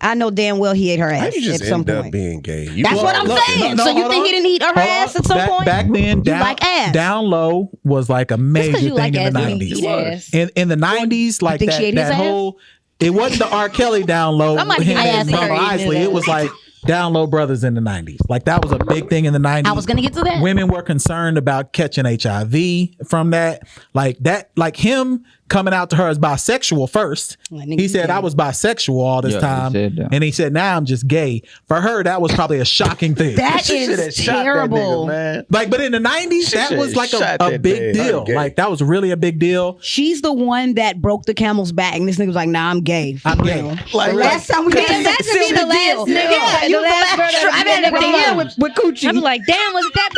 [SPEAKER 1] I know damn well he ate her
[SPEAKER 6] How
[SPEAKER 1] ass
[SPEAKER 6] you just
[SPEAKER 1] at some
[SPEAKER 6] end up
[SPEAKER 1] point.
[SPEAKER 6] being gay? You
[SPEAKER 1] That's
[SPEAKER 6] just-
[SPEAKER 1] what I'm
[SPEAKER 3] Look,
[SPEAKER 1] saying.
[SPEAKER 3] no,
[SPEAKER 1] So you
[SPEAKER 3] hold
[SPEAKER 1] think
[SPEAKER 3] on.
[SPEAKER 1] he didn't eat her
[SPEAKER 3] Hold
[SPEAKER 1] ass
[SPEAKER 3] on.
[SPEAKER 1] at some point?
[SPEAKER 3] Back then,
[SPEAKER 1] You like ass.
[SPEAKER 3] Down Low was like a major
[SPEAKER 2] you
[SPEAKER 3] thing
[SPEAKER 2] like
[SPEAKER 3] in the
[SPEAKER 2] ass, you
[SPEAKER 3] 90s.
[SPEAKER 2] eat ass.
[SPEAKER 3] In the 90s, like
[SPEAKER 1] think she ate his
[SPEAKER 3] that
[SPEAKER 1] ass?
[SPEAKER 3] whole, it wasn't the R. Kelly Down Low,
[SPEAKER 1] Somebody
[SPEAKER 3] him
[SPEAKER 1] ate
[SPEAKER 3] and
[SPEAKER 1] ass,
[SPEAKER 3] Mama
[SPEAKER 2] her eating
[SPEAKER 3] Isley.
[SPEAKER 2] his
[SPEAKER 3] It was like Down Low Brothers in the 90s. Like that was a big thing in the 90s.
[SPEAKER 1] I was gonna get to that.
[SPEAKER 3] Women were concerned about catching HIV from that. Like him coming out to her as bisexual first.
[SPEAKER 1] Like, nigga,
[SPEAKER 3] He said,
[SPEAKER 1] you
[SPEAKER 3] I was bisexual all this
[SPEAKER 5] Yeah, he
[SPEAKER 3] time.
[SPEAKER 5] said that.
[SPEAKER 3] And he said, now I'm just gay. For her, that was probably a shocking thing.
[SPEAKER 1] That
[SPEAKER 4] She shoulda
[SPEAKER 1] is
[SPEAKER 4] shot that
[SPEAKER 1] terrible.
[SPEAKER 4] nigga, man.
[SPEAKER 3] Like, but in the 90s,
[SPEAKER 4] She
[SPEAKER 3] that was
[SPEAKER 4] should've
[SPEAKER 3] like
[SPEAKER 4] shot
[SPEAKER 3] a
[SPEAKER 4] that
[SPEAKER 3] big
[SPEAKER 4] man.
[SPEAKER 3] deal.
[SPEAKER 6] Okay.
[SPEAKER 3] Like, that was really a big deal.
[SPEAKER 1] She's the one that broke the camel's back, and this nigga was like, "Nah, I'm gay."
[SPEAKER 3] I'm gay.
[SPEAKER 1] Like, last time we did
[SPEAKER 2] that should be the last nigga.
[SPEAKER 1] Yeah,
[SPEAKER 2] The
[SPEAKER 1] you was the
[SPEAKER 2] last
[SPEAKER 1] last
[SPEAKER 2] brother
[SPEAKER 1] I've
[SPEAKER 2] that
[SPEAKER 1] had
[SPEAKER 2] brought
[SPEAKER 1] the year
[SPEAKER 2] up.
[SPEAKER 1] with Coochie.
[SPEAKER 2] I'd be like, damn, was it that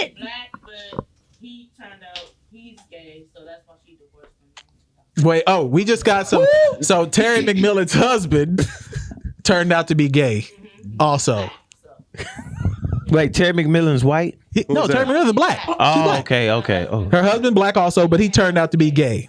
[SPEAKER 2] bad?
[SPEAKER 8] Black, but he turned out he's gay, so that's why she divorced him.
[SPEAKER 3] Wait, we just got some. So Terry McMillan's husband turned out to be gay also.
[SPEAKER 4] Wait, Terry McMillan's white?
[SPEAKER 3] No, Terry McMillan's black. She's
[SPEAKER 4] Oh,
[SPEAKER 3] black.
[SPEAKER 4] okay. Oh.
[SPEAKER 3] Her husband black also, but he turned out to be gay.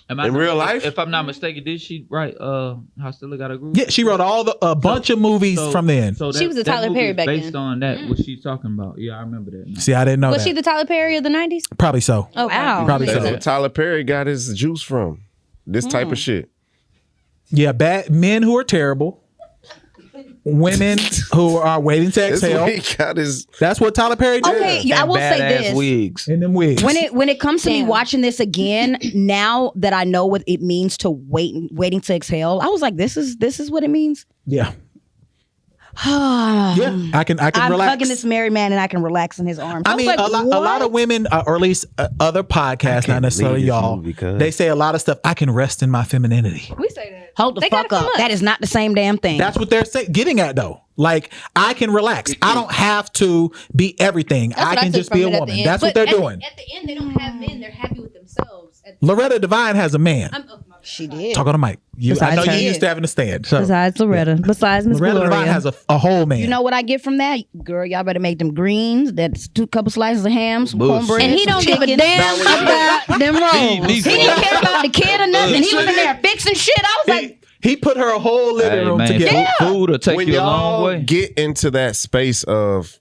[SPEAKER 5] Am I
[SPEAKER 6] In real life?
[SPEAKER 5] If I'm not mistaken, did she write Hostile Got a Groove?
[SPEAKER 3] Yeah, she wrote a bunch of movies from then.
[SPEAKER 5] So
[SPEAKER 2] She was a Tyler
[SPEAKER 5] movie
[SPEAKER 2] Perry
[SPEAKER 5] is
[SPEAKER 2] back
[SPEAKER 5] based
[SPEAKER 2] then.
[SPEAKER 5] on that, what she's talking about. Yeah, I remember that. now.
[SPEAKER 3] See, I didn't know
[SPEAKER 2] Was
[SPEAKER 3] that.
[SPEAKER 2] she the Tyler Perry of the 90s?
[SPEAKER 3] Probably so.
[SPEAKER 2] Oh, wow.
[SPEAKER 3] Probably
[SPEAKER 6] That's
[SPEAKER 3] so.
[SPEAKER 6] where Tyler Perry got his juice from. This type of shit.
[SPEAKER 3] Yeah, bad men who are terrible. Women who are waiting to
[SPEAKER 6] That's
[SPEAKER 3] exhale.
[SPEAKER 6] where he got his.
[SPEAKER 3] That's what Tyler Perry did.
[SPEAKER 1] Okay, yeah, I
[SPEAKER 4] And
[SPEAKER 1] will say
[SPEAKER 4] badass
[SPEAKER 1] this.
[SPEAKER 4] wigs.
[SPEAKER 3] In them wigs.
[SPEAKER 1] When it comes to me
[SPEAKER 2] Damn.
[SPEAKER 1] watching this again, now that I know what it means to waiting to exhale, I was like, this is what it means.
[SPEAKER 3] yeah. Yeah. I can
[SPEAKER 1] I'm
[SPEAKER 3] relax.
[SPEAKER 1] hugging this married man and I can relax in his arms.
[SPEAKER 3] I
[SPEAKER 1] was
[SPEAKER 3] mean,
[SPEAKER 1] like,
[SPEAKER 3] a lot of
[SPEAKER 1] what?
[SPEAKER 3] women, or at least other podcasts, not necessarily
[SPEAKER 4] believe this
[SPEAKER 3] y'all,
[SPEAKER 4] movie, cuz.
[SPEAKER 3] they say a lot of stuff. I can rest in my femininity.
[SPEAKER 2] We say that.
[SPEAKER 1] Hold the
[SPEAKER 2] They
[SPEAKER 1] fuck
[SPEAKER 2] gotta come
[SPEAKER 1] up.
[SPEAKER 2] up.
[SPEAKER 1] That is not the same damn thing.
[SPEAKER 3] That's what they're getting at, though. Like, I can relax. I don't have to be everything. I
[SPEAKER 2] what I
[SPEAKER 3] can
[SPEAKER 2] took
[SPEAKER 3] just be a
[SPEAKER 2] from it at the
[SPEAKER 3] woman.
[SPEAKER 2] end.
[SPEAKER 3] That's what
[SPEAKER 2] But
[SPEAKER 3] they're doing.
[SPEAKER 2] At the end, they don't have men. They're happy with themselves.
[SPEAKER 3] Loretta Devine has a man.
[SPEAKER 1] she did.
[SPEAKER 3] Talk on the mic. I
[SPEAKER 1] Besides
[SPEAKER 3] know you
[SPEAKER 1] her.
[SPEAKER 3] used to having to stand. So
[SPEAKER 2] Besides Loretta. Besides Miss
[SPEAKER 3] Loretta
[SPEAKER 2] Gloria.
[SPEAKER 3] Devine has a whole man.
[SPEAKER 1] You know what I get from that? Girl, y'all better make them greens. That's 2 couple slices of ham, some
[SPEAKER 4] Bullshit.
[SPEAKER 1] cornbread.
[SPEAKER 2] And he
[SPEAKER 1] some
[SPEAKER 2] don't give a
[SPEAKER 1] chicken.
[SPEAKER 2] damn about them rolls.
[SPEAKER 1] He didn't care about the kid or nothing. He was in there fixing shit. I was like,
[SPEAKER 3] he put her whole living
[SPEAKER 5] Hey,
[SPEAKER 3] room
[SPEAKER 5] man,
[SPEAKER 3] together.
[SPEAKER 5] food will take
[SPEAKER 6] When
[SPEAKER 5] you a long
[SPEAKER 6] y'all
[SPEAKER 5] way.
[SPEAKER 6] get into that space of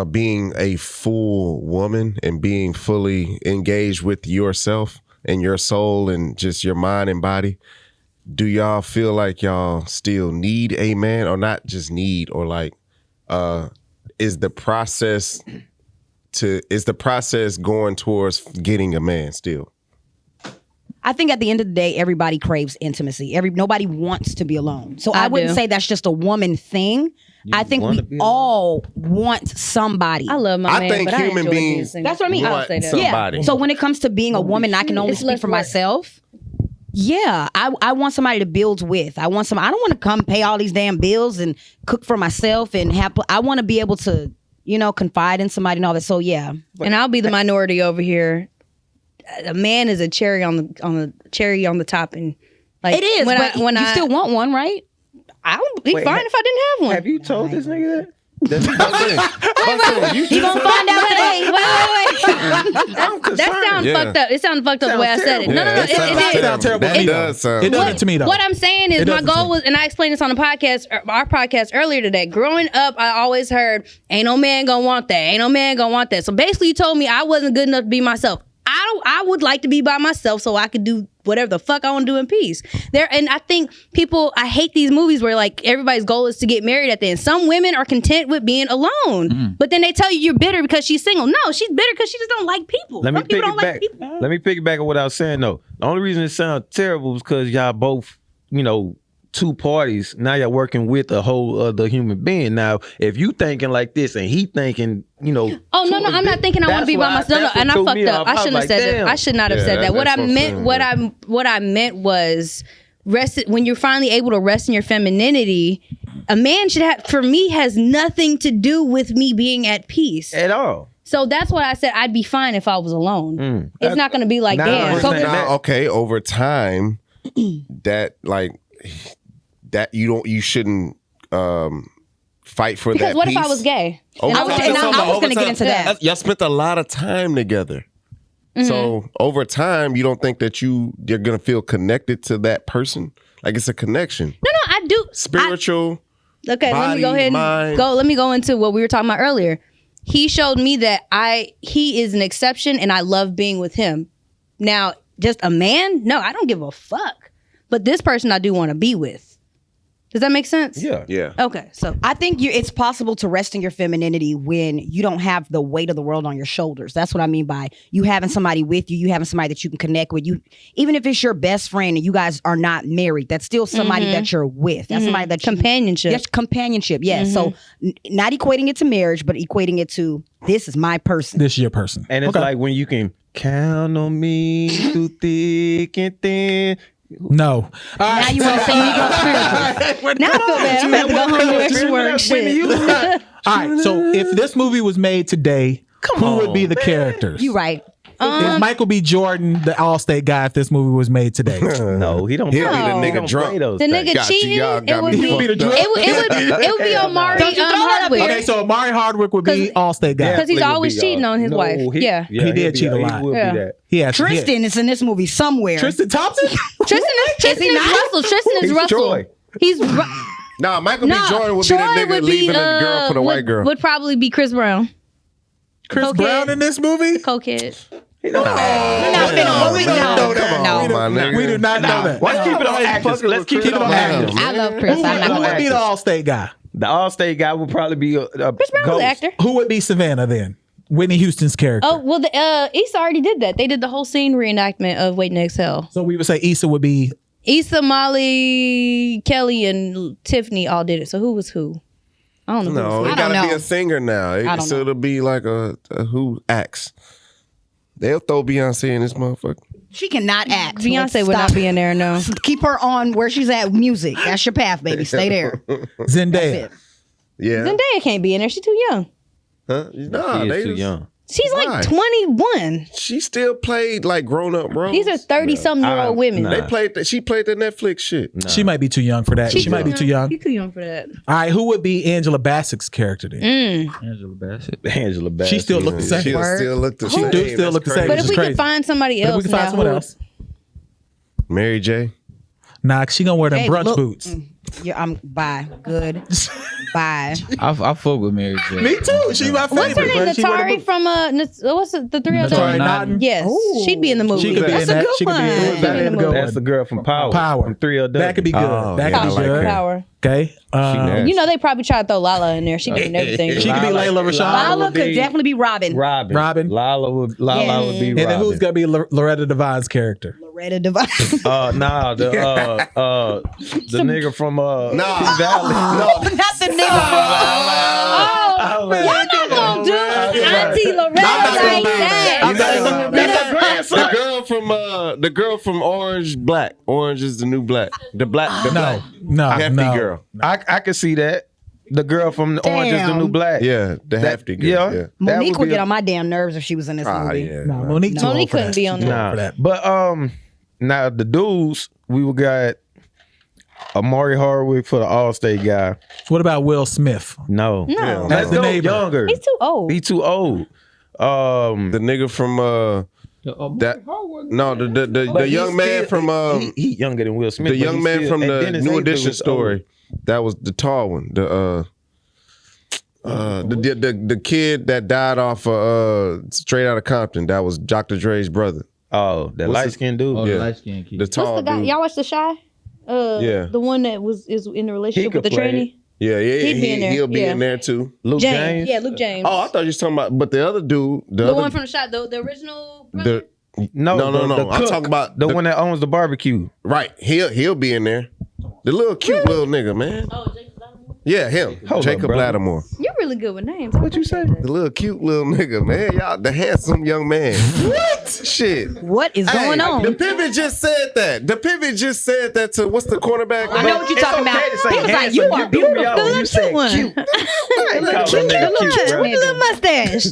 [SPEAKER 6] being a full woman and being fully engaged with yourself and your soul and just your mind and body, do y'all feel like y'all still need a man, or not just need, or like is the process going towards getting a man still?
[SPEAKER 1] I think at the end of the day, everybody craves intimacy. Nobody wants to be alone. So I wouldn't
[SPEAKER 2] do.
[SPEAKER 1] say that's just a woman thing. I think
[SPEAKER 4] wanna
[SPEAKER 1] we
[SPEAKER 4] be
[SPEAKER 1] all want somebody.
[SPEAKER 2] I love my
[SPEAKER 6] I
[SPEAKER 2] man,
[SPEAKER 6] think
[SPEAKER 2] but
[SPEAKER 6] human
[SPEAKER 2] I enjoy being
[SPEAKER 6] beings
[SPEAKER 2] single.
[SPEAKER 1] That's what I mean.
[SPEAKER 2] I'll
[SPEAKER 6] want
[SPEAKER 2] say that.
[SPEAKER 6] somebody.
[SPEAKER 1] Yeah. So when it comes to being a woman, I can only
[SPEAKER 2] It's
[SPEAKER 1] speak
[SPEAKER 2] less
[SPEAKER 1] for
[SPEAKER 2] work.
[SPEAKER 1] myself. Yeah, I want somebody to build with. I don't want to come pay all these damn bills and cook for myself and have. I want to be able to, confide in somebody and all that. So yeah,
[SPEAKER 2] And I'll be the minority over here. A man is a cherry on the top, and like
[SPEAKER 1] it is.
[SPEAKER 2] When
[SPEAKER 1] But
[SPEAKER 2] I
[SPEAKER 1] you still want one, right?
[SPEAKER 2] I would be
[SPEAKER 4] Wait,
[SPEAKER 2] fine if I didn't have one.
[SPEAKER 4] Have you told this nigga that?
[SPEAKER 1] You gonna find out today?
[SPEAKER 2] Wait. That sounds
[SPEAKER 6] Yeah.
[SPEAKER 2] fucked up. It sounds fucked up the way I said it.
[SPEAKER 4] terrible.
[SPEAKER 2] No,
[SPEAKER 6] Yeah,
[SPEAKER 2] it
[SPEAKER 3] It sounds terrible
[SPEAKER 6] That
[SPEAKER 3] to me, though.
[SPEAKER 6] does sound
[SPEAKER 3] It doesn't
[SPEAKER 6] terrible.
[SPEAKER 3] to me, though.
[SPEAKER 2] What I'm saying is
[SPEAKER 3] It
[SPEAKER 2] my
[SPEAKER 3] doesn't to
[SPEAKER 2] goal
[SPEAKER 3] me.
[SPEAKER 2] was, and I explained this on the podcast, our podcast earlier today. Growing up, I always heard, "Ain't no man gonna want that. Ain't no man gonna want that." So basically, you told me I wasn't good enough to be myself. I would like to be by myself so I could do whatever the fuck I want to do in peace. And I think I hate these movies where like everybody's goal is to get married at the end. Some women are content with being alone, but then they tell you you're bitter because she's single. No, she's bitter because she just don't like people.
[SPEAKER 4] Let me
[SPEAKER 2] Some people don't like
[SPEAKER 4] piggyback.
[SPEAKER 2] people.
[SPEAKER 4] Let me piggyback on what I was saying though. The only reason it sounds terrible is because y'all both, two parties. Now you're working with a whole other human being. Now, if you thinking like this and he thinking,
[SPEAKER 2] Oh no, I'm not thinking I want to be by myself. And I fucked up. I shouldn't have said that. I should not have said that. What I meant was when you're finally able to rest in your femininity. A man should have, for me, has nothing to do with me being at peace
[SPEAKER 4] at all.
[SPEAKER 2] So that's what I said. I'd be fine if I was alone. It's not going to be like,
[SPEAKER 4] Now
[SPEAKER 2] damn.
[SPEAKER 4] I'm saying that.
[SPEAKER 6] Okay, over time, that you shouldn't fight for
[SPEAKER 2] Because
[SPEAKER 6] that
[SPEAKER 2] what
[SPEAKER 6] peace.
[SPEAKER 2] if I was gay?
[SPEAKER 6] Over
[SPEAKER 1] I was
[SPEAKER 6] time.
[SPEAKER 1] going to get into that.
[SPEAKER 6] Y'all spent a lot of time together. So over time, you don't think that you're gonna feel connected to that person? Like it's a connection.
[SPEAKER 2] No, I do.
[SPEAKER 6] Spiritual.
[SPEAKER 2] Okay, let me
[SPEAKER 6] body,
[SPEAKER 2] go ahead and
[SPEAKER 6] mind.
[SPEAKER 2] let me go into what we were talking about earlier. He showed me that he is an exception and I love being with him. Now, just a man? No, I don't give a fuck. But this person I do want to be with. Does that make sense?
[SPEAKER 4] Yeah.
[SPEAKER 6] Yeah.
[SPEAKER 2] Okay, so
[SPEAKER 1] I think it's possible to rest in your femininity when you don't have the weight of the world on your shoulders. That's what I mean by you having somebody with you, you having somebody that you can connect with. You, even if it's your best friend and you guys are not married, that's still somebody that you're with. That's somebody that
[SPEAKER 2] companionship.
[SPEAKER 1] Yes, companionship. Yes. So not equating it to marriage, but equating it to this is my person.
[SPEAKER 3] This is your person.
[SPEAKER 4] And it's like when you can count on me through thick and thin.
[SPEAKER 3] No.
[SPEAKER 1] Now you want to say Negro spiritual.
[SPEAKER 2] Now I feel bad. I'm about to go home and extra work. Shit.
[SPEAKER 3] All right. So if this movie was made today, who would be the characters?
[SPEAKER 1] You right.
[SPEAKER 3] Is Michael B. Jordan the Allstate guy if this movie was made today?
[SPEAKER 4] No, he don't.
[SPEAKER 6] He'll be the
[SPEAKER 2] No.
[SPEAKER 6] nigga drunk.
[SPEAKER 2] The nigga
[SPEAKER 6] Got you.
[SPEAKER 2] cheating.
[SPEAKER 6] Y'all
[SPEAKER 2] It
[SPEAKER 6] got
[SPEAKER 2] would
[SPEAKER 6] me
[SPEAKER 2] be.
[SPEAKER 6] fucked up.
[SPEAKER 2] It would be Omari
[SPEAKER 1] Don't you throw that up
[SPEAKER 2] Hardwick.
[SPEAKER 3] Okay, so Amari Hardwick would be Allstate guy.
[SPEAKER 2] Because he's
[SPEAKER 4] Definitely
[SPEAKER 2] always
[SPEAKER 4] would be,
[SPEAKER 2] cheating on his wife. Yeah.
[SPEAKER 3] He did
[SPEAKER 4] he'll
[SPEAKER 3] cheat a
[SPEAKER 4] be-
[SPEAKER 3] lot.
[SPEAKER 4] He will
[SPEAKER 2] Yeah.
[SPEAKER 4] be that.
[SPEAKER 3] He has
[SPEAKER 1] Tristan is in this movie somewhere.
[SPEAKER 3] Tristan Thompson?
[SPEAKER 2] Tristan is Russell. Tristan is
[SPEAKER 4] He's
[SPEAKER 2] Russell.
[SPEAKER 4] Troy.
[SPEAKER 2] He's
[SPEAKER 6] Nah, Michael B. Jordan would be the nigga leaving the girl for the white girl.
[SPEAKER 2] Would probably be Chris Brown.
[SPEAKER 3] Chris
[SPEAKER 2] Cokehead.
[SPEAKER 3] Brown in this movie?
[SPEAKER 2] Cokehead.
[SPEAKER 3] We don't know that.
[SPEAKER 6] Come on, my nigga.
[SPEAKER 3] We do not know that.
[SPEAKER 4] Let's keep it on actors. Let's keep it on actors.
[SPEAKER 1] I love Chris.
[SPEAKER 3] Who
[SPEAKER 1] I'm not
[SPEAKER 3] would
[SPEAKER 1] gonna
[SPEAKER 3] be the Allstate guy?
[SPEAKER 4] The Allstate guy would probably be a
[SPEAKER 2] Chris Brown was
[SPEAKER 4] Ghost.
[SPEAKER 2] an actor.
[SPEAKER 3] Who would be Savannah then? Whitney Houston's character.
[SPEAKER 2] Oh, well, Issa already did that. They did the whole scene reenactment of Waiting to Exhale.
[SPEAKER 3] So we would say Issa would be.
[SPEAKER 2] Issa, Molly, Kelly, and Tiffany all did it. So who was who? I don't know.
[SPEAKER 6] No,
[SPEAKER 2] Who was
[SPEAKER 6] it
[SPEAKER 1] I don't
[SPEAKER 6] gotta be
[SPEAKER 1] know.
[SPEAKER 6] a singer now.
[SPEAKER 1] don't
[SPEAKER 6] So
[SPEAKER 1] know.
[SPEAKER 6] it'll be like a who acts. They'll throw Beyonce in this motherfucker.
[SPEAKER 1] She cannot act.
[SPEAKER 2] who? Beyonce
[SPEAKER 1] Let's
[SPEAKER 2] would
[SPEAKER 1] stop.
[SPEAKER 2] not be in there, no.
[SPEAKER 1] Keep her on where she's at. Music. That's your path, baby. Stay there.
[SPEAKER 3] Zendaya.
[SPEAKER 1] That's it.
[SPEAKER 6] Yeah.
[SPEAKER 2] Zendaya can't be in there. She's too young.
[SPEAKER 6] Huh? Nah,
[SPEAKER 4] He
[SPEAKER 6] they
[SPEAKER 4] is too
[SPEAKER 6] just-
[SPEAKER 4] young.
[SPEAKER 2] She's
[SPEAKER 6] Why?
[SPEAKER 2] like 21.
[SPEAKER 6] She still played like grown up roles.
[SPEAKER 2] These are 30-something-year-old women.
[SPEAKER 4] nah.
[SPEAKER 6] They played. She played the Netflix shit.
[SPEAKER 3] She might be too young for that. She might be too young.
[SPEAKER 2] She's too young for that.
[SPEAKER 3] All right, who would be Angela Bassett's character then?
[SPEAKER 5] Angela Bassett.
[SPEAKER 4] Angela Bassett.
[SPEAKER 3] She still look the same.
[SPEAKER 6] She still look the
[SPEAKER 3] She
[SPEAKER 6] same.
[SPEAKER 3] do still look the same.
[SPEAKER 2] But
[SPEAKER 3] Which
[SPEAKER 2] if
[SPEAKER 3] is
[SPEAKER 2] we
[SPEAKER 3] crazy.
[SPEAKER 2] could find somebody
[SPEAKER 3] But if
[SPEAKER 2] else
[SPEAKER 3] we can find
[SPEAKER 2] now,
[SPEAKER 3] someone
[SPEAKER 2] who-
[SPEAKER 3] else.
[SPEAKER 6] Mary J.
[SPEAKER 3] Nah, she gonna wear them
[SPEAKER 1] Hey,
[SPEAKER 3] brunch
[SPEAKER 1] look.
[SPEAKER 3] boots.
[SPEAKER 1] Yeah, I'm bye. Good. Bye.
[SPEAKER 5] I fuck with Mary J.
[SPEAKER 3] Me too. She my favorite.
[SPEAKER 2] What's her name?
[SPEAKER 3] but she wear the
[SPEAKER 2] Natari
[SPEAKER 3] boot-
[SPEAKER 2] from what's the 302?
[SPEAKER 3] Natari
[SPEAKER 5] Natari
[SPEAKER 3] Naughton.
[SPEAKER 2] Yes,
[SPEAKER 1] Ooh.
[SPEAKER 2] she'd be in the movie.
[SPEAKER 3] She could be
[SPEAKER 1] That's
[SPEAKER 3] in
[SPEAKER 1] a
[SPEAKER 3] that.
[SPEAKER 1] good
[SPEAKER 3] She could be
[SPEAKER 1] one.
[SPEAKER 3] in that. That'd be a good
[SPEAKER 4] That's the
[SPEAKER 3] one.
[SPEAKER 4] girl from Power.
[SPEAKER 3] Power.
[SPEAKER 4] From 3LW.
[SPEAKER 3] That could be good.
[SPEAKER 6] Oh,
[SPEAKER 3] That
[SPEAKER 6] yeah,
[SPEAKER 3] could
[SPEAKER 6] I
[SPEAKER 3] be
[SPEAKER 6] like
[SPEAKER 3] good.
[SPEAKER 6] her.
[SPEAKER 2] Power.
[SPEAKER 3] Okay.
[SPEAKER 6] nasty.
[SPEAKER 2] You know they probably tried to throw Lala in there. She be in everything.
[SPEAKER 3] She could be Layla Rashawn.
[SPEAKER 1] Lala
[SPEAKER 4] would
[SPEAKER 1] could
[SPEAKER 4] be
[SPEAKER 1] definitely be Robin.
[SPEAKER 3] Robin.
[SPEAKER 4] Lala would be
[SPEAKER 3] And then
[SPEAKER 4] Robin.
[SPEAKER 3] who's gonna be Loretta Devine's character?
[SPEAKER 1] Loretta Devine.
[SPEAKER 4] Nah, the nigga from
[SPEAKER 6] Nah.
[SPEAKER 4] Valley.
[SPEAKER 1] Not the nigga.
[SPEAKER 2] Oh, y'all not gonna do Auntie Loretta like that.
[SPEAKER 6] The girl from Orange Black. Orange is the new black. The black.
[SPEAKER 3] No,
[SPEAKER 6] hefty
[SPEAKER 3] no.
[SPEAKER 6] girl.
[SPEAKER 4] I could see that. The girl from the Orange is the New Black.
[SPEAKER 6] Yeah, the hefty girl.
[SPEAKER 4] Yeah.
[SPEAKER 6] Yeah.
[SPEAKER 4] That
[SPEAKER 1] Monique would
[SPEAKER 4] be
[SPEAKER 1] get
[SPEAKER 4] a-
[SPEAKER 1] on my damn nerves if she was in this
[SPEAKER 6] Ah,
[SPEAKER 1] movie.
[SPEAKER 6] yeah.
[SPEAKER 3] No, Monique too old
[SPEAKER 2] Monique
[SPEAKER 3] for
[SPEAKER 2] couldn't
[SPEAKER 3] that.
[SPEAKER 2] be on
[SPEAKER 3] She's too
[SPEAKER 2] there.
[SPEAKER 3] old for that.
[SPEAKER 4] But now the dudes, we got Amari Hardwick for the All-State guy.
[SPEAKER 3] What about Will Smith?
[SPEAKER 4] No.
[SPEAKER 2] No.
[SPEAKER 3] That's the
[SPEAKER 4] go
[SPEAKER 3] neighbor.
[SPEAKER 4] younger.
[SPEAKER 2] He's too old.
[SPEAKER 4] He too old.
[SPEAKER 6] The nigga from that the young man from
[SPEAKER 4] he younger than Will Smith.
[SPEAKER 6] the
[SPEAKER 4] but
[SPEAKER 6] young
[SPEAKER 4] he
[SPEAKER 6] man
[SPEAKER 4] still-
[SPEAKER 6] from
[SPEAKER 4] and
[SPEAKER 6] the
[SPEAKER 4] Dennis
[SPEAKER 6] New
[SPEAKER 4] Haysbert
[SPEAKER 6] Edition
[SPEAKER 4] was
[SPEAKER 6] story. That was the tall one. The kid that died off Straight Outta Compton. That was Dr. Dre's brother.
[SPEAKER 4] Oh, that light skinned dude.
[SPEAKER 5] Oh,
[SPEAKER 6] Yeah.
[SPEAKER 5] the light skin kid.
[SPEAKER 6] The
[SPEAKER 2] What's
[SPEAKER 6] tall
[SPEAKER 2] the guy?
[SPEAKER 6] dude.
[SPEAKER 2] Y'all watch The Shy?
[SPEAKER 6] Yeah.
[SPEAKER 2] The one that is in the relationship with
[SPEAKER 4] could
[SPEAKER 2] the
[SPEAKER 4] play
[SPEAKER 2] tranny.
[SPEAKER 6] Yeah,
[SPEAKER 2] He'd be in there.
[SPEAKER 6] he'll be
[SPEAKER 2] Yeah.
[SPEAKER 6] in there too.
[SPEAKER 4] Luke James.
[SPEAKER 2] Yeah, Luke James.
[SPEAKER 6] Oh, I thought you were talking about, but the other dude,
[SPEAKER 2] the
[SPEAKER 6] other,
[SPEAKER 2] one from The Shy, the original brother?
[SPEAKER 4] No,
[SPEAKER 6] No.
[SPEAKER 4] the
[SPEAKER 6] I'm
[SPEAKER 4] cook,
[SPEAKER 6] talking about
[SPEAKER 4] the one that owns the barbecue.
[SPEAKER 6] right. He'll be in there. The little cute little nigga, man.
[SPEAKER 8] Oh, Jacob Lattimore?
[SPEAKER 6] Yeah, him.
[SPEAKER 4] Hold up,
[SPEAKER 6] Jacob
[SPEAKER 4] brother.
[SPEAKER 6] Lattimore.
[SPEAKER 2] You're really good with names.
[SPEAKER 4] What you say?
[SPEAKER 6] The little cute little nigga, man. Y'all, the handsome young man. What? Shit.
[SPEAKER 1] What is going
[SPEAKER 6] Hey,
[SPEAKER 1] on?
[SPEAKER 6] The pivot just said that. The pivot just said that to what's the cornerback?
[SPEAKER 1] I know what you're
[SPEAKER 4] It's
[SPEAKER 1] talking
[SPEAKER 4] okay
[SPEAKER 1] about.
[SPEAKER 4] to say
[SPEAKER 1] He was like,
[SPEAKER 4] handsome.
[SPEAKER 1] "You
[SPEAKER 4] You
[SPEAKER 1] are
[SPEAKER 4] threw me
[SPEAKER 1] beautiful."
[SPEAKER 4] off when you said cute.
[SPEAKER 6] Hey, look,
[SPEAKER 4] Call
[SPEAKER 6] cute.
[SPEAKER 4] that nigga cute,
[SPEAKER 2] With
[SPEAKER 4] bro.
[SPEAKER 2] a little mustache.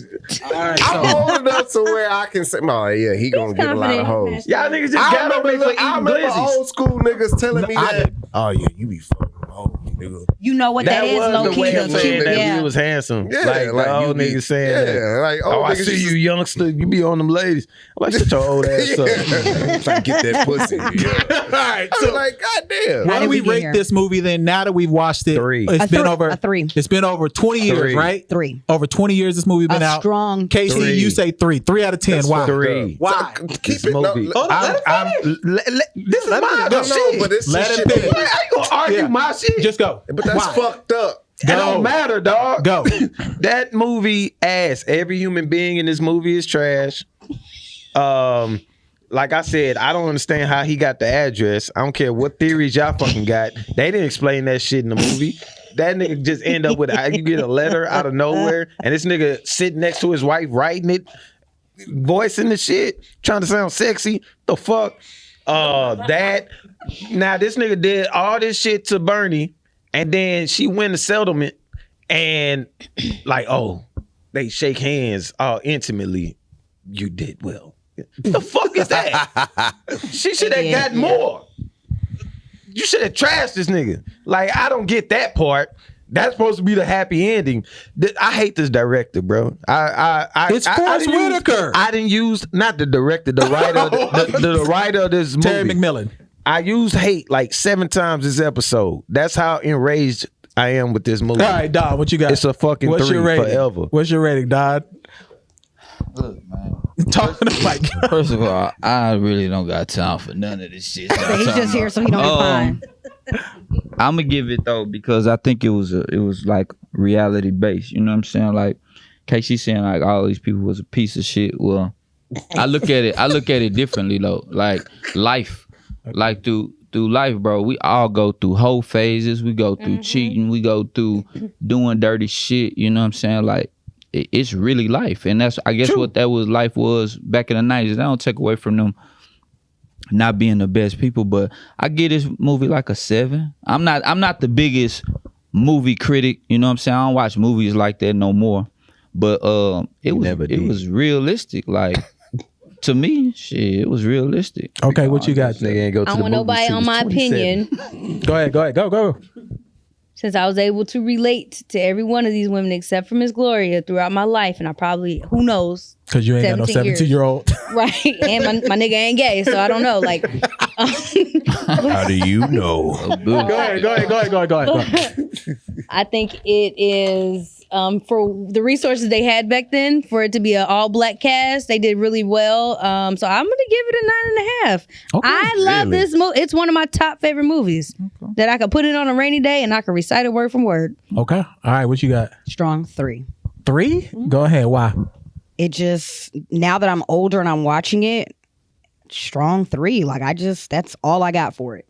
[SPEAKER 6] I'm old enough to where I can say, oh yeah, he gonna get a lot of
[SPEAKER 2] confident.
[SPEAKER 6] hoes.
[SPEAKER 4] Y'all niggas just
[SPEAKER 6] I
[SPEAKER 4] got on me for
[SPEAKER 6] I
[SPEAKER 4] eating
[SPEAKER 6] remember
[SPEAKER 4] glizzies.
[SPEAKER 6] old school niggas telling me
[SPEAKER 3] I
[SPEAKER 6] that.
[SPEAKER 3] didn't.
[SPEAKER 6] Oh yeah, you be fucking old, nigga.
[SPEAKER 1] You know what that is,
[SPEAKER 4] was
[SPEAKER 1] low
[SPEAKER 4] the
[SPEAKER 1] key.
[SPEAKER 4] way
[SPEAKER 1] The
[SPEAKER 4] of saying
[SPEAKER 1] cute,
[SPEAKER 4] that
[SPEAKER 1] yeah.
[SPEAKER 4] he was handsome.
[SPEAKER 6] Yeah,
[SPEAKER 4] like the old
[SPEAKER 6] you be-
[SPEAKER 4] niggas saying that.
[SPEAKER 6] Yeah, like
[SPEAKER 4] Oh,
[SPEAKER 6] old
[SPEAKER 4] I
[SPEAKER 6] niggas
[SPEAKER 4] see
[SPEAKER 6] just-
[SPEAKER 4] you youngster. You be on them ladies. I'm like, shut your old ass up.
[SPEAKER 6] Yeah. Trying to get that pussy. Yeah. All right, so like, goddamn.
[SPEAKER 3] Why
[SPEAKER 1] How
[SPEAKER 3] do
[SPEAKER 1] did
[SPEAKER 3] we
[SPEAKER 1] we get
[SPEAKER 3] rate
[SPEAKER 1] here?
[SPEAKER 3] this movie then? Now that we've watched it,
[SPEAKER 4] 3.
[SPEAKER 3] It's
[SPEAKER 1] A
[SPEAKER 3] been
[SPEAKER 1] three-
[SPEAKER 3] over
[SPEAKER 1] a 3.
[SPEAKER 3] It's been over 20 years,
[SPEAKER 4] 3.
[SPEAKER 3] right?
[SPEAKER 1] 3.
[SPEAKER 3] Over 20 years this movie been
[SPEAKER 1] A
[SPEAKER 3] out.
[SPEAKER 1] strong
[SPEAKER 3] Casey,
[SPEAKER 4] 3.
[SPEAKER 3] you say 3. 3 out of 10. Why?
[SPEAKER 4] 3.
[SPEAKER 3] Why?
[SPEAKER 6] Keep
[SPEAKER 4] This
[SPEAKER 6] it. No,
[SPEAKER 4] movie.
[SPEAKER 6] no,
[SPEAKER 4] This is my
[SPEAKER 6] no,
[SPEAKER 4] shit.
[SPEAKER 6] but it's
[SPEAKER 3] Let
[SPEAKER 6] some
[SPEAKER 3] it
[SPEAKER 6] shit.
[SPEAKER 3] finish.
[SPEAKER 4] I ain't gonna argue
[SPEAKER 3] Yeah.
[SPEAKER 4] my shit.
[SPEAKER 3] Just go.
[SPEAKER 6] But that's
[SPEAKER 3] Why?
[SPEAKER 6] fucked up.
[SPEAKER 4] It don't matter, dog.
[SPEAKER 3] Go.
[SPEAKER 4] That movie ass. Every human being in this movie is trash. Like I said, I don't understand how he got the address. I don't care what theories y'all fucking got. They didn't explain that shit in the movie. That nigga just end up with you get a letter out of nowhere, and this nigga sitting next to his wife writing it, voicing the shit, trying to sound sexy. The fuck? That now this nigga did all this shit to Bernie, and then she win the settlement, and like, oh, they shake hands intimately. You did well. The fuck is that? She should have got more. You should have trashed this nigga. Like, I don't get that part. That's supposed to be the happy ending. I hate this director, bro.
[SPEAKER 3] It's Forrest Whitaker.
[SPEAKER 4] I didn't use not the director, the writer, the writer of this movie.
[SPEAKER 3] Terry McMillan.
[SPEAKER 4] I used hate like 7 times this episode. That's how enraged I am with this movie.
[SPEAKER 3] All right, Don, what you got?
[SPEAKER 4] It's a fucking
[SPEAKER 3] What's
[SPEAKER 4] 3
[SPEAKER 3] your rating?
[SPEAKER 4] forever.
[SPEAKER 3] What's your rating, Don?
[SPEAKER 5] Look, man.
[SPEAKER 3] Talking to Mike.
[SPEAKER 5] First of all, I really don't got time for none of this shit.
[SPEAKER 1] So he's just here so he don't get fined.
[SPEAKER 5] I'm gonna give it though because I think it was like reality based. You know what I'm saying? Like Casey saying like all these people was a piece of shit. Well, I look at it differently though. Like life, like through life, bro. We all go through whole phases. We go through cheating. We go through doing dirty shit. You know what I'm saying? Like it's really life, and that's I guess what that was life was back in the 90s. That don't take away from them not being the best people, but I give this movie like a 7. I'm not the biggest movie critic, you know what I'm saying? I don't watch movies like that no more. But it was realistic. Like to me, shit, it was realistic.
[SPEAKER 3] Okay, what you got?
[SPEAKER 4] Nigga ain't go to
[SPEAKER 2] I
[SPEAKER 4] the
[SPEAKER 2] don't want
[SPEAKER 4] movies
[SPEAKER 2] nobody
[SPEAKER 4] till
[SPEAKER 2] on
[SPEAKER 4] he
[SPEAKER 2] my
[SPEAKER 4] was 27.
[SPEAKER 2] opinion.
[SPEAKER 3] Go ahead. Go.
[SPEAKER 2] Since I was able to relate to every one of these women except for Miss Gloria throughout my life, and I probably, who knows,
[SPEAKER 3] Because you ain't got no
[SPEAKER 2] 17
[SPEAKER 3] 17-year-old.
[SPEAKER 2] right? And my nigga ain't gay, so I don't know. Like,
[SPEAKER 6] How do you know?
[SPEAKER 3] Go ahead.
[SPEAKER 2] I think it is for the resources they had back then, for it to be an all black cast, they did really well. So I'm gonna give it a 9.5.
[SPEAKER 3] Okay.
[SPEAKER 2] I love this movie. It's one of my top favorite movies that I could put it on a rainy day and I could recite it word from word.
[SPEAKER 3] Okay. All right, what you got?
[SPEAKER 1] Strong 3.
[SPEAKER 3] 3? Go ahead. Why?
[SPEAKER 1] It just, now that I'm older and I'm watching it, strong 3. Like that's all I got for it.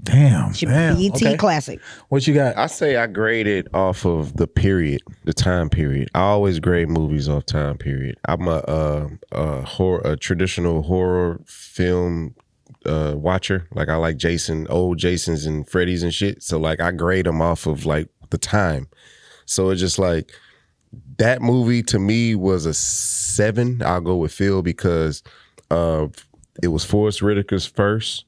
[SPEAKER 3] Damn.
[SPEAKER 1] Should be BET classic.
[SPEAKER 3] What you got?
[SPEAKER 6] I say I grade it off of the time period. I always grade movies off time period. I'm a traditional horror film watcher. Like I like old Jasons and Freddy's and shit. So like I grade them off of like the time. So it's just like that movie to me was a 7. I'll go with Phil because it was Forrest Whitaker's first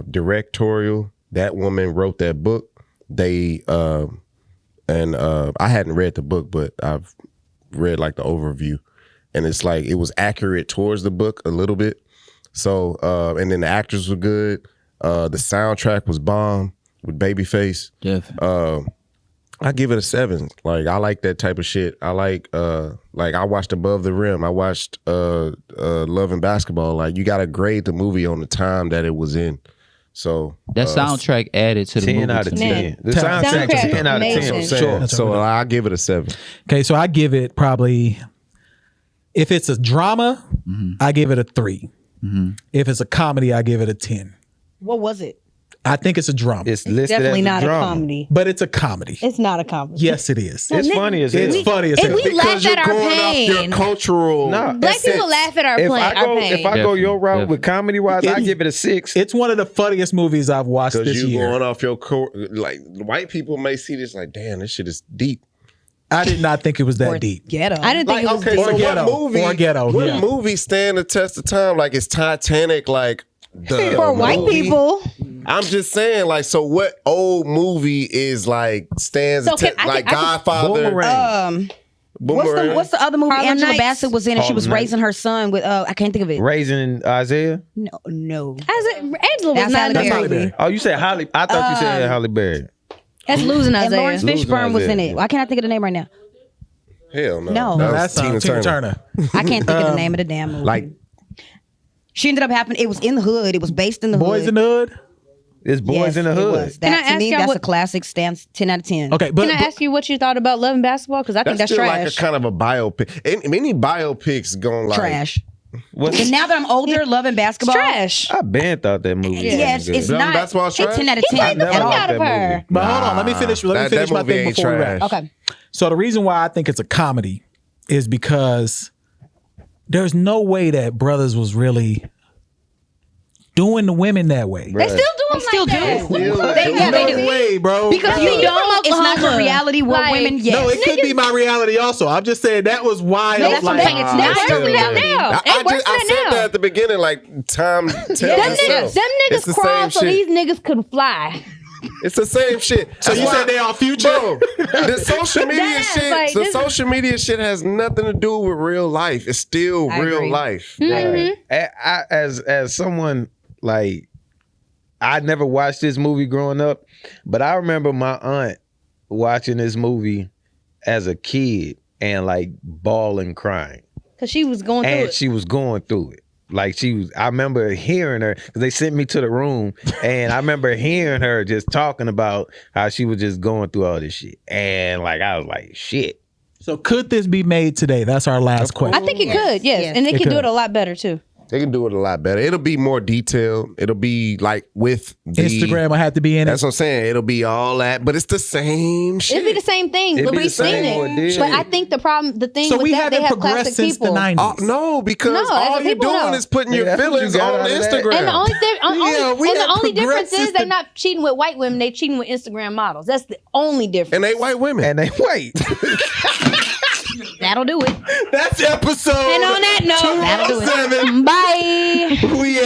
[SPEAKER 6] directorial. That woman wrote that book. I hadn't read the book, but I've read like the overview, and it's like it was accurate towards the book a little bit. So and then the actors were good. The soundtrack was bomb with Babyface.
[SPEAKER 5] Definitely.
[SPEAKER 6] I give it a 7. Like I like that type of shit. I like I watched Above the Rim. I watched Love and Basketball. Like you gotta grade the movie on the time that it was in. So
[SPEAKER 5] That soundtrack added to the movie.
[SPEAKER 4] 10 out of
[SPEAKER 5] to me.
[SPEAKER 4] 10. The
[SPEAKER 3] Soundtrack
[SPEAKER 4] soundtrack is
[SPEAKER 2] is
[SPEAKER 4] 10 out of 10.
[SPEAKER 2] amazing.
[SPEAKER 4] Sure.
[SPEAKER 6] So I give it a 7.
[SPEAKER 3] Okay, so I give it probably, if it's a drama, I give it a 3. If it's a comedy, I give it a 10.
[SPEAKER 1] What was it?
[SPEAKER 3] I think it's a drama,
[SPEAKER 4] It's listed
[SPEAKER 2] Definitely
[SPEAKER 4] as
[SPEAKER 2] not
[SPEAKER 4] a
[SPEAKER 2] a
[SPEAKER 4] drama.
[SPEAKER 2] comedy.
[SPEAKER 3] but it's a comedy.
[SPEAKER 2] It's not a comedy.
[SPEAKER 3] Yes, it is.
[SPEAKER 4] It's funny as
[SPEAKER 3] It's
[SPEAKER 4] hell.
[SPEAKER 3] funny as
[SPEAKER 9] and
[SPEAKER 3] hell.
[SPEAKER 9] we laugh at our
[SPEAKER 6] Off your
[SPEAKER 9] pain.
[SPEAKER 6] cultural.
[SPEAKER 4] Nah,
[SPEAKER 9] Black people laugh at our pain.
[SPEAKER 4] If I go your route with
[SPEAKER 5] Definitely.
[SPEAKER 4] comedy wise, I give it a 6.
[SPEAKER 3] It's one of the funniest movies I've watched
[SPEAKER 6] Because
[SPEAKER 3] this
[SPEAKER 6] you
[SPEAKER 3] year.
[SPEAKER 6] going off your core, like white people may see this like, damn, this shit is deep.
[SPEAKER 3] I did not think it was that deep.
[SPEAKER 1] Ghetto.
[SPEAKER 2] I didn't think
[SPEAKER 6] Like,
[SPEAKER 2] it was
[SPEAKER 6] okay,
[SPEAKER 2] deep.
[SPEAKER 6] so
[SPEAKER 3] Ghetto.
[SPEAKER 6] what movie?
[SPEAKER 3] Or Ghetto,
[SPEAKER 6] What
[SPEAKER 3] yeah.
[SPEAKER 6] movie stand the test of time? Like it's Titanic. Like the
[SPEAKER 2] For white
[SPEAKER 6] movie?
[SPEAKER 2] people.
[SPEAKER 6] I'm just saying, like, so what old movie is like stands
[SPEAKER 1] So
[SPEAKER 6] the test?
[SPEAKER 1] can- I
[SPEAKER 6] Like
[SPEAKER 1] can-
[SPEAKER 6] Godfather,
[SPEAKER 4] Boomerang.
[SPEAKER 6] Boomerang.
[SPEAKER 1] What's the other movie
[SPEAKER 2] Harlem
[SPEAKER 1] Angela
[SPEAKER 2] Nights.
[SPEAKER 1] Bassett was in and she was
[SPEAKER 4] Harlem
[SPEAKER 1] raising her son with I can't think of it.
[SPEAKER 4] Raising Isaiah.
[SPEAKER 1] No.
[SPEAKER 2] Angela was
[SPEAKER 1] That's
[SPEAKER 2] not
[SPEAKER 1] Halle
[SPEAKER 2] in
[SPEAKER 3] That's
[SPEAKER 2] the
[SPEAKER 3] Halle
[SPEAKER 2] movie.
[SPEAKER 3] Berry.
[SPEAKER 4] Oh, you said Holly. I thought you said Halle Berry.
[SPEAKER 2] That's losing
[SPEAKER 1] And
[SPEAKER 2] Isaiah.
[SPEAKER 1] Lawrence
[SPEAKER 4] Losing
[SPEAKER 1] Fishburne was in
[SPEAKER 4] Isaiah.
[SPEAKER 1] it. Why can't I think of the name right now?
[SPEAKER 6] Hell no.
[SPEAKER 1] No.
[SPEAKER 6] That
[SPEAKER 3] That's
[SPEAKER 6] was
[SPEAKER 3] Tina Turner.
[SPEAKER 1] I can't think of the name of the damn movie.
[SPEAKER 6] Like
[SPEAKER 1] she ended up happening. It was in the hood. It was based in the
[SPEAKER 3] Boys
[SPEAKER 1] hood.
[SPEAKER 3] in the Hood.
[SPEAKER 4] It's Boys
[SPEAKER 1] Yes,
[SPEAKER 4] in the
[SPEAKER 1] it
[SPEAKER 4] Hood.
[SPEAKER 1] was.
[SPEAKER 2] Can
[SPEAKER 1] That,
[SPEAKER 2] I
[SPEAKER 1] to
[SPEAKER 2] ask
[SPEAKER 1] me,
[SPEAKER 2] y'all
[SPEAKER 1] that's
[SPEAKER 2] what-
[SPEAKER 1] a classic. Stamps 10 out of 10.
[SPEAKER 3] Okay, but
[SPEAKER 2] Can I ask you what you thought about Love and Basketball? Because I think that's
[SPEAKER 6] still
[SPEAKER 2] trash.
[SPEAKER 6] like a kind of a biopic. Any biopics going like
[SPEAKER 1] Trash.
[SPEAKER 4] What's
[SPEAKER 1] And now that I'm older, loving
[SPEAKER 2] It's
[SPEAKER 1] basketball.
[SPEAKER 2] trash.
[SPEAKER 4] I been thought that movie.
[SPEAKER 1] Yes,
[SPEAKER 4] was
[SPEAKER 1] it's
[SPEAKER 4] good.
[SPEAKER 6] Love and
[SPEAKER 1] not.
[SPEAKER 6] Basketball
[SPEAKER 1] It's
[SPEAKER 6] trash?
[SPEAKER 1] 10 out of
[SPEAKER 2] He
[SPEAKER 1] 10
[SPEAKER 2] played the
[SPEAKER 1] at
[SPEAKER 2] fuck
[SPEAKER 1] all.
[SPEAKER 2] out of her.
[SPEAKER 3] But hold on, let me finish. Let me
[SPEAKER 6] that
[SPEAKER 3] finish my
[SPEAKER 6] movie
[SPEAKER 3] thing
[SPEAKER 6] ain't
[SPEAKER 3] before we
[SPEAKER 6] trash.
[SPEAKER 3] wrap.
[SPEAKER 1] Okay.
[SPEAKER 3] So the reason why I think it's a comedy is because there's no way that Brothers was really doing the women that way.
[SPEAKER 2] They still do them
[SPEAKER 1] Still
[SPEAKER 2] like that.
[SPEAKER 1] do.
[SPEAKER 3] No
[SPEAKER 1] They do.
[SPEAKER 3] way, bro.
[SPEAKER 1] Because
[SPEAKER 9] That's
[SPEAKER 1] you
[SPEAKER 9] me
[SPEAKER 1] don't,
[SPEAKER 9] from
[SPEAKER 1] it's not your
[SPEAKER 9] Oklahoma.
[SPEAKER 1] reality where
[SPEAKER 9] Like,
[SPEAKER 1] women, yes.
[SPEAKER 3] No, it could be my reality also. I'm just saying that was wild.
[SPEAKER 1] No, that's what I'm saying. It's
[SPEAKER 2] They
[SPEAKER 1] not
[SPEAKER 2] worse
[SPEAKER 1] your
[SPEAKER 2] for that
[SPEAKER 1] reality.
[SPEAKER 2] now. They worse for
[SPEAKER 6] I
[SPEAKER 2] that
[SPEAKER 6] said
[SPEAKER 2] now.
[SPEAKER 6] that at the beginning, like time tells
[SPEAKER 2] Them
[SPEAKER 6] itself.
[SPEAKER 2] niggas
[SPEAKER 6] It's the
[SPEAKER 2] crawl
[SPEAKER 6] same
[SPEAKER 2] so
[SPEAKER 6] shit.
[SPEAKER 2] these niggas could fly.
[SPEAKER 6] It's the same shit.
[SPEAKER 3] So you said they on Future?
[SPEAKER 6] Bro, the social media
[SPEAKER 2] That's
[SPEAKER 6] shit.
[SPEAKER 2] like
[SPEAKER 6] the
[SPEAKER 2] this-
[SPEAKER 6] social media shit has nothing to do with real life. It's still
[SPEAKER 1] I
[SPEAKER 6] real
[SPEAKER 1] agree.
[SPEAKER 6] life.
[SPEAKER 4] As someone like, I never watched this movie growing up, but I remember my aunt watching this movie as a kid and like bawling, crying,
[SPEAKER 2] Because she was going through
[SPEAKER 4] and
[SPEAKER 2] it.
[SPEAKER 4] she was going through it. Like she was, I remember hearing her because they sent me to the room, and I remember hearing her just talking about how she was just going through all this shit, and like I was like, shit.
[SPEAKER 3] So could this be made today? That's our last question.
[SPEAKER 2] I think it could, yes.
[SPEAKER 1] Yes.
[SPEAKER 2] And they
[SPEAKER 3] It
[SPEAKER 2] can do
[SPEAKER 3] could.
[SPEAKER 2] it a lot better too.
[SPEAKER 6] They can do it a lot better. It'll be more detailed. It'll be like with the
[SPEAKER 3] Instagram will have to be in
[SPEAKER 6] That's
[SPEAKER 3] it.
[SPEAKER 6] what I'm saying. It'll be all that, but it's the same shit.
[SPEAKER 2] It'd be the same thing,
[SPEAKER 4] It'd
[SPEAKER 2] but
[SPEAKER 4] be
[SPEAKER 2] we've
[SPEAKER 4] the same
[SPEAKER 2] seen
[SPEAKER 4] ordeal.
[SPEAKER 2] it. But I think the thing
[SPEAKER 3] So
[SPEAKER 2] with
[SPEAKER 3] we
[SPEAKER 2] that, they
[SPEAKER 3] haven't
[SPEAKER 2] have
[SPEAKER 3] progressed
[SPEAKER 2] classic
[SPEAKER 3] since
[SPEAKER 2] people.
[SPEAKER 3] the 90s.
[SPEAKER 6] No, because
[SPEAKER 2] No, as
[SPEAKER 6] all
[SPEAKER 2] a
[SPEAKER 6] you're
[SPEAKER 2] people,
[SPEAKER 6] doing
[SPEAKER 2] no.
[SPEAKER 6] is putting your
[SPEAKER 4] Yeah, that's what
[SPEAKER 6] feelings
[SPEAKER 4] you got
[SPEAKER 6] on
[SPEAKER 4] out of that.
[SPEAKER 6] Instagram.
[SPEAKER 2] And the only
[SPEAKER 3] we have
[SPEAKER 2] only difference
[SPEAKER 3] progressed since
[SPEAKER 2] is they're
[SPEAKER 3] the-
[SPEAKER 2] not cheating with white women; they cheating with Instagram models. That's the only difference.
[SPEAKER 6] And they white women.
[SPEAKER 4] And they white.
[SPEAKER 1] That'll do it.
[SPEAKER 3] That's episode
[SPEAKER 2] And on that note,
[SPEAKER 1] That'll do it.
[SPEAKER 3] 207.
[SPEAKER 2] bye.
[SPEAKER 3] We